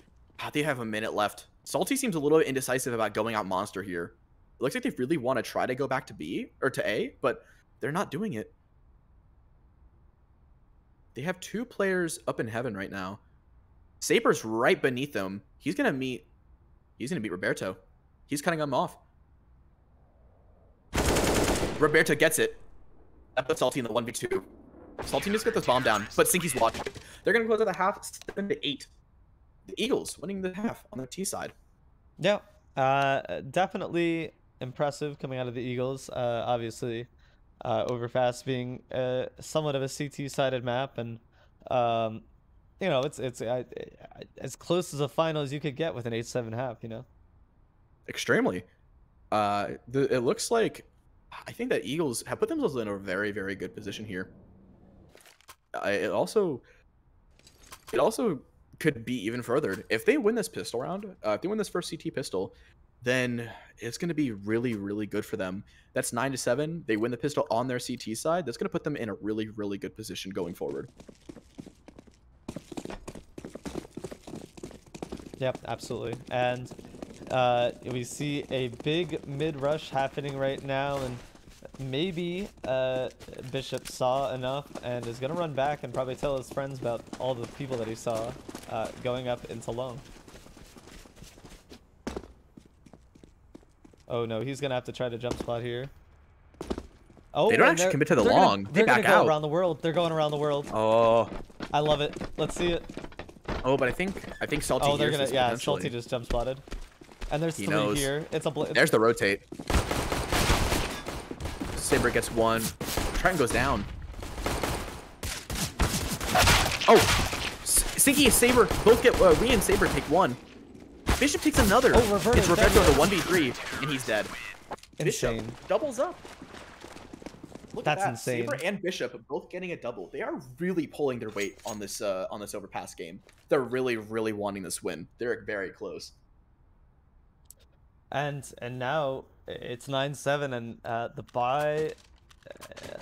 they have a minute left. Salty seems a little bit indecisive about going out monster here. It looks like they really want to try to go back to B or to A, but they're not doing it. They have 2 players up in heaven right now. Saber's right beneath them. He's gonna meet Roberto. He's cutting him off. Roberto gets it. That puts Salty in the 1v2. Salty needs to get this bomb down, but Sinky's watching. They're gonna close at the half 7-8. The Eagles winning the half on the T side. Yeah, definitely impressive coming out of the Eagles. Obviously, Overfast being somewhat of a CT-sided map, and you know, it's as close as a final as you could get with an 8-7 half. You know, Extremely. It looks like I think that Eagles have put themselves in a very, very good position here. It also could be even furthered if they win this pistol round. If they win this first CT pistol, then it's going to be really, really good for them. That's 9-7. They win the pistol on their CT side. That's going to put them in a really, really good position going forward. Yep, absolutely. And we see a big mid rush happening right now, and maybe Bishop saw enough and is gonna run back and probably tell his friends about all the people that he saw going up into long. Oh no, he's gonna have to try to jump spot here. Oh, they don't actually commit to the long. They back out. Around the world. They're going around the world. Oh, I love it. Let's see it. Oh, but I think Salty. Oh, they're gonna. Yeah, Salty just jump spotted. And there's 3 here. It's a. There's the rotate. Saber gets 1. Triton goes down. Oh, Sinky and Saber both get. Rhea and Saber take 1. Bishop takes another. Oh, Roberto, it's Roberto the 1v3, and he's dead. Insane. Bishop doubles up. Look That's at that. insane. Saber and Bishop both getting a double. They are really pulling their weight on this overpass game. They're really, really wanting this win. They're very close. And now it's 9-7, and the buy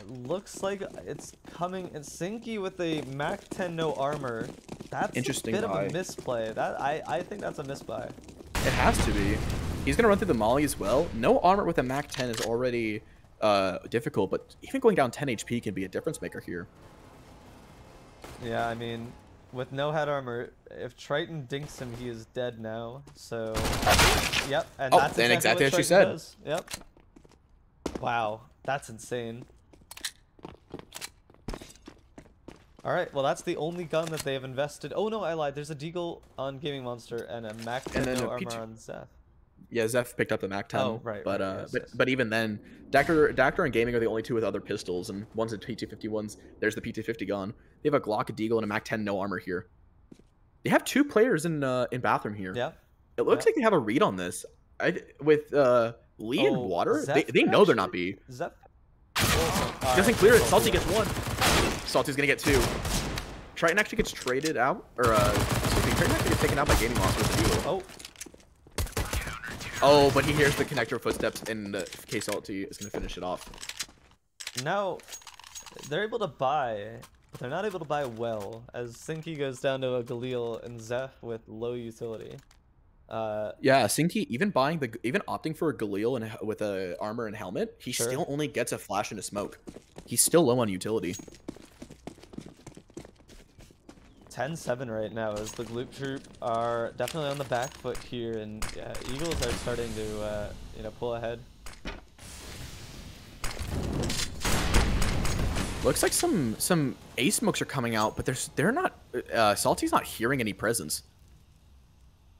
looks like it's coming. It's Sinky with a Mac 10 no armor. That's interesting. A bit of a misplay. That I think that's a misbuy. It has to be. He's gonna run through the molly as well. No armor with a Mac 10 is already difficult, but even going down 10 HP can be a difference maker here. Yeah, I mean, with no head armor, if Triton dinks him, he is dead now. So, yep, and that's exactly what as she Triton said. does. Yep. Wow, that's insane. All right, well, that's the only gun that they have invested. Oh no, I lied. There's a Deagle on Gaming Monster and a Mac 10 no armor on Zeph. Yeah, Zeph picked up the Mac 10. Oh, right. But yes. but even then, Dactor and Gaming are the only 2 with other pistols, and one's a P250, there's the P250 gun. They have a Glock, a Deagle, and a Mac 10 no armor here. They have 2 players in bathroom here. Yeah. It looks like they have a read on this. With Lee and Water, they know they're not B. Zeph. Doesn't clear it. Salty gets 1. Salty's gonna get 2. Triton actually gets traded out, or excuse me, Triton actually gets taken out by Gaming Monster with the Deagle. Oh. Oh, but he hears the connector footsteps, and K Salty is going to finish it off. Now, they're able to buy, but they're not able to buy well, as Sinky goes down to a Galil and Zeph with low utility. Yeah, Sinky even opting for a Galil and with a armor and helmet, he still only gets a flash and a smoke. He's still low on utility. 10-7 right now, as the Gloop Troop are definitely on the back foot here, and Eagles are starting to pull ahead. Looks like some A smokes are coming out, but they're not. Salty's not hearing any presence.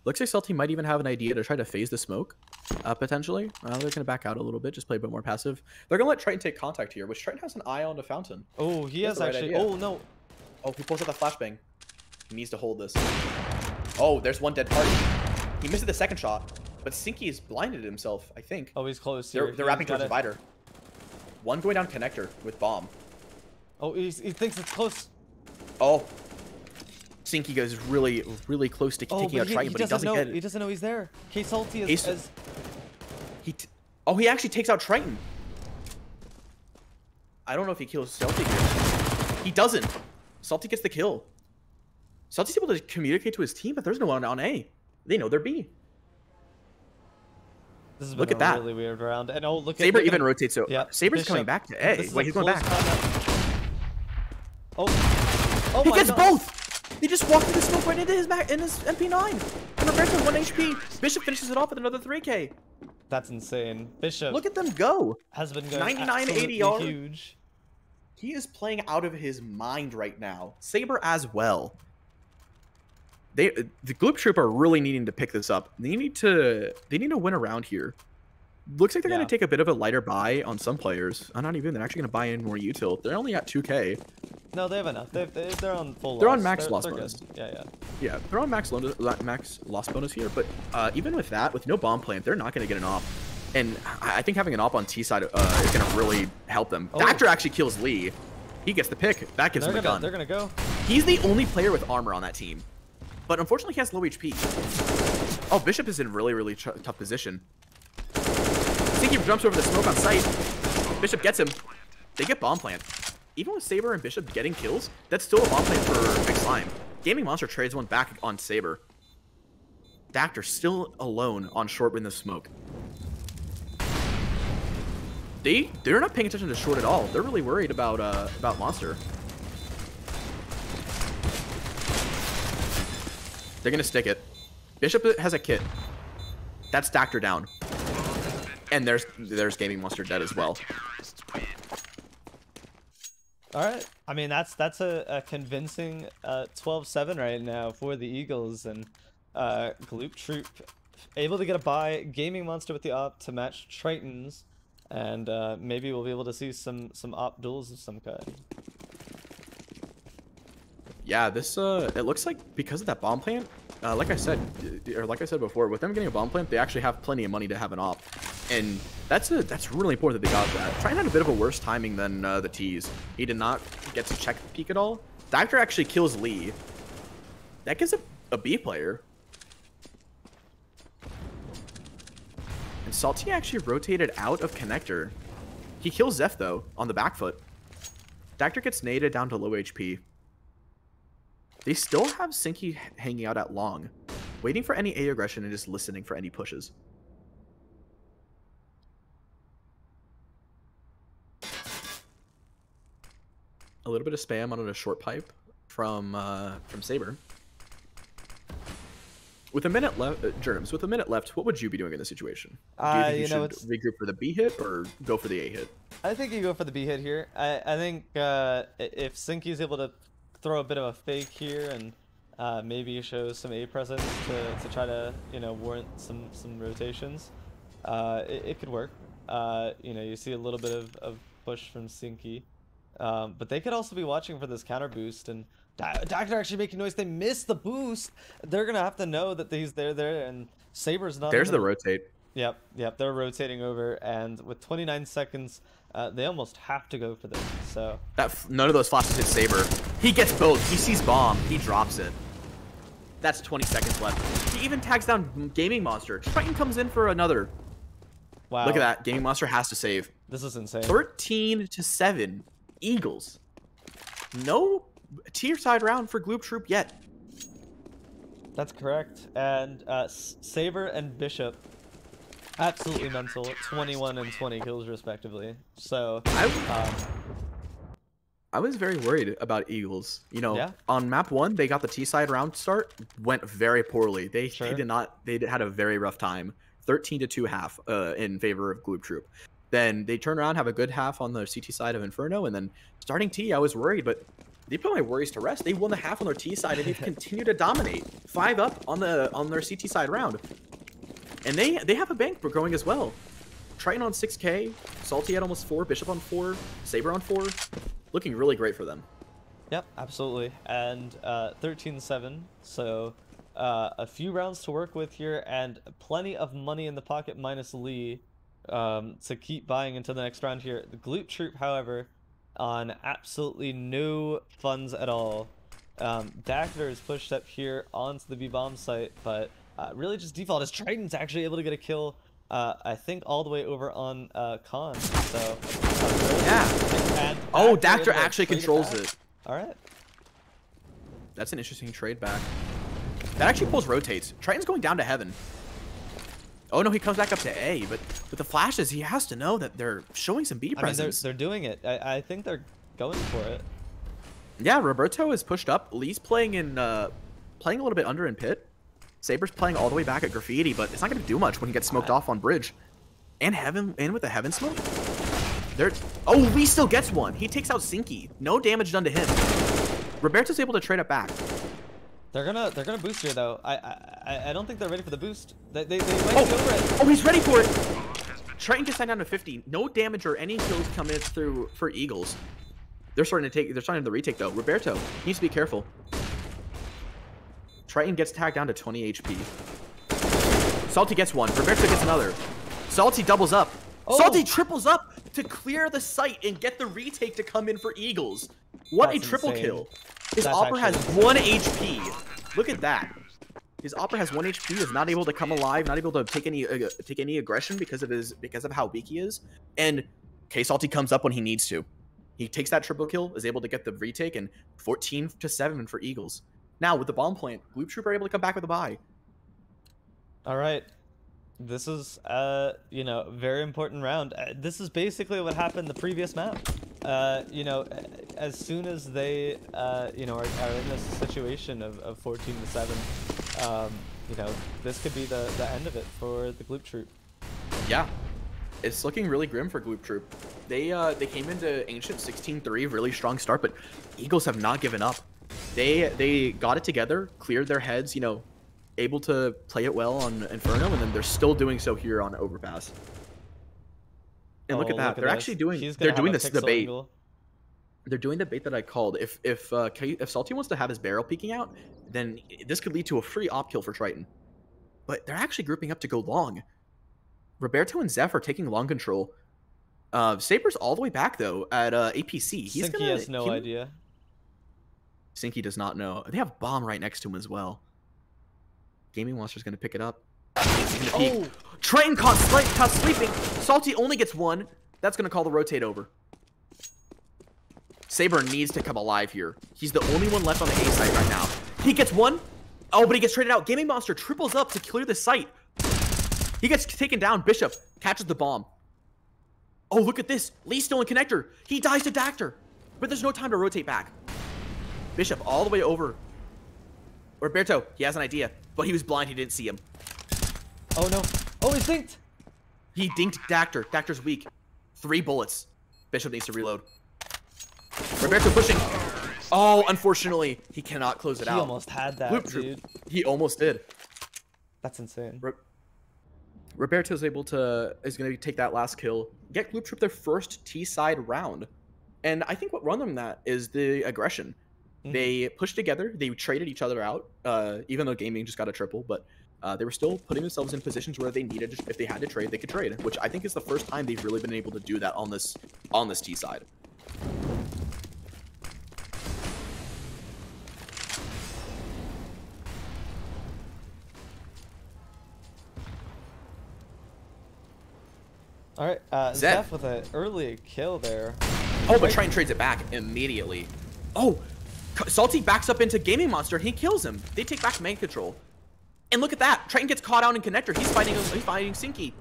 Looks like Salty might even have an idea to try to phase the smoke, potentially. They're gonna back out a little bit, just play a bit more passive. They're gonna let Triton take contact here, which Triton has an eye on the fountain. Oh, he has actually. Oh no. Oh, he pulls out the flashbang. He needs to hold this. Oh, there's one dead party. He missed the second shot, but Sinky has blinded himself, I think. Oh, he's close. They're wrapping towards the divider. One going down connector with bomb. Oh, he thinks it's close. Oh. Sinky goes really, really close to taking out Triton, but he doesn't know, get it. He doesn't know he's there. K Salty is... He actually takes out Triton. I don't know if he kills Salty here. He doesn't. Salty gets the kill. Salty's able to communicate to his team, but there's no one on A. They know they're B. This has Look been at that. Really weird round. And oh, look at Saber even rotates. So yeah, Saber's Bishop. coming back to A. Wait, he's going back. Oh He my gets God. both. He just walked through the smoke right into his MP9. And the to 1 HP. Bishop finishes it off with another 3K. That's insane. Bishop. Look at them go. Has been going 99 absolutely ADR. huge. He is playing out of his mind right now. Saber as well. The Gloop Troop are really needing to pick this up. They need to win around here. Looks like they're going to take a bit of a lighter buy on some players. Not even. They're actually going to buy in more util. They're only at 2K. No, they have enough. They're on full. They're loss. on max loss they're bonus. Good. Yeah. Yeah, they're on max loss bonus here. But even with that, with no bomb plant, they're not going to get an op. And I think having an op on T side is going to really help them. Oh. Dactor actually kills Lee. He gets the pick. That gives him a gun. They're going to go. He's the only player with armor on that team. But unfortunately, he has low HP. Oh, Bishop is in really, really tough position. Sinky jumps over the smoke on sight. Bishop gets him. They get bomb plant. Even with Saber and Bishop getting kills, that's still a bomb plant for Big Slime. Gaming Monster trades one back on Saber. Dactor still alone on short in the smoke. They're not paying attention to short at all. They're really worried about Monster. They're gonna stick it. Bishop has a kit. That's Dactor down. And there's Gaming Monster dead as well. All right. I mean, that's a convincing 12-7 right now for the Eagles, and Gloop Troop able to get a buy. Gaming Monster with the op to match Tritons, and maybe we'll be able to see some op duels of some kind. Yeah, this it looks like because of that bomb plant, like I said before, with them getting a bomb plant, they actually have plenty of money to have an op, and that's really important that they got that. Triton had a bit of a worse timing than the T's. He did not get to check the peek at all. Dactor actually kills Lee. That gives a B player. And Salty actually rotated out of connector. He kills Zeph though on the back foot. Dactor gets naded down to low HP. They still have Sinky hanging out at long, waiting for any A aggression and just listening for any pushes. A little bit of spam on a short pipe from Saber. With a minute left, Germs, with a minute left, what would you be doing in this situation? Do you think you should regroup for the B hit or go for the A hit? I think you go for the B hit here. I think if Sinky is able to throw a bit of a fake here and maybe show some A presence to try to warrant some rotations, it could work. You see a little bit of push from Sinky, but they could also be watching for this counter boost, and Dactor actually making noise. They missed the boost. They're gonna have to know that he's there, and Saber's not. There's the rotate. Yep, they're rotating over, and with 29 seconds, they almost have to go for this. So none of those flashes hit Saber. He gets both. He sees bomb. He drops it. That's 20 seconds left. He even tags down Gaming Monster. Triton comes in for another. Wow. Look at that. Gaming Monster has to save. This is insane. 13-7. Eagles. No tier side round for Gloop Troop yet. That's correct. And Saber and Bishop, absolutely mental. 21 and 20 kills respectively. So I was very worried about Eagles. On map 1, they got the T side round start, went very poorly. They had a very rough time. 13-2 half in favor of Gloop Troop. Then they turn around, have a good half on the CT side of Inferno, and then starting T, I was worried, but they put my worries to rest. They won the half on their T side, and they've continued to dominate. 5 up on their CT side round, and they have a bank going as well. Triton on 6K, Salty at almost 4, Bishop on 4, Saber on 4, looking really great for them. Yep, absolutely. And 13-7, so a few rounds to work with here, and plenty of money in the pocket minus Lee. To keep buying into the next round here. The Gloop Troop, however, on absolutely no funds at all. Dactor is pushed up here onto the B-bomb site, but really just default is Triton's actually able to get a kill, I think all the way over on Khan. So yeah. and Oh, Dactor Dactor able to actually trade controls back. it. All right. That's an interesting trade back. That actually pulls rotates. Triton's going down to heaven. Oh no, he comes back up to A, but with the flashes, he has to know that they're showing some B presence. They're doing it. I think they're going for it. Yeah, Roberto is pushed up. Lee's playing playing a little bit under in pit. Saber's playing all the way back at graffiti, but it's not going to do much when he gets smoked off on bridge. And heaven, and with the heaven smoke. Oh, Lee still gets one. He takes out Sinky. No damage done to him. Roberto's able to trade it back. They're gonna boost here though. I don't think they're ready for the boost. They might be over it. Oh, he's ready for it. Triton gets down to 50. No damage or any kills come in through for Eagles. They're starting to retake though. Roberto needs to be careful. Triton gets tagged down to 20 HP. Salty gets one. Roberto gets another. Salty doubles up. Oh. Salty triples up to clear the site and get the retake to come in for Eagles. What That's a triple insane. kill. His That's Opera has actually 1 HP. Look at that. His Opera has 1 HP, is not able to come alive, not able to take any aggression because of how weak he is. And K Salty comes up when he needs to. He takes that triple kill, is able to get the retake, and 14-7 for Eagles. Now with the bomb plant, Gloop Troop are able to come back with a bye. All right. This is you know, very important round. This is basically what happened the previous map. You know, as soon as they you know, are in this situation of 14-7, you know, this could be the end of it for the Gloop Troop. Yeah, it's looking really grim for Gloop Troop. They came into Ancient 16-3, really strong start, but Eagles have not given up. They got it together, cleared their heads, you know, able to play it well on Inferno, and then they're still doing so here on Overpass. And look at that, they're actually doing this debate. Angle. They're doing the bait that I called. If Salty wants to have his barrel peeking out, then this could lead to a free op kill for Triton. But they're actually grouping up to go long. Roberto and Zeph are taking long control. Saber's all the way back though at APC. Sinky has no idea. Sinky does not know. They have bomb right next to him as well. Gaming Monster's gonna pick it up. Oh! Triton caught sleeping. Salty only gets one. That's gonna call the rotate over. Saber needs to come alive here. He's the only one left on the A site right now. He gets one. Oh, but he gets traded out. Gaming Monster triples up to clear the site. He gets taken down. Bishop catches the bomb. Oh, look at this. Lee's still in connector. He dies to Dactor. But there's no time to rotate back. Bishop all the way over. Roberto, he has an idea, but he was blind. He didn't see him. Oh, no. Oh, he dinked. He dinked Dactor. Dactor's weak. 3 bullets. Bishop needs to reload. Roberto pushing. Oh, unfortunately, he cannot close it out. He almost had that, dude. He almost did. That's insane. Roberto's is going to take that last kill, get Gloop Troop their first T-side round. And I think what won them that is the aggression. Mm-hmm. They pushed together. They traded each other out, even though Gaming just got a triple. But they were still putting themselves in positions where they needed, if they had to trade, they could trade. Which I think is the first time they've really been able to do that on this T-side. All right, Zeph with an early kill there. Oh, but Triton trades it back immediately. Oh, Salty backs up into Gaming Monster and he kills him. They take back main control. And look at that. Triton gets caught out in connector. He's fighting Sinky.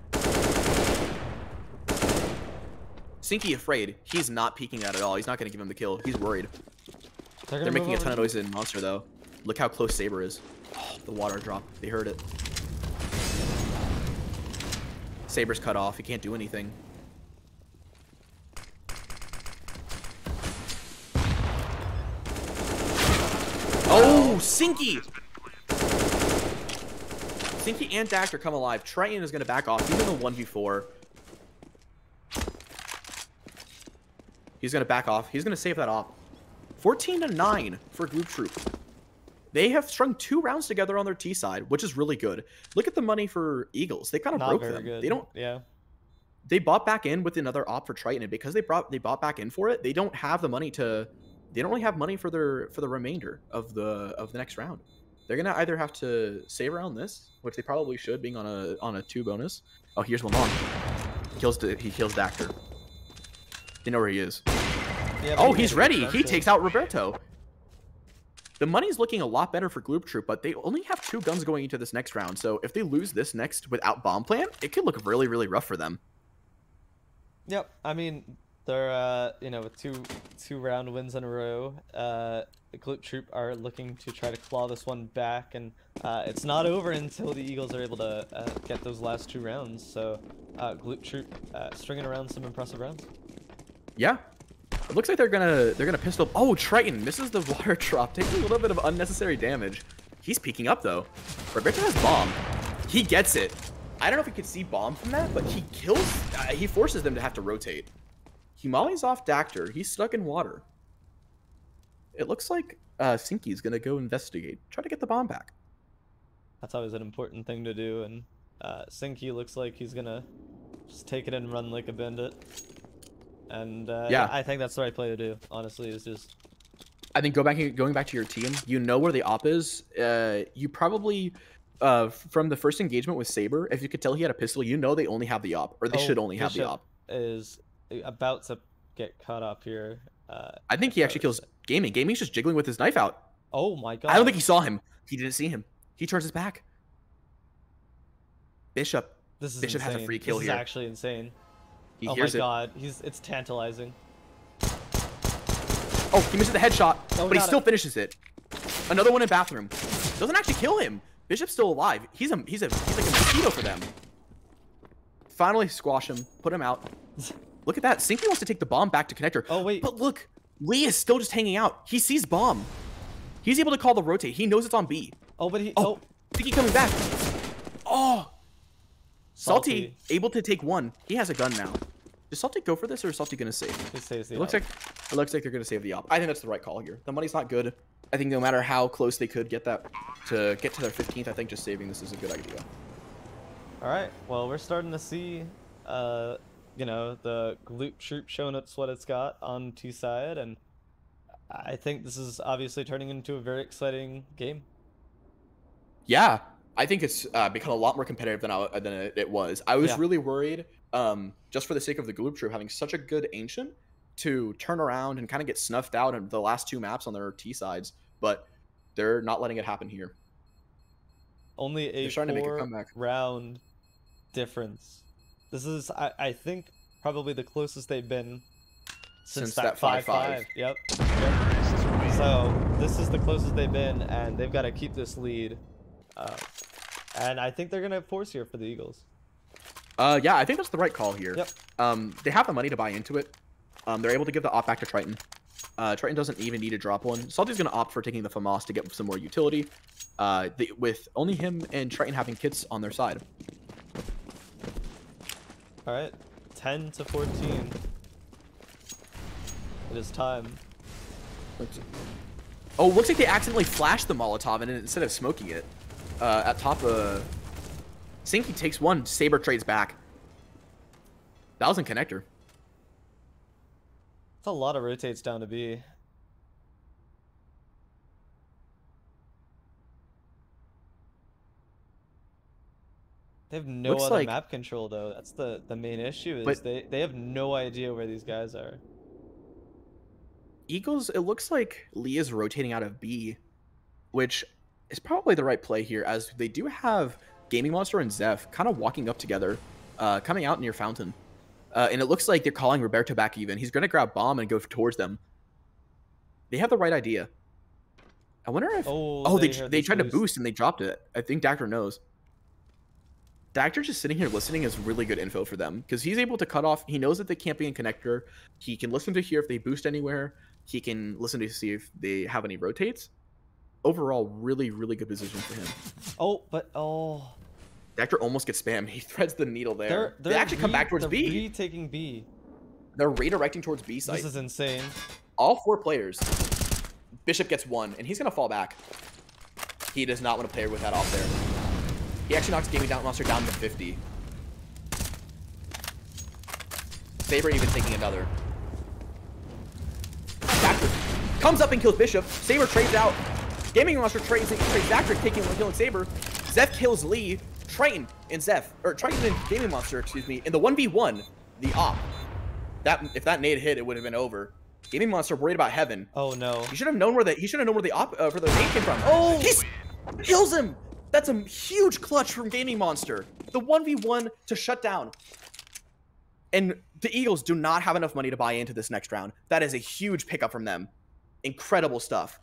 Sinky afraid. He's not peeking that at all. He's not going to give him the kill. He's worried. They're making a ton of noise in Monster though. Look how close Saber is. Oh, the water drop. They heard it. Saber's cut off. He can't do anything. Oh, Sinky! Sinky and Dactor come alive. Triton is going to back off. He's in the 1v4. He's going to back off. He's going to save that op. 14-9 for Gloop Troop. They have strung 2 rounds together on their T side, which is really good. Look at the money for Eagles. They kind of broke them. Good. They don't. Yeah. They bought back in with another op for Triton, and because they bought back in for it, they don't have the money to they don't really have money for the remainder of the next round. They're gonna either have to save around this, which they probably should, being on a 2 bonus. Oh, here's Lamont. He kills Dactor. They know where he is. Yeah, Oh, he's ready. He takes out Roberto. The money's looking a lot better for Gloop Troop, but they only have 2 guns going into this next round. So if they lose this next without bomb plant, it could look really, really rough for them. Yep. I mean, they're with two round wins in a row. The Gloop Troop are looking to try to claw this one back, and it's not over until the Eagles are able to get those last 2 rounds. So Gloop Troop stringing around some impressive rounds. Yeah. It looks like they're gonna pistol. Oh, Triton misses the water drop, taking a little bit of unnecessary damage. He's peeking up though. Roberto has bomb. He gets it. I don't know if he could see bomb from that, but he kills. He forces them to have to rotate. He mollies off Dactor. He's stuck in water. It looks like Sinky's gonna go investigate, try to get the bomb back. That's always an important thing to do, and Sinky looks like he's gonna just take it and run like a bandit. And yeah, I think that's the right play to do. Honestly, is just. I think going back to your team, you know where the op is. You probably from the first engagement with Saber, if you could tell he had a pistol, you know they only have the op, or they should only have the op. Is about to get caught up here. I think he actually kills Gaming. Gaming's just jiggling with his knife out. Oh my god! I don't think he saw him. He didn't see him. He turns his back. Bishop. Bishop has a free kill here. This is actually insane. He oh hears my god, it's tantalizing. Oh, he misses the headshot, Oh, but he still finishes it. Another one in bathroom. Doesn't actually kill him. Bishop's still alive. He's like a mosquito for them. Finally squash him, put him out. Look at that. Sinky wants to take the bomb back to connector. Oh wait. But look, Lee is still just hanging out. He sees bomb. He's able to call the rotate. He knows it's on B. Oh, but he. Oh, Sinky coming back. Oh. Salty able to take 1. He has a gun now. Does Salty go for this, or is Salty gonna save? He saves the It looks like they're gonna save the op. I think that's the right call here. The money's not good. I think no matter how close they could get that to get to their 15th, I think just saving this is a good idea. All right. Well, we're starting to see, the Gloop Troop showing us what it's got on T side, and I think this is obviously turning into a very exciting game. Yeah. I think it's become a lot more competitive than it was. I was really worried, just for the sake of the Gloop Troop having such a good Ancient, to turn around and kind of get snuffed out in the last 2 maps on their T sides, but they're not letting it happen here. Only a 4-round difference. This is, I think, probably the closest they've been since that 5-5. Yep. So this is the closest they've been, and they've got to keep this lead. And I think they're gonna force here for the Eagles. Yeah, I think that's the right call here. Yep. They have the money to buy into it. They're able to give the op back to Triton. Triton doesn't even need to drop one. Salty's gonna opt for taking the FAMAS to get some more utility. With only him and Triton having kits on their side. All right, 10-14. It is time. Oh, looks like they accidentally flashed the Molotov, and instead of smoking it, at top of Sinky takes 1. Saber trades back. That was in connector. It's a lot of rotates down to B. They have no other map control though. That's the main issue. Is they have no idea where these guys are. Eagles, it looks like Lee is rotating out of B, which is probably the right play here, as they do have Gaming Monster and Zeph kind of walking up together, coming out near Fountain. And it looks like they're calling Roberto back even. He's going to grab bomb and go towards them. They have the right idea. I wonder if... Oh, they tried to boost and they dropped it. I think Dactor knows. Dactor just sitting here listening is really good info for them, because he's able to cut off. He knows that they can't be in connector. He can listen to hear if they boost anywhere. He can listen to see if they have any rotates. Overall, really, really good position for him. Dactor almost gets spammed. He threads the needle there. They actually come back towards B. They're retaking B. They're redirecting towards B site. This is insane. All 4 players. Bishop gets 1, and he's going to fall back. He does not want to play with that off there. He actually knocks Gaming Monster down to 50. Saber even taking another. Dactor Comes up and kills Bishop. Saber trades out. Gaming Monster trades Zactor, taking one killing Saber. Zeph kills Lee. Triton and Zeph, or Triton and Gaming Monster, excuse me, in the 1v1, the op. If that nade hit, it would have been over. Gaming Monster worried about Heaven. Oh no. He should have known where the op for the nade came from. Oh, he kills him. That's a huge clutch from Gaming Monster. The 1v1 to shut down. And the Eagles do not have enough money to buy into this next round. That is a huge pickup from them. Incredible stuff.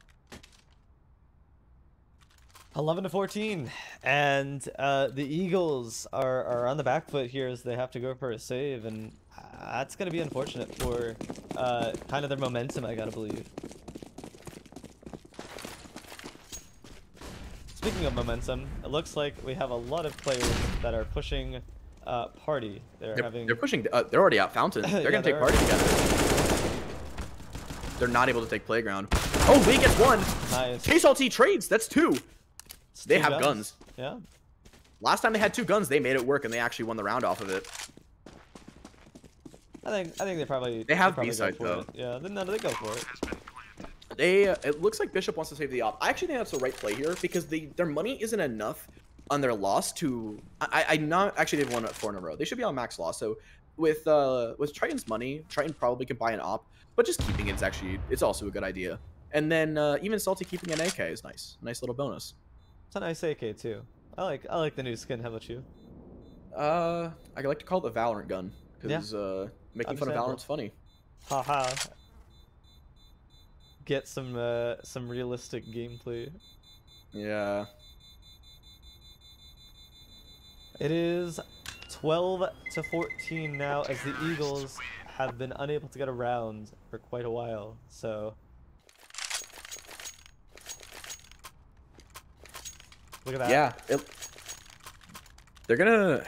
11-14, and the Eagles are on the back foot here as they have to go for a save, and that's going to be unfortunate for kind of their momentum, I gotta believe. Speaking of momentum, it looks like we have a lot of players that are pushing Party. They're pushing. They're already out Fountain. They're Yeah, gonna take Party together. They're not able to take Playground. Oh, Lee gets one. Nice. K-Salty trades. That's two. It's They two have guns. Yeah. Last time they had 2 guns, they made it work, and they actually won the round off of it. I think they probably have probably B-side, go for though. it. Yeah, they go for it. It looks like Bishop wants to save the op. I actually think that's the right play here because their money isn't enough on their loss to. I'm not actually they've won 4 in a row. They should be on max loss. So with Triton's money, Triton probably can buy an op, but just keeping it is it's also a good idea. And then even Salty keeping an AK is nice. Nice little bonus. It's a nice AK too. I like the new skin. How about you? I like to call it the Valorant gun because making fun of Understandable. Valorant's funny. Haha. Get some realistic gameplay. Yeah. It is 12-14 now as the Eagles have been unable to get a round for quite a while. So look at that. Yeah. They're gonna.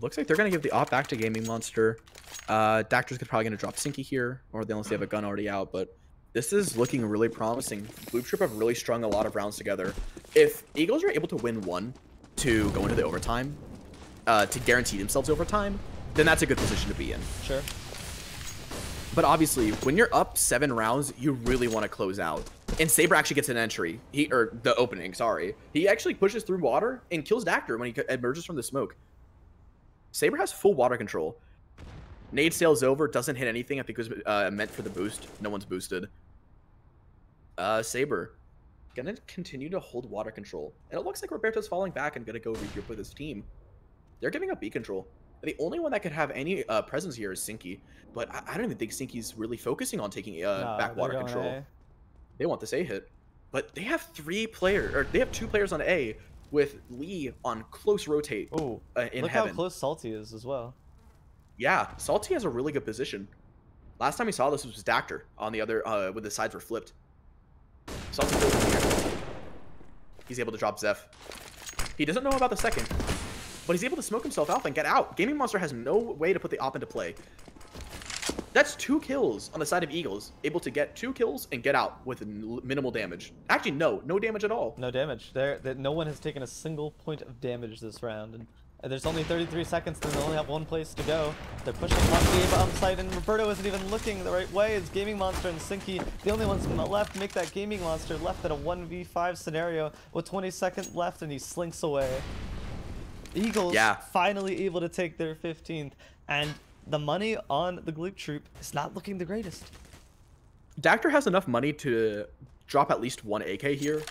Looks like they're gonna give the op back to Gaming Monster. Dactor's probably gonna drop Sinky here, or unless they have a gun already out. But this is looking really promising. Blue Trip have really strung a lot of rounds together. If Eagles are able to win one to go into the overtime, to guarantee themselves overtime, then that's a good position to be in. Sure. But obviously, when you're up 7 rounds, you really want to close out. And Saber actually gets an entry. The opening, sorry. He actually pushes through water and kills Dactor when he emerges from the smoke. Saber has full water control. Nade sails over, doesn't hit anything. I think it was meant for the boost. No one's boosted. Saber gonna continue to hold water control. And it looks like Roberto's falling back and gonna go regroup with his team. They're giving up B control. The only one that could have any presence here is Sinky. But I don't even think Sinky's really focusing on taking back water control. A. They want this A hit. But they have 2 players on A with Lee on close rotate. Oh, in look Heaven. how close Salty is as well. Yeah, Salty has a really good position. Last time we saw this was Dactor on the other, when the sides were flipped. Salty goes in here. He's able to drop Zeph. He doesn't know about the second, but he's able to smoke himself out and get out. Gaming Monster has no way to put the op into play. That's 2 kills on the side of Eagles. Able to get 2 kills and get out with minimal damage. Actually, no damage at all. No damage. No one has taken a single point of damage this round, and there's only 33 seconds, and they only have 1 place to go. They're pushing on the site, and Roberto isn't even looking the right way. It's Gaming Monster and Sinky, the only ones left. Make that Gaming Monster left in a 1v5 scenario with 20 seconds left, and he slinks away. Eagles finally able to take their 15th, and the money on the Gloop Troop is not looking the greatest. Dactor has enough money to drop at least 1 AK here,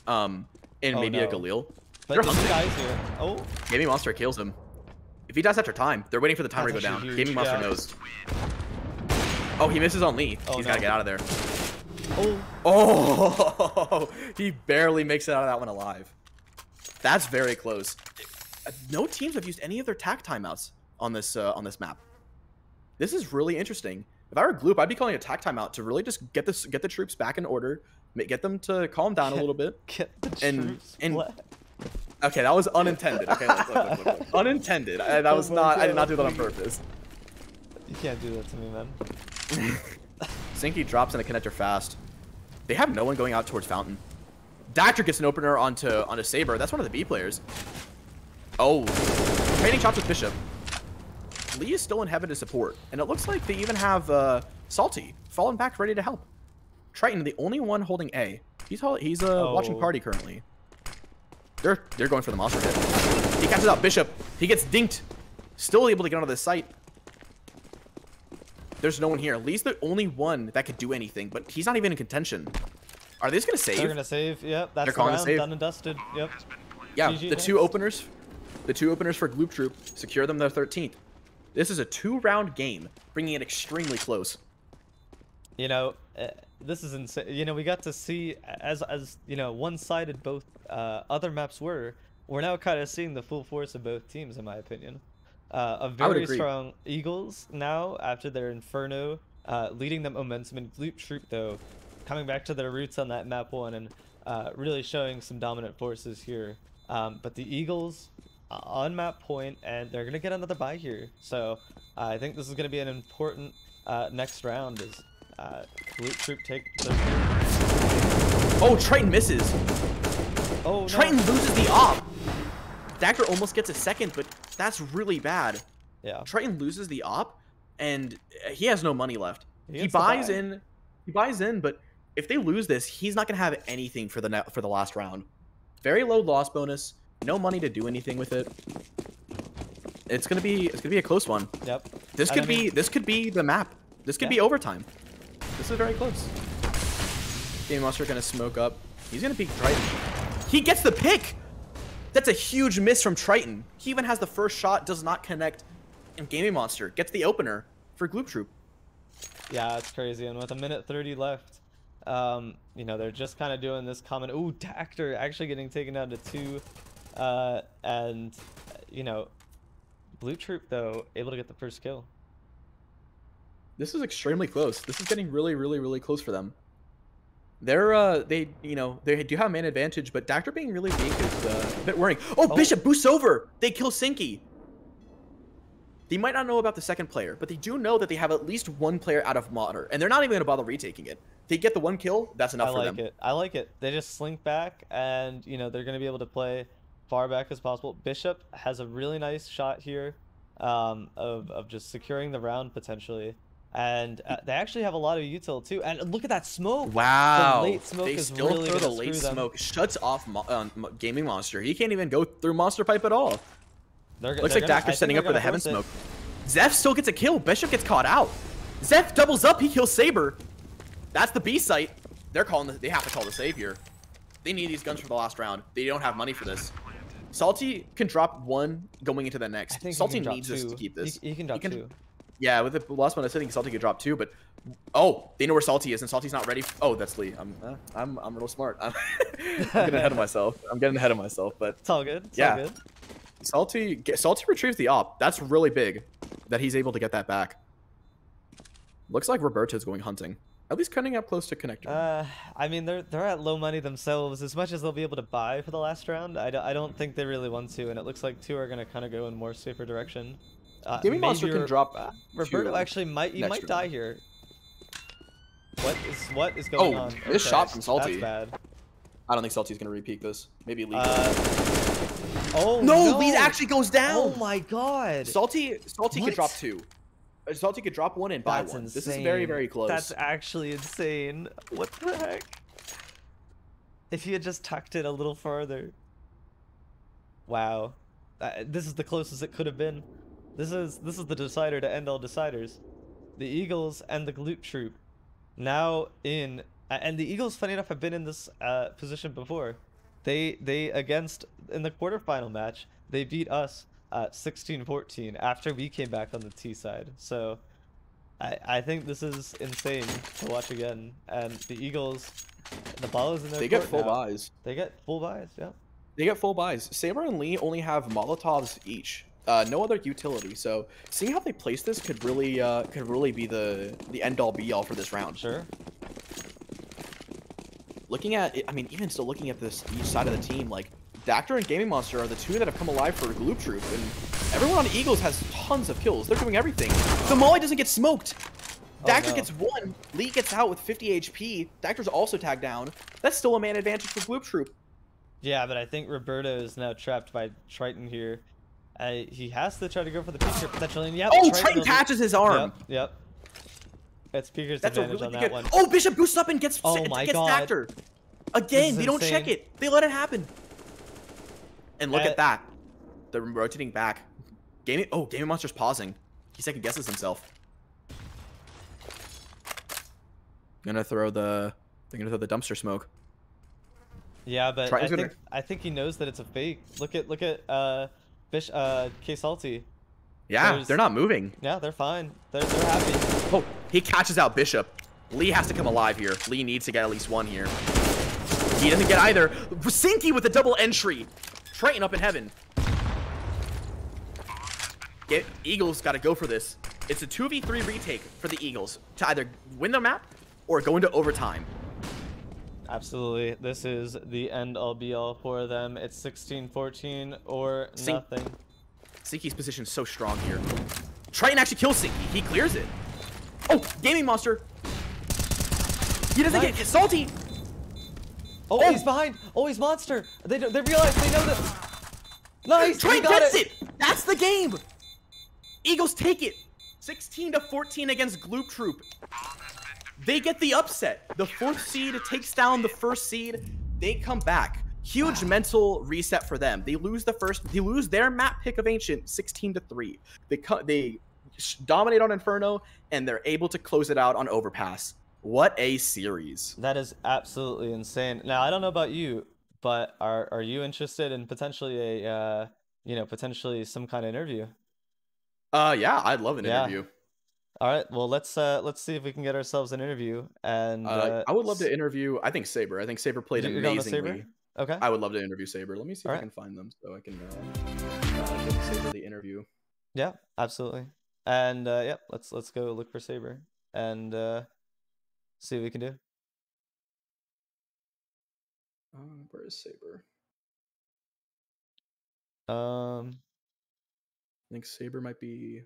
and maybe a Galil. But there's 2 guys here. Oh. Gaming Monster kills him. If he dies after time, they're waiting for the timer to go down. Huge, Gaming Monster knows. Oh, he misses on Lee. He's got to get out of there. Oh, he barely makes it out of that one alive. That's very close. No teams have used any of their tac timeouts on this map. This is really interesting. If I were Gloop, I'd be calling a tac timeout to really just get the troops back in order, get them to calm down a little bit. Get the troops back. Okay, that was unintended. Okay, look. Unintended. I did not do that on purpose. You can't do that to me, man. Sinky drops in a connector fast. They have no one going out towards Fountain. Dactor gets an opener onto Saber. That's one of the B players. Oh, trading shots with Bishop. Lee is still in Heaven to support, and it looks like they even have Salty falling back ready to help. Triton, the only one holding A. He's watching party currently. They're going for the monster hit. He catches out Bishop. He gets dinked. Still able to get onto this site. There's no one here. Lee's the only one that could do anything, but he's not even in contention. Are they just gonna save? They're gonna save. Yep, that's They're the calling round. a save. Done and dusted. Yep. Yeah, GG the next. two openers for Gloop Troop secure them their 13th. This is a 2-round game, bringing it extremely close. You know, this is insane. You know, we got to see as you know, one-sided both other maps were. We're now kind of seeing the full force of both teams, in my opinion. A very agree. strong Eagles now after their Inferno, leading them momentum, and Gloop Troop though coming back to their roots on that map 1 and really showing some dominant forces here. But the Eagles on map point, and they're gonna get another bye here. So I think this is gonna be an important next round as Gloop Troop take the. Oh, Triton misses. Oh, no. Triton loses the op. Dagger almost gets a second, but that's really bad. Yeah. Triton loses the op, and he has no money left. He gets the buys buy. in. He buys in, but if they lose this, he's not gonna have anything for the last round. Very low loss bonus. No money to do anything with it. It's gonna be a close one. Yep. This And could I mean- this could be the map. This could Yeah. be overtime. This is very close. Game Monster gonna smoke up. He's gonna peek Triton. He gets the pick. That's a huge miss from Triton. He even has the first shot, does not connect, and Gaming Monster gets the opener for Gloop Troop. Yeah, it's crazy. And with a minute 30 left, you know, they're just kind of doing this common. Ooh, Dactor actually getting taken down to 2, and you know, Gloop Troop though able to get the first kill. This is extremely close. This is getting really, really, really close for them. They do have man advantage, but Dactor being really weak is a bit worrying. Oh, Bishop boosts over. They kill Sinky. They might not know about the second player, but they do know that they have at least one player out of Modder, and they're not even going to bother retaking it. They get the one kill, that's enough for them. I like it. They just slink back, and you know they're going to be able to play far back as possible. Bishop has a really nice shot here, of just securing the round potentially. And they actually have a lot of util too. And look at that smoke. Wow. The late smoke they is still really throw the gonna late screw them. smoke. Shuts off Gaming Monster. He can't even go through Monster Pipe at all. Looks like Dactor's setting up for the Heaven Smoke. Zeph still gets a kill. Bishop gets caught out. Zeph doubles up. He kills Saber. That's the B site. They have to call the save here. They need these guns for the last round. They don't have money for this. Salty can drop 1 going into the next. Salty needs this to keep this. He can drop 2. Yeah, with the last one, I think Salty could drop 2, but they know where Salty is, and Salty's not ready. Oh, that's Lee. I'm real smart. I'm getting ahead of myself. But It's all good. It's yeah, all good. Salty retrieves the op. That's really big that he's able to get that back. Looks like Roberto's going hunting. At least cutting up close to connector. I mean, they're at low money themselves. As much as they'll be able to buy for the last round, I don't think they really want to, and it looks like 2 are going to kind of go in more safer direction. Gaming Monster can drop. Roberto 2 actually might next die round. here. What is going on? This shot from Salty. That's bad. I don't think Salty's gonna repeat this. Maybe Lee. Oh no, Lee actually goes down. Oh my god. Salty could drop 2. Salty could drop 1 and buy That's 1. insane. This is very, very close. That's actually insane. What the heck? If he had just tucked it a little farther. Wow. This is the closest it could have been. This is the decider to end all deciders. The Eagles and the Gloop Troop now in, and the Eagles, funny enough, have been in this position before. They against in the quarterfinal match, they beat us 16-14 after we came back on the T side. So I think this is insane to watch again. And the Eagles, the ball is in their They get court full now. buys. They get full buys, yeah. They get full buys. Saber and Lee only have Molotovs each. No other utility. So seeing how they place this could really be the end all be all for this round. Sure. Looking at it, I mean, even still looking at this each side of the team, like Dactor and Gaming Monster are the 2 that have come alive for Gloop Troop, and everyone on Eagles has tons of kills. They're doing everything. The Molly doesn't get smoked. Dactor gets 1. Lee gets out with 50 HP. Dactor's also tagged down. That's still a man advantage for Gloop Troop. Yeah, but I think Roberto is now trapped by Triton here. He has to try to go for the picture potentially. And yep, Oh, Triton catches his arm. Yep. It's Speaker's That's a advantage really on big that good. one. Oh, Bishop boosts up and gets Oh my gets God. Dactor. Again, is they don't check insane. it. They let it happen. And look Uh, at that. They're rotating back. Gaming Monster's pausing. He second guesses himself. They're gonna throw the dumpster smoke. Yeah, but Triton's I think he knows that it's a fake. Look at K Salty. Yeah, they're not moving. Yeah, they're fine. They're happy. Oh, he catches out Bishop. Lee has to come alive here. Lee needs to get at least one here. He doesn't get either. Sinky with a double entry. Triton up in heaven. Eagles got to go for this. It's a 2v3 retake for the Eagles to either win the map or go into overtime. Absolutely. This is the end all be all for them. It's 16-14 or nothing. Sinky's position is so strong here. Triton actually kills Sinky. He clears it. Oh, Gaming Monster. He doesn't get salty. Oh, he's behind. Oh, he's monster. They realize they know that. Nice. Triton gets it. That's the game. Eagles take it. 16-14 against Gloop Troop. They get the upset. The 4th seed takes down the 1st seed. They come back. Huge mental reset for them. They lose their map pick of Ancient 16-3. They dominate on Inferno, and they're able to close it out on Overpass. What a series. That is absolutely insane. Now, I don't know about you, but are you interested in potentially a potentially some kind of interview? Yeah, I'd love an interview. All right, well, let's see if we can get ourselves an interview. And I would love to interview. I think Saber played amazingly. Saber? Okay. I would love to interview Saber. Let me see if I can find them so I can give Saber the interview. Yeah, absolutely. And yep, let's go look for Saber and see what we can do. Where is Saber? I think Saber might be.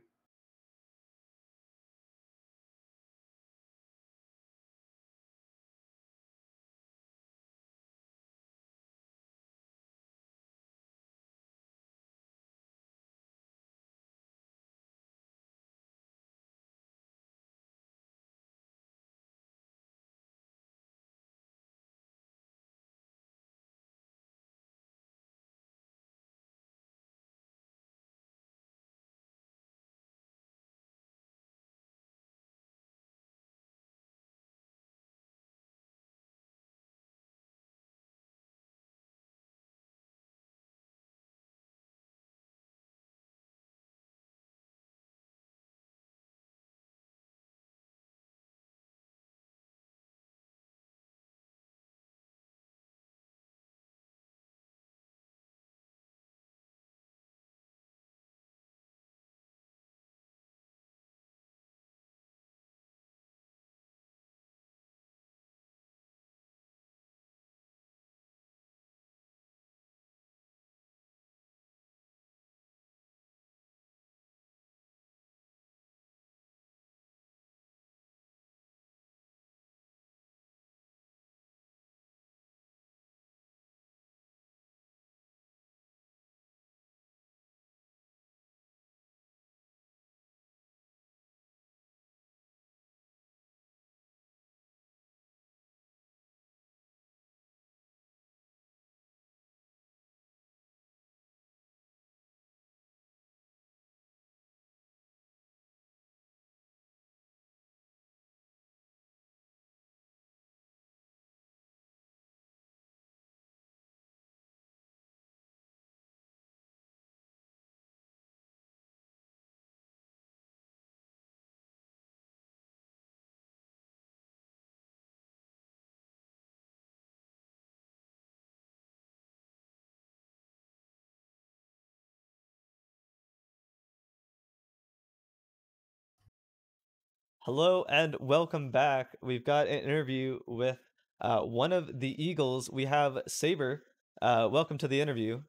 Hello and welcome back. We've got an interview with one of the Eagles. We have Saber. Welcome to the interview.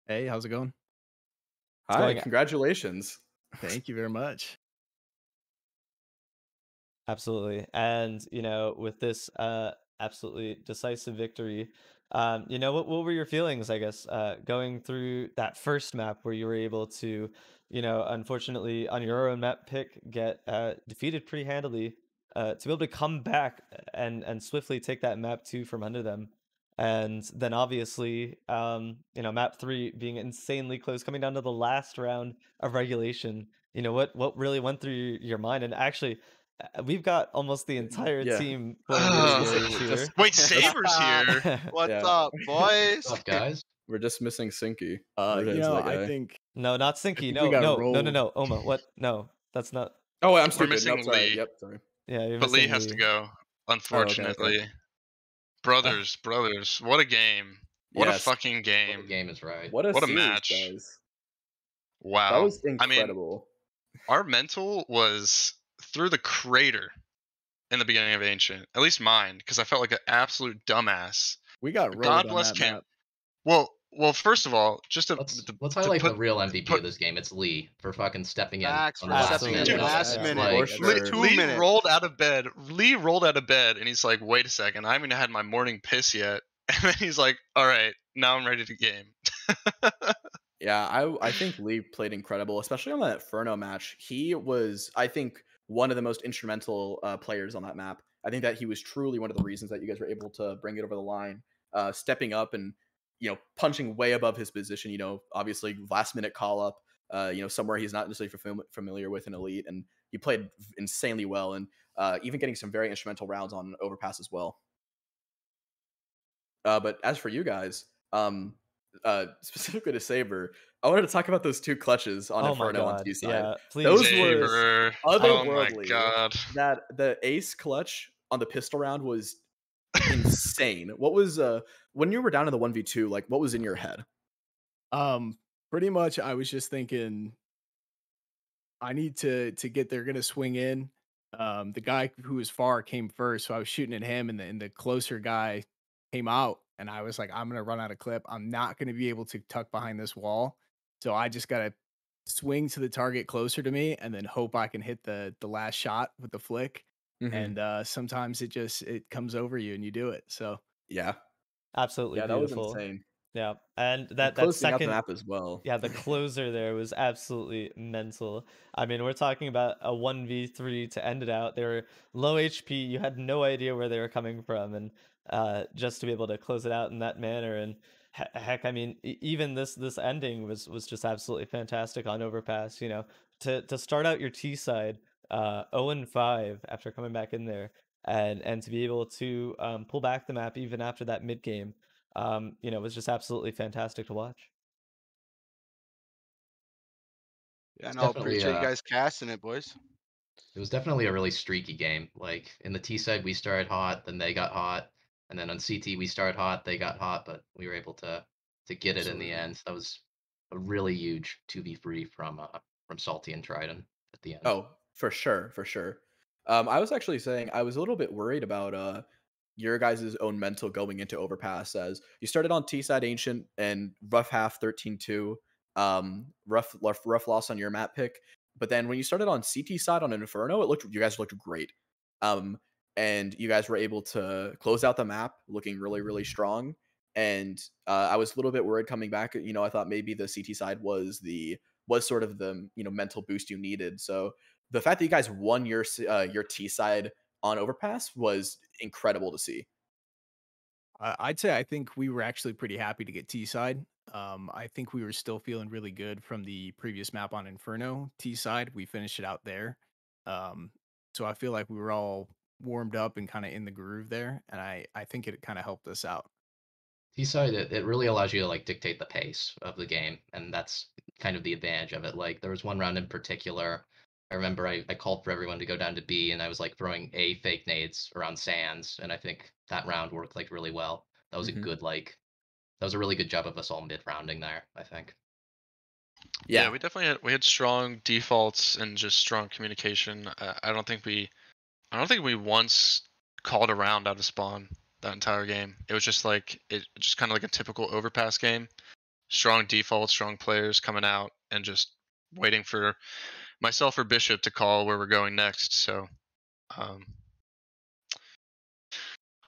Hey, how's it going? Hi, congratulations. Thank you very much. Absolutely. And, with this absolutely decisive victory, You know, what were your feelings, I guess, going through that first map where you were able to, you know, unfortunately on your own map pick get defeated pretty handily, to be able to come back and swiftly take that map 2 from under them. And then obviously, you know, map 3 being insanely close, coming down to the last round of regulation. You know, what really went through your mind? And actually, we've got almost the entire Yeah. team for We're just AVI missing. here. Wait, Saber's here. What's Yeah. up, boys? What's up, guys? We're just missing Sinky. You Where is know, that I guy? think No, not I Sinky. think No, we got no, rolled. no. Oma, what? No, that's not. Oh wait, I'm We're stupid. missing Nope, sorry. Lee. Yep, sorry. Yeah, you're But Lee missing has to Lee. go, unfortunately. Brothers, what a game. What a Yes. fucking Well, game. the game is right. What a What a series, match. guys. Wow. That was I mean, incredible. our mental was through the crater in the beginning of Ancient. At least mine, because I felt like an absolute dumbass. we got rolled God on bless that Cam. map. Well, first of all, just to Let's to highlight put- the real MVP put- of this game. It's Lee for fucking stepping in Facts on for the last stepping minute. in of last it. minute. Like, For Lee, sure. 2 Lee minutes. rolled out of bed. Lee rolled out of bed, and he's like, "Wait a second, I haven't had my morning piss yet." And then he's like, "All right, now I'm ready to game." Yeah, I think Lee played incredible, especially on that Inferno match. He was, I think, one of the most instrumental players on that map. I think that he was truly one of the reasons that you guys were able to bring it over the line, stepping up and, you know, punching way above his position. You know, obviously last minute call up, you know, somewhere he's not necessarily familiar with an elite, and he played insanely well, and even getting some very instrumental rounds on Overpass as well. But as for you guys, specifically to Saber, I wanted to talk about those 2 clutches on Oh my Inferno on god. T side. Yeah, please. Those were Saber. Oh my otherworldly. god. That the ace clutch on the pistol round was insane. What was when you were down in the 1v2, like what was in your head? Pretty much I was just thinking I need to get they're gonna swing in. The guy who was far came first, so I was shooting at him, and the closer guy came out, and I was like, I'm gonna run out of clip. I'm not gonna be able to tuck behind this wall, so I just gotta swing to the target closer to me, and then hope I can hit the last shot with the flick. Mhm. And sometimes it comes over you, and you do it. So Yeah, Absolutely yeah, that was beautiful. insane. Yeah, and And that closing out the second, map as well. yeah, the closer there was absolutely mental. I mean, we're talking about a 1v3 to end it out. They were low HP. You had no idea where they were coming from, and just to be able to close it out in that manner, and heck, I mean, even this ending was just absolutely fantastic on Overpass. You know, to start out your T side 0-5 after coming back in there, and to be able to pull back the map even after that mid game. You know, it was just absolutely fantastic to watch. Yeah, It's no, definitely, appreciate you guys casting it, boys. It was definitely a really streaky game. Like in the T side, we started hot, then they got hot, and then on CT we started hot, they got hot, but we were able to get it in the Absolutely. end. That was a really huge 2v3 from Salty and Trident at the end. Oh, for sure, for sure. I was actually saying I was a little bit worried about your guys' own mental going into Overpass, as you started on T side Ancient and rough half 13-2, rough loss on your map pick. But then when you started on CT side on Inferno, you guys looked great. And you guys were able to close out the map looking really, really strong. And I was a little bit worried coming back. You know, I thought maybe the CT side was sort of the, you know, mental boost you needed. So the fact that you guys won your T side on Overpass was incredible to see. I'd say I think we were actually pretty happy to get T side. I think we were still feeling really good from the previous map on Inferno T side. We finished it out there. So I feel like we were all warmed up and kind of in the groove there, and I think it kind of helped us out. T-side, it really allows you to like dictate the pace of the game, and that's kind of the advantage of it. Like there was one round in particular, I remember I called for everyone to go down to B, and I was like throwing A fake nades around sands, and I think that round worked like really well. That was Mhm. a good that was a really good job of us all mid rounding there, I think. Yeah, we definitely had strong defaults and just strong communication. I don't think we once called a round out of spawn that entire game. It was just kind of like a typical Overpass game. Strong defaults, strong players coming out, and just waiting for myself or Bishop to call where we're going next. So,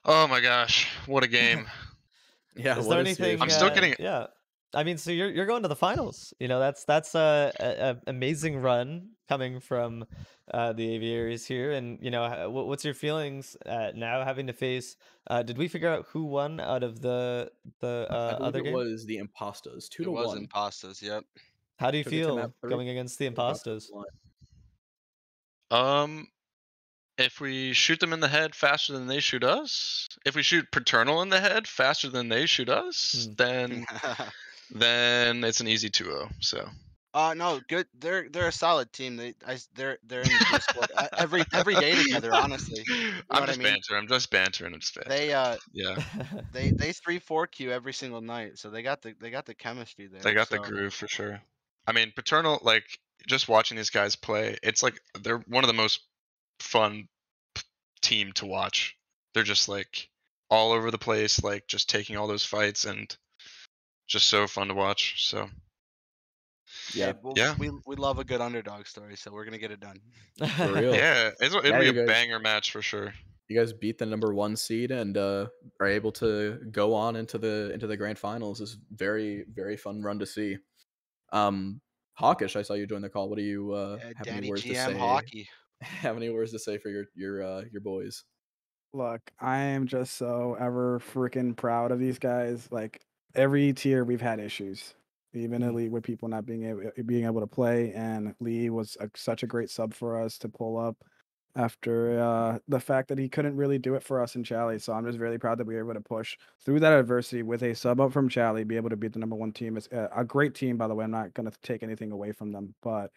oh my gosh, what a game! Yeah, Is what there a serious anything? I'm still matchup. getting. Yeah, I mean, so you're going to the finals. You know, that's a amazing run coming from the Aviaries here. And you know, what's your feelings now having to face? Did we figure out who won out of the I believe other it game? was the Impastas, 2 It to was 1. impastas. Yep. How do you Took it to map feel 3. going against the We're about to imposters? line. If we shoot them in the head faster than they shoot us, if we shoot Paternal in the head faster than they shoot us, Hmm. then it's an easy 2-0. So No, good. They're a solid team. They're in the Discord every day together. Honestly, you know I'm what I just mean. bantering. I'm just bantering. I'm just They bantering. Yeah, they 3-4 Q every single night, so they got the chemistry they there. got the So groove for sure. I mean, Paternal, like just watching these guys play, it's like they're one of the most fun team to watch. They're just like all over the place, like just taking all those fights and just so fun to watch. So Yeah, well, yeah, we love a good underdog story, so we're gonna get it done. for real. yeah, it'll Yeah, be you a guys banger match for sure. you guys beat the number 1 seed and are able to go on into the grand finals. Is very, very fun run to see. Hawkish, I saw you join the call. What do you have any Daddy words to GM say? hockey. Have any words to say for your boys? Look, I am just so ever freaking proud of these guys. Like every tier, we've had issues, even Mhm. elite with people not being able to play. And Lee was such a great sub for us to pull up after the fact that he couldn't really do it for us in Chally. So I'm just really proud that we were able to push through that adversity with a sub up from Chally, be able to beat the number 1 team. It's a great team, by the way. I'm not going to take anything away from them, but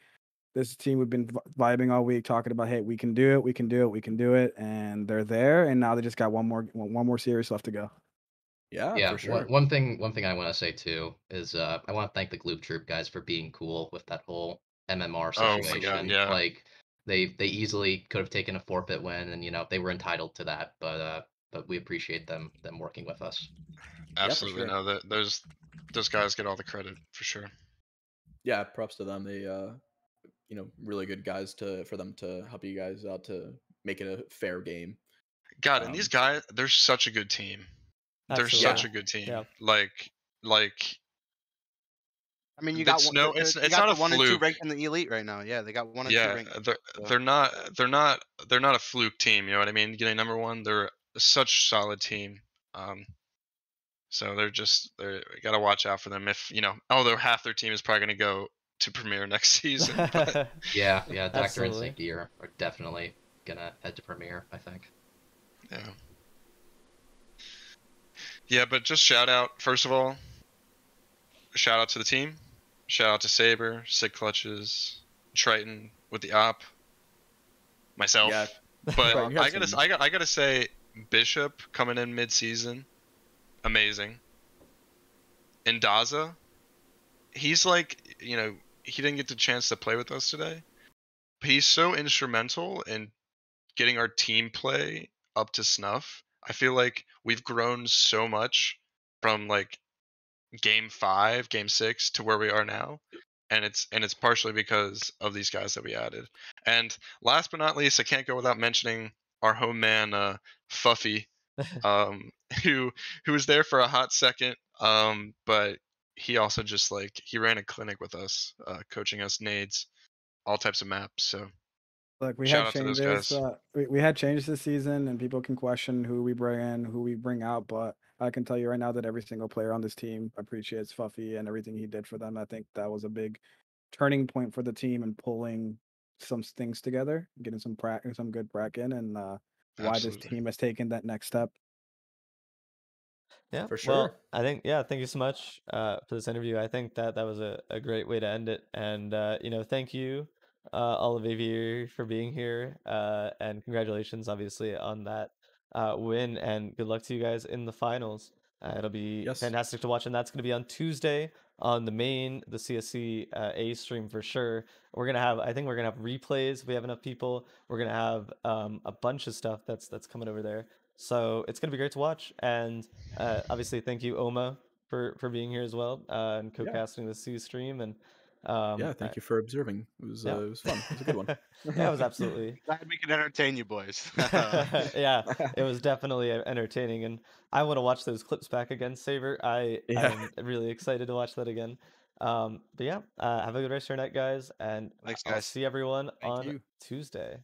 this team we've been vibing all week, talking about, hey, we can do it, we can do it, we can do it, and they're there. And now they just got one more series left to go. Yeah, Yeah, for sure. one thing I want to say too is I want to thank the Gloop Troop guys for being cool with that whole MMR Oh my god, situation. yeah, Like they easily could have taken a forfeit win, and they were entitled to that. But we appreciate them working with us. Yeah, for absolutely. sure. No, that those guys get all the credit for sure. Yeah, props to them. They really good guys for them to help you guys out to make it a fair game. God, and these guys, they're such a good team. They're such Absolutely. a good team. Yeah. Like I mean, you got one. it's You got not the a 1 and 2 fluke. ranked in the elite right now. Yeah, they got 1 and 2 Yeah, ranked. they're So. they're not a fluke team. You know what I mean? Getting number 1, they're such solid team. So they're you gotta watch out for them. If although half their team is probably gonna go to Premier next season. But Yeah, Doctor and Absolutely. Safety are definitely gonna head to Premier, I think. yeah, yeah. But just shout out first of all. Shout out to the team. Shout out to Saber, Sick Clutches, Triton with the op, myself. Yeah. But Right, you I have gotta some- I gotta say Bishop coming in mid-season, amazing. And Daza, he's like he didn't get the chance to play with us today, but he's so instrumental in getting our team play up to snuff. I feel like we've grown so much from like game 5, game 6 to where we are now. And it's partially because of these guys that we added. And last but not least, I can't go without mentioning our home man Fuffy, um, who was there for a hot second, but he also just he ran a clinic with us, coaching us nades, all types of maps. So Look, we shout had out to those changes. guys. We had changes this season, and people can question who we bring in, who we bring out. But I can tell you right now that every single player on this team appreciates Fuffy and everything he did for them. I think that was a big turning point for the team and pulling some things together, getting some good prac in, and why this Absolutely. team has taken that next step. Yeah, For well, sure. I think thank you so much for this interview. I think that was a great way to end it. And thank you, all of AVI for being here. And congratulations, obviously, on that win. And good luck to you guys in the finals. It'll be Yes. fantastic to watch, and that's going to be on Tuesday on the CSC A stream for sure. I think we're gonna have replays if we have enough people. We're gonna have a bunch of stuff that's coming over there. So it's gonna be great to watch. And obviously, thank you, Oma, for being here as well and Yeah. co-casting the C stream. And Yeah, thank you for observing. It was fun. It was a good one. Yeah, it was absolutely. Glad we could entertain you boys. Yeah, it was definitely entertaining, and I want to watch those clips back again, Saber. Yeah. I'm really excited to watch that again. But yeah, have a good rest of your night, guys, and Thanks, I'll guys. see everyone Thank on you. Tuesday.